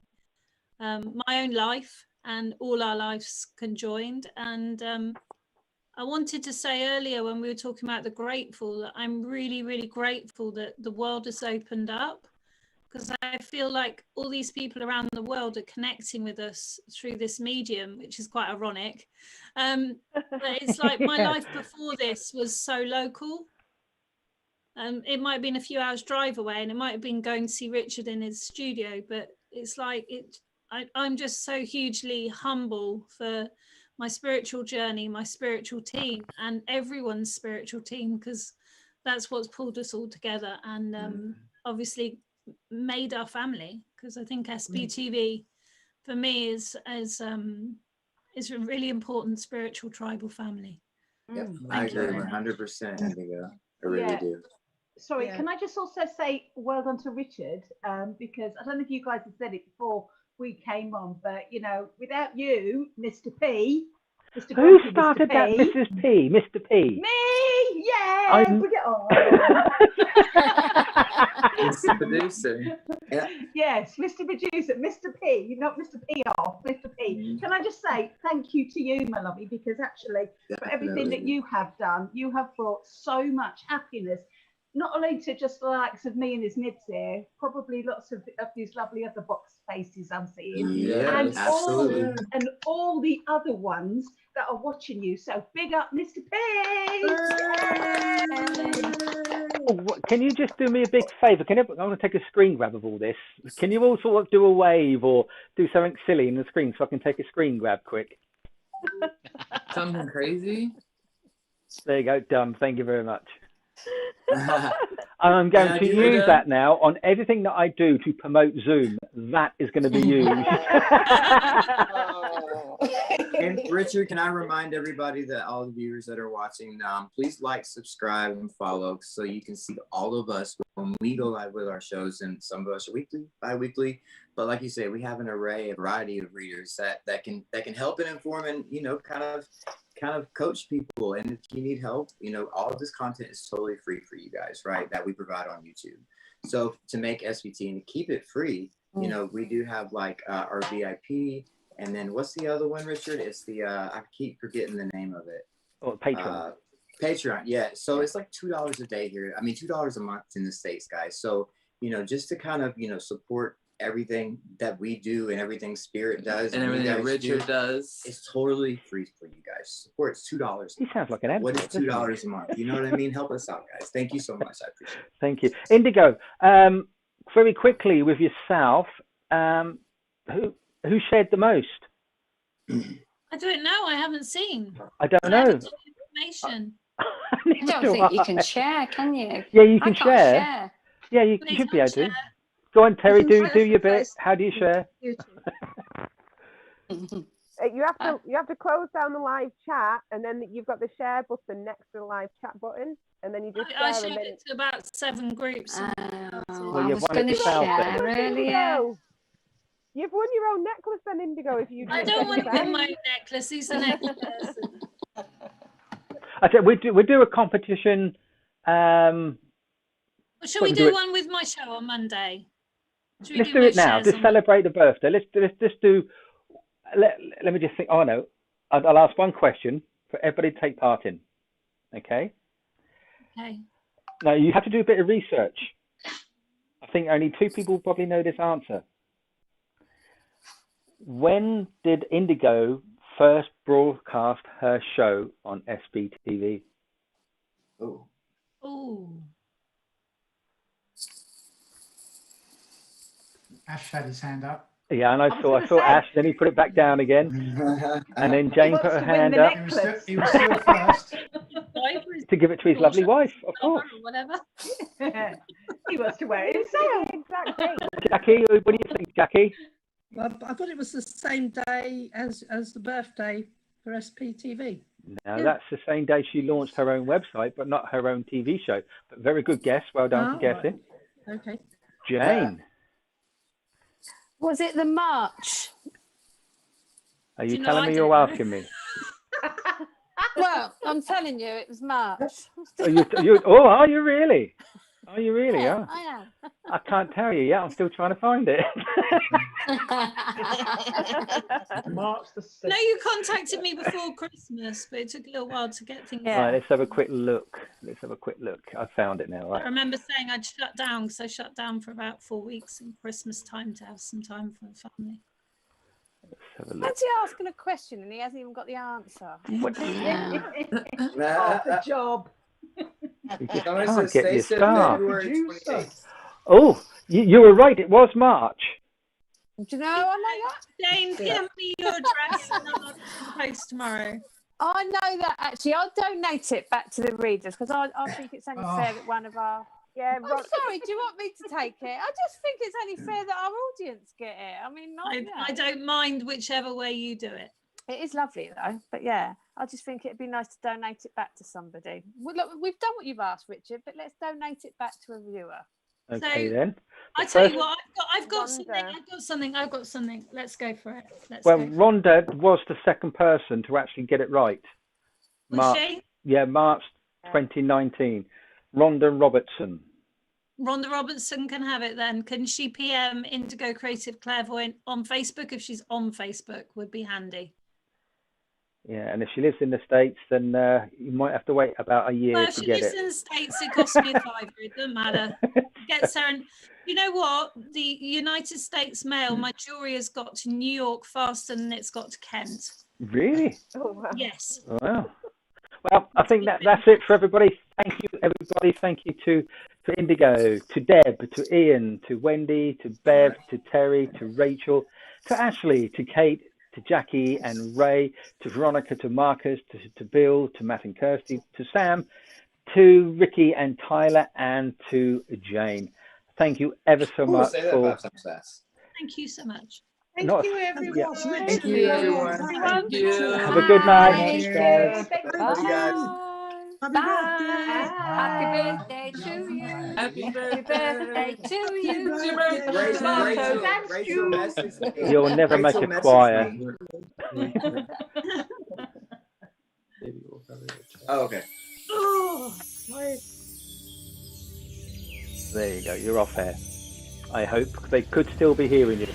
my own life, and all our lives conjoined. And I wanted to say earlier when we were talking about the grateful, that I'm really, really grateful that the world has opened up, because I feel like all these people around the world are connecting with us through this medium, which is quite ironic. But it's like my life before this was so local. It might have been a few hours drive away, and it might have been going to see Richard in his studio, but it's like I'm just so hugely humble for my spiritual journey, my spiritual team, and everyone's spiritual team, because that's what's pulled us all together and obviously made our family. Because I think SBTV for me is a really important spiritual tribal family. Yep. I agree 100%, Indigo. I really do. Sorry, can I just also say well done to Richard, because I don't know if you guys have said it before we came on, but without you, Mr. P, Who started that, Mrs. P? Mr. P? Me! Yeah, bring it on. Mr. Producer. Yes, Mr. Producer, Mr. P, not Mr. P off, Mr. P. Can I just say thank you to you, my lovey, because actually for everything that you have done, you have brought so much happiness, not only to just the likes of me and his nibs here, probably lots of these lovely other box faces I'm seeing, and absolutely. all the other ones that are watching you. So big up, Mr. P. Can you just do me a big favour? I want to take a screen grab of all this. Can you all sort of do a wave or do something silly in the screen so I can take a screen grab quick? Something crazy? There you go, done. Thank you very much. I'm going to use that now on everything that I do to promote Zoom. That is going to be used. And Richard, can I remind everybody that all the viewers that are watching, please like, subscribe, and follow so you can see all of us when we go live with our shows. And some of us are weekly, bi-weekly. But like you say, we have an array, a variety of readers that can help and inform and, you know, kind of coach people. And if you need help, you know, all of this content is totally free for you guys, right? That we provide on YouTube. So to make SBT and to keep it free, you know, we do have like our VIP. And then what's the other one, Richard? It's the, I keep forgetting the name of it. Oh, Patreon. Patreon, yeah. So it's like $2 a day here. I mean, $2 a month in the States, guys. So, you know, just to kind of, you know, support everything that we do and everything Spirit does. And everything that Richard does. It's totally free for you guys. Support, it's $2. He sounds like an advert. What is $2 a month? You know what I mean? Help us out, guys. Thank you so much. I appreciate it. Thank you. Indigo, very quickly with yourself, who shared the most? I don't know. I haven't seen. I don't know. Information. I don't think you can share, can you? Yeah, you can I can't share. Yeah, you should be able to. Go on, Terry, do your bit. How do you share? You have to close down the live chat, and then you've got the share button next to the live chat button, and then you just I share. shared it to about 7 groups. Well, you've won it yourself. You've won your own necklace then, Indigo. If you I don't want to win my necklace. He's an necklace. I said we do a competition. Shall we do one with my show on Monday? Let's do it now. Just celebrate the birthday. Let's just do. Let me just think. Oh no, I'll ask one question for everybody to take part in. Okay. Okay. Now you have to do a bit of research. I think only 2 people probably know this answer. When did Indigo first broadcast her show on SPtv? Oh. Ash had his hand up. Yeah, and I saw Ash, then he put it back down again. And then Jane put her hand up. He was still first. To give it to his lovely wife, of course. Whatever. He wants to wear it himself. Exactly. Jackie, what do you think, Jackie? I thought it was the same day as the birthday for SPtv. No, that's the same day she launched her own website, but not her own TV show. But very good guess. Well done for guessing. Right. Okay. Jane. Was it the March? Are you telling me you're asking me? Well, I'm telling you, it was March. Are you really? Are you really? Yeah, Oh. I am. I can't tell you yet. I'm still trying to find it. March the 6th. No, you contacted me before Christmas, but it took a little while to get things. Right, let's have a quick look. I found it now. I Right. remember saying I'd shut down because I shut down for about 4 weeks in Christmas time to have some time for the family. Let's have a look. Fancy asking a question and he hasn't even got the answer. What? Half the job. You just Someone can't says, get they your said start. February 28th. Oh, you were right. It was March. Do you know I know that? Jane, give me your address and I'll post tomorrow. I know that actually. I'll donate it back to the readers because I think it's only fair that one of our. Yeah, I'm sorry. Do you want me to take it? I just think it's only fair that our audience get it. I mean, I don't mind whichever way you do it. It is lovely though, but yeah, I just think it'd be nice to donate it back to somebody. Well, look, we've done what you've asked, Richard, but let's donate it back to a viewer. Okay, then. I tell you what, I've got something. Let's go for it. Rhonda was the second person to actually get it right. Was she? Yeah, March 2019. Rhonda Robertson. Rhonda Robertson can have it then. Can she PM Indigo Creative Clairvoyant on Facebook? If she's on Facebook, would be handy. Yeah, and if she lives in the States, then you might have to wait about a year Well, to she get lives it. in the States, it costs me a fiver. It doesn't matter. Gets her. And you know what? The United States mail, my jewelry has got to New York faster than it's got to Kent. Really? Oh, wow. Yes. Wow. Well, I think that's it for everybody. Thank you, everybody. Thank you to Indigo, to Deb, to Ian, to Wendy, to Bev, to Terry, to Rachel, to Ashley, to Kate, to Jackie and Ray, to Veronica, to Marcus, to Bill, to Matt and Kirsty, to Sam, to Ricky and Tyler, and to Jane. Thank you ever so much for. Thank you so much. Thank you, everyone. Yeah. Thank you, everyone. Thank you. Have a good night. Thank guys. Bye. Happy birthday to you. Happy birthday to you. Rachel messaged me. You'll never make Rachel a choir. Oh, okay. Oh, There you go. You're off air. I hope they could still be hearing you.